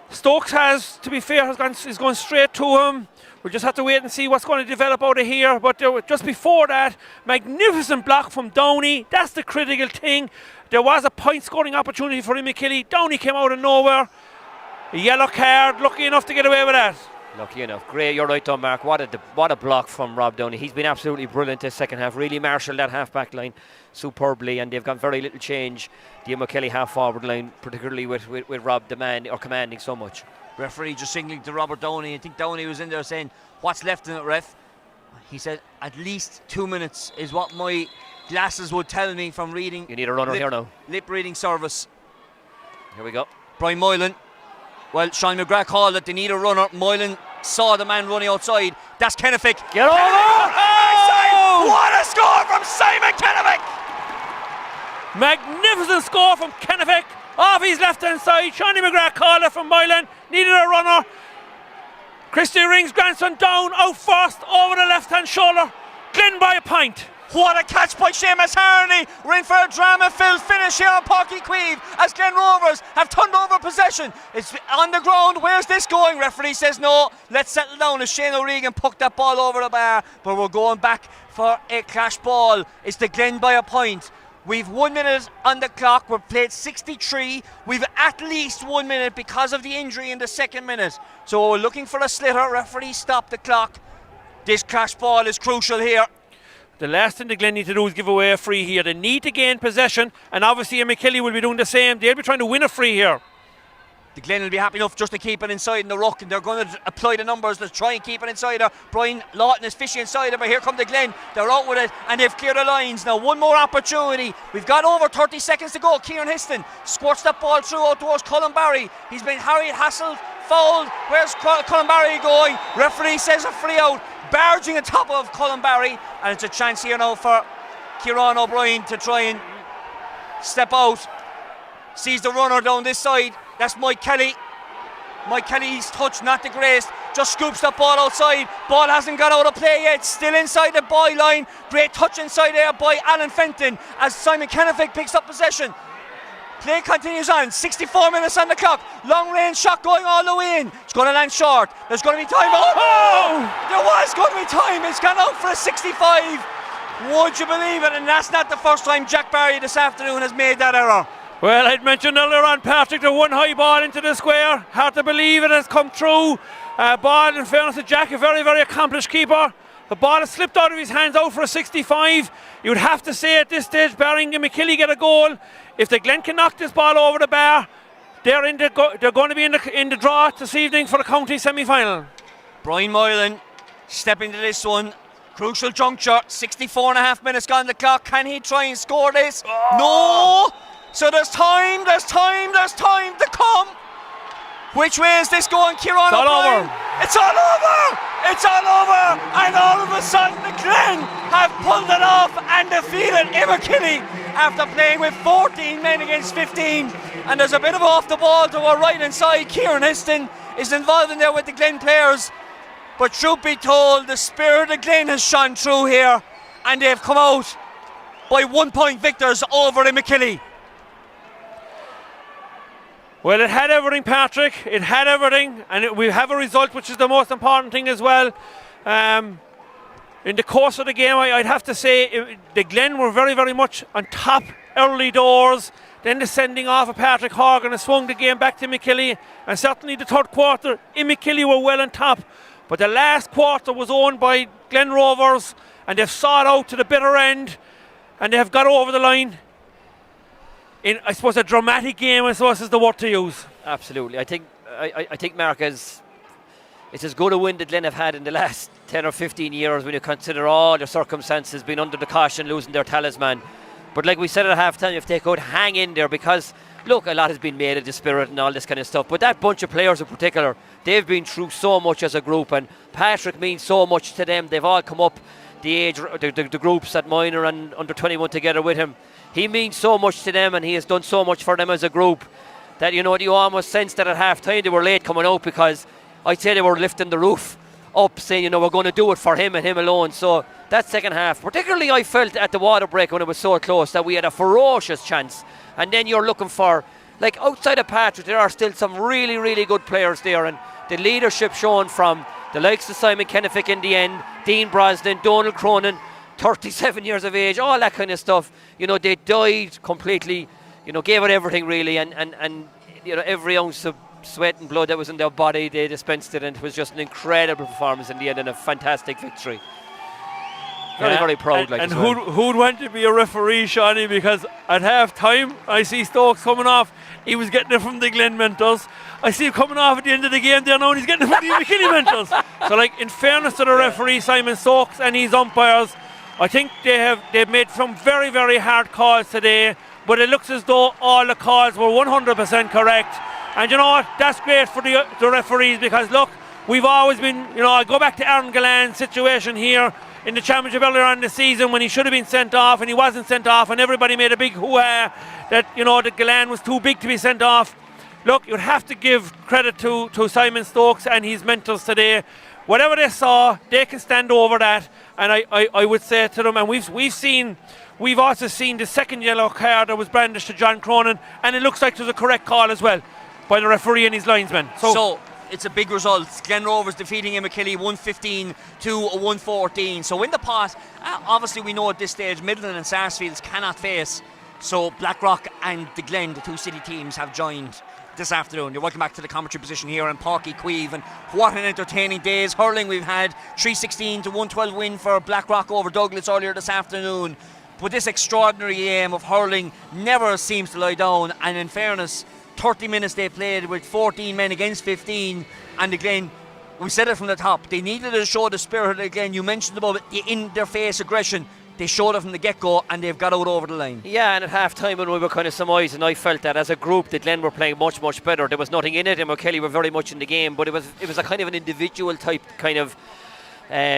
Stokes has, to be fair, is going straight to him. We'll just have to wait and see what's going to develop out of here. But just before that, magnificent block from Downey. That's the critical thing. There was a point scoring opportunity for Imokilly. Downey came out of nowhere. A yellow card, lucky enough to get away with that. Lucky enough. Great, you're right though, Mark. What a block from Rob Downey. He's been absolutely brilliant this second half. Really marshalled that half-back line superbly, and they've got very little change. The Imokilly half-forward line, particularly with Rob commanding so much. Referee just signaling to Robert Downey. I think Downey was in there saying, "What's left in it, ref?" He said, "At least 2 minutes is what my glasses would tell me from reading." You need a runner here now. Lip reading service. Here we go. Brian Moylan. Well, Sean McGrath called that they need a runner. Moylan saw the man running outside. That's Kennefic. Get over! Oh! What a score from Simon Kennefic! Magnificent score from Kennefic off his left hand side. Sean McGrath called it from Moylan. Needed a runner. Christy Ring's grandson down, out first, over the left hand shoulder. Glen by a point. What a catch by Seamus Harney. We're in for a drama-filled finish here on Páirc Uí as Glen Rovers have turned over possession. It's on the ground. Where's this going? Referee says no. Let's settle down as Shane O'Regan pucked that ball over the bar. But we're going back for a clash ball. It's the Glen by a point. We've 1 minute on the clock. We've played 63. We've at least 1 minute because of the injury in the second minute. So looking for a sliotar. Referee stop the clock. This crash ball is crucial here. The last thing the Glen need to do is give away a free here. They need to gain possession, and obviously Imokilly will be doing the same. They'll be trying to win a free here. The Glen will be happy enough just to keep it inside in the ruck, and they're going to apply the numbers to try and keep it inside there. Brian Lawton is fishing inside it, but here come the Glen. They're out with it, and they've cleared the lines. Now one more opportunity. We've got over 30 seconds to go. Kieran Histon squirts that ball through out towards Colin Barry. He's been harried, hassled, fouled. Where's Colin Barry going? Referee says a free out, barging on top of Colin Barry, and it's a chance here now for Kieran O'Brien to try and step out. Sees the runner down this side. That's Mike Kelly. Mike Kelly's touch not the greatest. Just scoops the ball outside. Ball hasn't got out of play yet. Still inside the byline. Great touch inside there by Alan Fenton as Simon Kennefic picks up possession. Play continues on. 64 minutes on the clock. Long range shot going all the way in. It's going to land short. There's going to be time. Oh! There was going to be time. It's gone out for a 65. Would you believe it? And that's not the first time Jack Barry this afternoon has made that error. Well, I'd mentioned earlier on, Patrick, the one high ball into the square. Hard to believe it has come through. Ball, in fairness to Jack, a very, very accomplished keeper. The ball has slipped out of his hands, out for a 65. You would have to say at this stage, barring Imokilly get a goal, if the Glen can knock this ball over the bar, they're going to be in the draw this evening for the county semi-final. Brian Moylan stepping to this one. Crucial juncture. 64.5 minutes gone on the clock. Can he try and score this? No! So there's time to come. Which way is this going, Kieran O'Brien? It's all over! It's all over! And all of a sudden the Glen have pulled it off and defeated Imokilly after playing with 14 men against 15. And there's a bit of off the ball to our right hand side. Kieran Histon is involved in there with the Glen players. But truth be told, the spirit of Glen has shone through here, and they've come out by 1 point victors over Imokilly. Well, it had everything, Patrick. It had everything, and we have a result, which is the most important thing as well. In the course of the game, I'd have to say the Glen were very, very much on top early doors. Then the sending off of Patrick Horgan has swung the game back to Imokilly, and certainly the third quarter, Imokilly were well on top. But the last quarter was owned by Glen Rovers, and they've sought out to the bitter end, and they have got over the line. In, I suppose, a dramatic game, I suppose, is the word to use. Absolutely. I think Mark, it's as good a win that Glen have had in the last 10 or 15 years when you consider all the circumstances, being under the caution, losing their talisman. But like we said at half time, if they could hang in there, because look, a lot has been made of the spirit and all this kind of stuff, but that bunch of players in particular, they've been through so much as a group, and Patrick means so much to them. They've all come up the groups at minor and under 21 together with him. He means so much to them, and he has done so much for them as a group that, you almost sensed that at half time they were late coming out, because I'd say they were lifting the roof up, saying, we're going to do it for him and him alone. So that second half, particularly I felt at the water break when it was so close, that we had a ferocious chance. And then you're looking for, like, outside of Patrick, there are still some really, really good players there, and the leadership shown from the likes of Simon Kennefic in the end, Dean Brosnan, Donald Cronin, 37 years of age, all that kind of stuff. They died completely, gave it everything really, and every ounce of sweat and blood that was in their body, they dispensed it, and it was just an incredible performance in the end and a fantastic victory. Very proud. And who'd want to be a referee, Shawnee? Because at half time, I see Stokes coming off. He was getting it from the Glen mentors. I see him coming off at the end of the game there now, and he's getting it from the Imokilly mentors. So, in fairness to the referee, Simon Stokes, and his umpires, I think they've made some very, very hard calls today, but it looks as though all the calls were 100% correct. And you know what? That's great for the referees, because look, we've always been, I go back to Aaron Gallan's situation here in the championship earlier on in the season when he should have been sent off and he wasn't sent off, and everybody made a big hoo-ha that, that Gallan was too big to be sent off. Look, you'd have to give credit to Simon Stokes and his mentors today. Whatever they saw, they can stand over that. And I would say to them, and we've also seen the second yellow card that was brandished to John Cronin, and it looks like it was a correct call as well by the referee and his linesman. So it's a big result. Glen Rovers defeating Imokilly 115 to 114. So in the pot, obviously we know at this stage Midland and Sarsfields cannot face So Blackrock and the Glen, the two city teams, have joined this afternoon. You're welcome back to the commentary position here in Páirc Uí Chaoimh, and what an entertaining day's hurling we've had. 316 to 112 win for Blackrock over Douglas earlier this afternoon. But this extraordinary game of hurling never seems to lie down, and in fairness, 30 minutes they played with 14 men against 15, and the Glen, we said it from the top, they needed to show the spirit again. You mentioned about the in-their-face aggression. They showed it from the get-go, and they've got out over the line. Yeah, and at half-time when we were kind of surmising, I felt that as a group the Glen were playing much, much better. There was nothing in it, and Imokilly were very much in the game, but it was a kind of an individual type kind of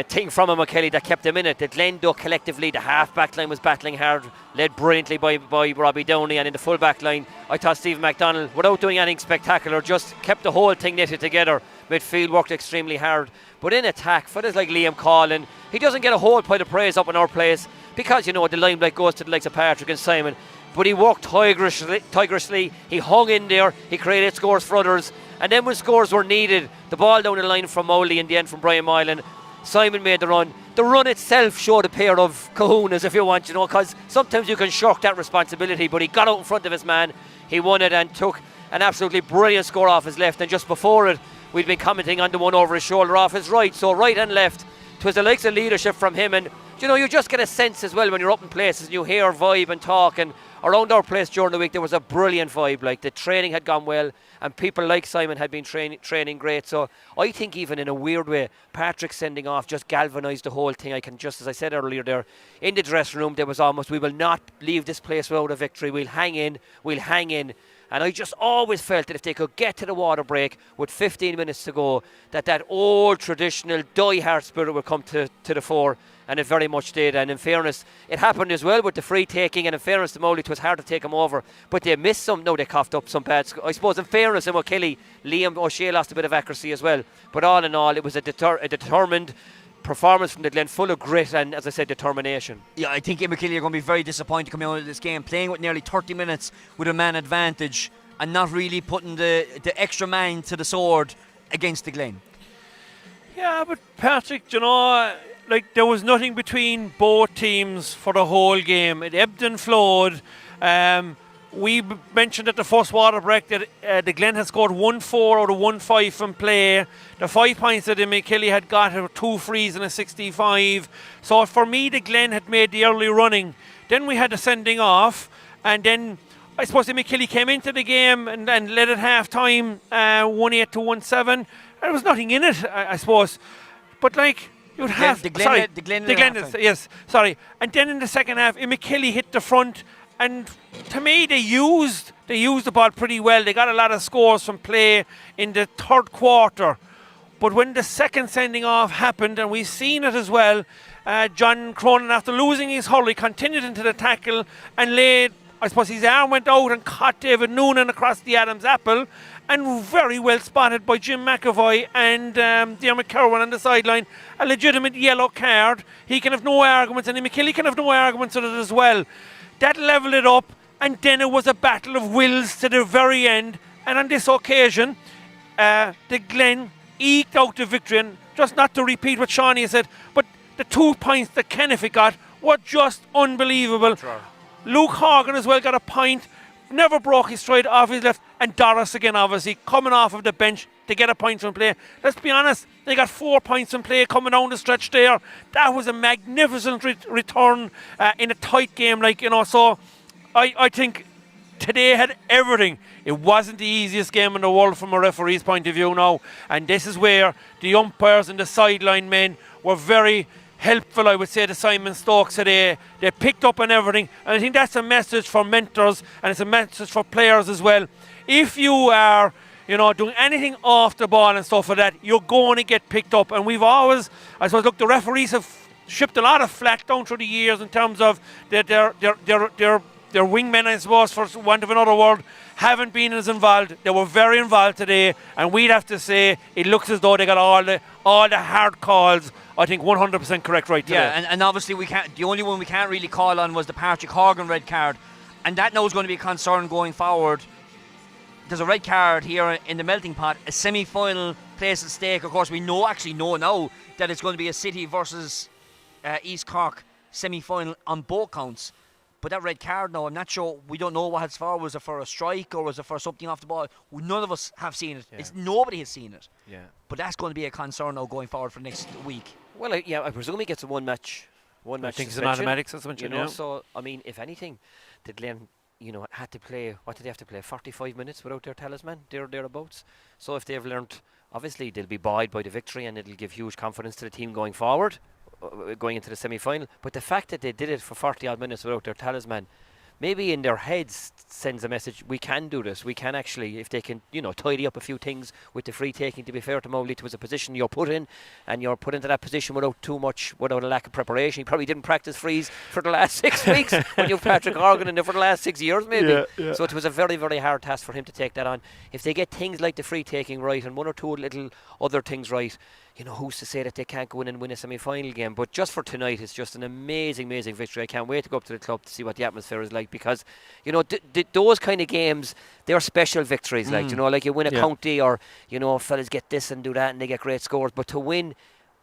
thing from Imokilly that kept them in it. The Glen, though, collectively, the half-back line was battling hard, led brilliantly by Robbie Downey, and in the full-back line, I thought Stephen MacDonald, without doing anything spectacular, just kept the whole thing knitted together. Midfield worked extremely hard, but in attack, fellas like Liam Collin, he doesn't get a whole pile of praise up in our place, because, you know, the limelight goes to the likes of Patrick and Simon, but he worked tigerishly, he hung in there, he created scores for others, and then when scores were needed, the ball down the line from Mowley in the end from Brian Moylan, Simon made the run. The run itself showed a pair of kahunas, if you want, you know, because sometimes you can shirk that responsibility, but he got out in front of his man, he won it and took an absolutely brilliant score off his left, and just before it, we'd been commenting on the one over his shoulder off his right, so right and left, 'twas the likes of leadership from him, and you know, you just get a sense as well when you're up in places and you hear vibe and talk, and around our place during the week there was a brilliant vibe, like the training had gone well and people like Simon had been training great. So I think even in a weird way, Patrick sending off just galvanised the whole thing. I can just, as I said earlier there, in the dressing room there was almost, we will not leave this place without a victory, we'll hang in. And I just always felt that if they could get to the water break with 15 minutes to go, that old traditional die-hard spirit would come to the fore, and it very much did. And in fairness, it happened as well with the free taking, and in fairness to Mowley, it was hard to take him over, but they missed some. No, they coughed up some bad. I suppose in fairness, Imokilly, Liam O'Shea lost a bit of accuracy as well, but all in all, it was a determined performance from the Glen, full of grit and, as I said, determination. Yeah, I think Imokilly are going to be very disappointed coming out of this game, playing with nearly 30 minutes with a man advantage and not really putting the extra man to the sword against the Glen. Yeah, but Patrick, you know, like there was nothing between both teams for the whole game. It ebbed and flowed. We mentioned at the first water break that the Glen had scored 1-4 out of 1-5 from play. The 5 points that Imokilly had got were 2 frees and a 65. So for me, the Glen had made the early running. Then we had the sending off, and then I suppose Imokilly came into the game and led at half time 1-8 to 1-7. There was nothing in it, I suppose. But like, you'd have the Glen yes, sorry. And then in the second half, Imokilly hit the front. And to me, they used the ball pretty well. They got a lot of scores from play in the third quarter. But when the second sending off happened, and we've seen it as well, John Cronin, after losing his hurl, he continued into the tackle and laid, I suppose his arm went out and caught David Noonan across the Adam's apple, and very well spotted by Jim McAvoy and Diarmaid Kerwin on the sideline. A legitimate yellow card. He can have no arguments, and Imokilly can have no arguments with it as well. That levelled it up, and then it was a battle of wills to the very end. And on this occasion, the Glen eked out the victory. And just not to repeat what Shawnee said, but the 2 points that Kenneth got were just unbelievable. Sure. Luke Horgan as well got a point, never broke his stride off his left, and Doris again, obviously, coming off of the bench to get a point from play. Let's be honest, they got 4 points from play coming down the stretch there. That was a magnificent return in a tight game, like, you know. So I think today had everything. It wasn't the easiest game in the world from a referee's point of view now, and this is where the umpires and the sideline men were very helpful, I would say, to Simon Stokes today. They picked up on everything, and I think that's a message for mentors, and it's a message for players as well. If you are, you know, doing anything off the ball and stuff like that, you're going to get picked up. And we've always, I suppose, look, the referees have shipped a lot of flack down through the years in terms of their wingmen, I suppose, for want of another word, haven't been as involved. They were very involved today, and we'd have to say it looks as though they got all the hard calls, I think, 100% correct right today. Yeah, and obviously we can't. The only one we can't really call on was the Patrick Horgan red card, and that now is going to be a concern going forward. There's a red card here in the melting pot, a semi-final place at stake. Of course, we know now that it's going to be a City versus East Cork semi-final on both counts. But that red card now, I'm not sure. We don't know what it's for. Was it for a strike or was it for something off the ball? None of us have seen it. Yeah. Nobody has seen it. Yeah. But that's going to be a concern now going forward for next week. Well, I presume he gets a one match. I think it's an automatic suspension. You know, so I mean, if anything, did Glen, had to play? What did they have to play? 45 minutes without their talisman, thereabouts. So if they've learnt, obviously they'll be buoyed by the victory, and it'll give huge confidence to the team going forward, going into the semi-final. But the fact that they did it for 40 odd minutes without their talisman, maybe in their heads sends a message: we can do this. We can actually, if they can, tidy up a few things with the free taking. To be fair to Mowgli, it was a position you're put in, and you're put into that position without a lack of preparation. He probably didn't practice frees for the last 6 weeks when you've Patrick Horgan in there for the last 6 years, maybe. Yeah. So it was a very, very hard task for him to take that on. If they get things like the free taking right and one or two little other things right, who's to say that they can't go in and win a semi-final game? But just for tonight, it's just an amazing, amazing victory. I can't wait to go up to the club to see what the atmosphere is like, because, those kind of games, they're special victories. Like you win a county, or, fellas get this and do that and they get great scores. But to win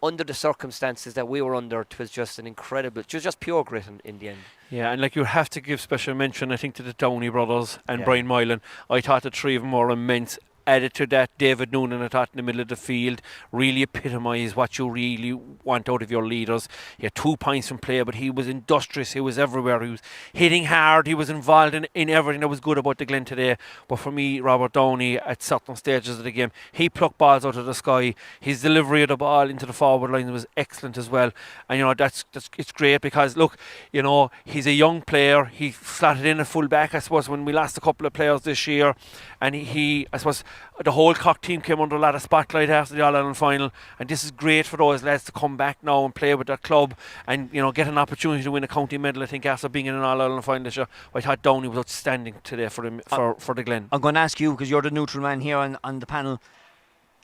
under the circumstances that we were under, it was just an incredible, it was just pure grit in the end. Yeah, and you have to give special mention, I think, to the Downey brothers and Brian Moylan. I thought the three of them were immense. Added to that, David Noonan, I thought, in the middle of the field, really epitomised what you really want out of your leaders. He had 2 points from play, but he was industrious, he was everywhere, he was hitting hard, he was involved in everything that was good about the Glen today. But for me, Robert Downey, at certain stages of the game, he plucked balls out of the sky. His delivery of the ball into the forward line was excellent as well. And that's it's great, because look, he's a young player. He slotted in a full back, I suppose, when we lost a couple of players this year, and he I suppose the whole Cork team came under a lot of spotlight after the All-Ireland final, and this is great for those lads to come back now and play with their club and get an opportunity to win a county medal. I think after being in an All-Ireland final this year, I thought Downey was outstanding today for the Glen. I'm going to ask you, because you're the neutral man here on the panel,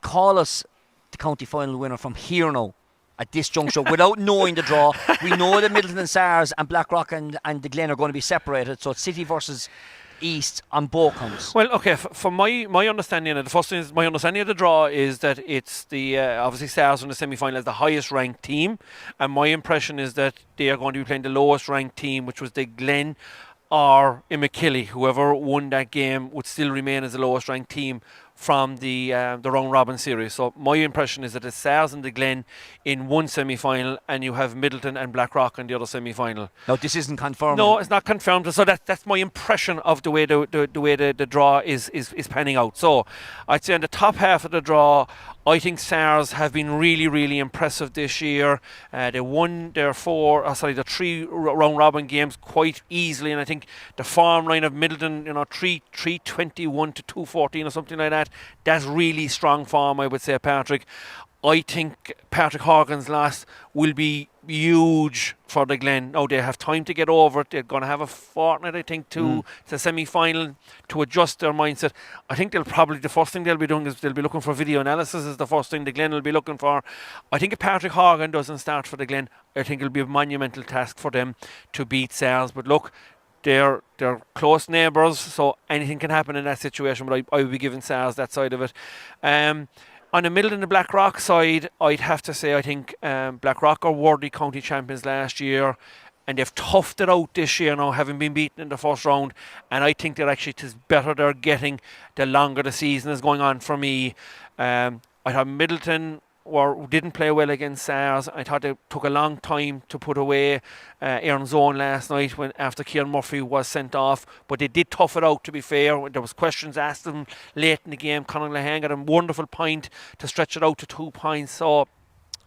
call us the county final winner from here now at this juncture without knowing the draw. We know that Middleton and SARS and Blackrock and the Glen are going to be separated, so it's City versus East on both counts. Well, okay, for my understanding, and the first thing is, my understanding of the draw is that it's the obviously SARS in the semi-final as the highest ranked team, and my impression is that they are going to be playing the lowest ranked team, which was the Glen or Imokilly. Whoever won that game would still remain as the lowest ranked team from the round robin series. So my impression is that it's SARS and the Glen in one semi-final, and you have Middleton and Blackrock in the other semi-final. No, this isn't confirmed. No, it's not confirmed. So that's my impression of the way the draw is panning out. So I'd say in the top half of the draw, I think SARS have been really, really impressive this year. They won the 3 round robin games quite easily, and I think the form line of Middleton, 321 to 214 or something like that, that's really strong form, I would say, Patrick. I think Patrick Horgan's loss will be huge for the Glen. Now, they have time to get over it. They're going to have a fortnight, I think, to the semi-final to adjust their mindset. I think the first thing they'll be doing is they'll be looking for video analysis is the first thing the Glen will be looking for. I think if Patrick Horgan doesn't start for the Glen, I think it'll be a monumental task for them to beat SARS. But look, they're close neighbours, so anything can happen in that situation, but I would be giving SARS that side of it. On the Middle and the Blackrock side, I'd have to say I think Blackrock are worthy county champions last year, and they've toughed it out this year now, having been beaten in the first round, and I think that actually it is better they're getting the longer the season is going on for me. I thought Middleton didn't play well against SARS. I thought they took a long time to put away Aaron's Zone last night after Kieran Murphy was sent off, but they did tough it out, to be fair. There was questions asked them late in the game. Conor Lehane got a wonderful point to stretch it out to 2 points, or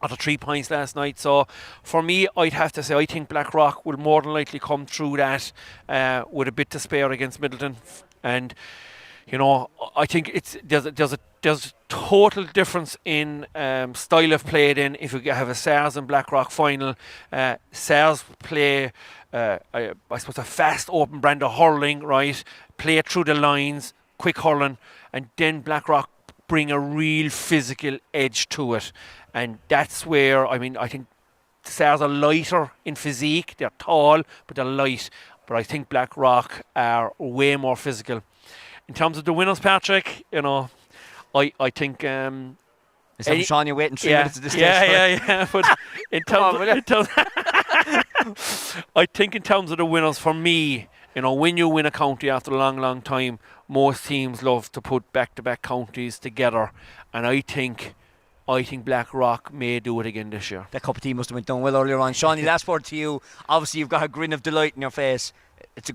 to 3 points last night. So for me, I'd have to say I think Blackrock will more than likely come through that with a bit to spare against Middleton. And I think there's a total difference in style of play then if you have a SARS and Blackrock final. SARS play, I suppose, a fast open brand of hurling, right? Play it through the lines, quick hurling, and then Blackrock bring a real physical edge to it. And that's where, I think SARS are lighter in physique. They're tall, but they're light. But I think Blackrock are way more physical. In terms of the winners, Patrick, I think... Is that Sean, you're waiting 3 minutes at this stage? Yeah. But in terms I think in terms of the winners, for me, when you win a county after a long, long time, most teams love to put back-to-back counties together, and I think Blackrock may do it again this year. That cup of tea must have went down well earlier on. Shawnee, last word to you. Obviously, you've got a grin of delight in your face. It's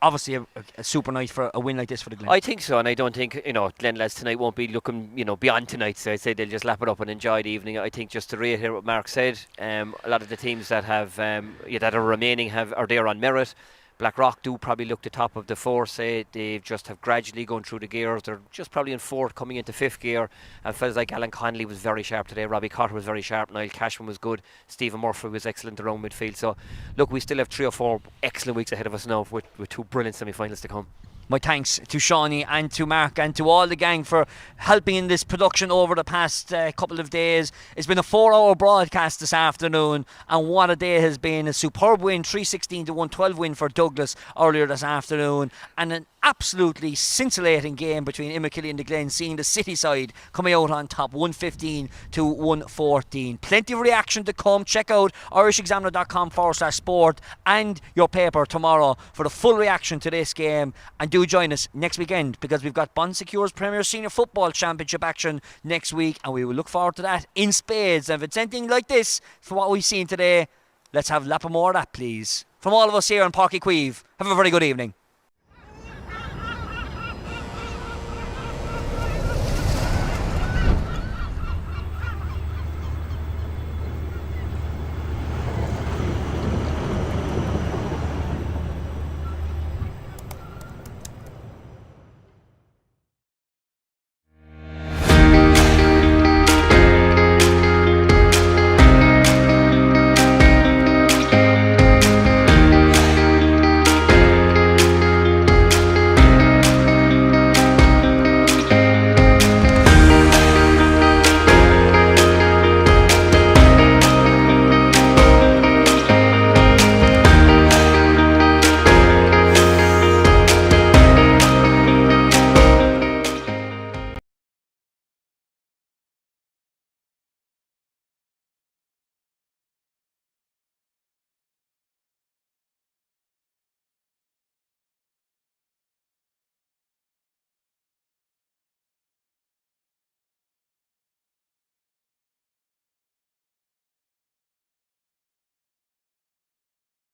obviously a super night for a win like this for the Glen. I think so, and I don't think Glen lads tonight won't be looking beyond tonight. So I'd say they'll just lap it up and enjoy the evening. I think just to reiterate what Mark said, a lot of the teams that have that are remaining are there on merit. Blackrock do probably look the top of the four. Say they just have gradually gone through the gears. They're just probably in fourth, coming into fifth gear. And fellas like Alan Connolly was very sharp today. Robbie Cotter was very sharp. Niall Cashman was good. Stephen Murphy was excellent around midfield. So look, we still have 3 or 4 excellent weeks ahead of us now with 2 brilliant semi-finals to come. My thanks to Shawnee and to Mark and to all the gang for helping in this production over the past couple of days. It's been a 4-hour broadcast this afternoon, and what a day has been. A superb win, 316 to 112 win for Douglas earlier this afternoon, and an absolutely scintillating game between Imokilly and the Glen, seeing the city side coming out on top, 115 to 114. Plenty of reaction to come. Check out irishexaminer.com/sport and your paper tomorrow for the full reaction to this game, and do join us next weekend, because we've got Bon Secure's Premier Senior Football Championship action next week, and we will look forward to that in spades. And if it's anything like this for what we've seen today, let's have a lap more of that, please. From all of us here in Páirc Uí Chaoimh, have a very good evening.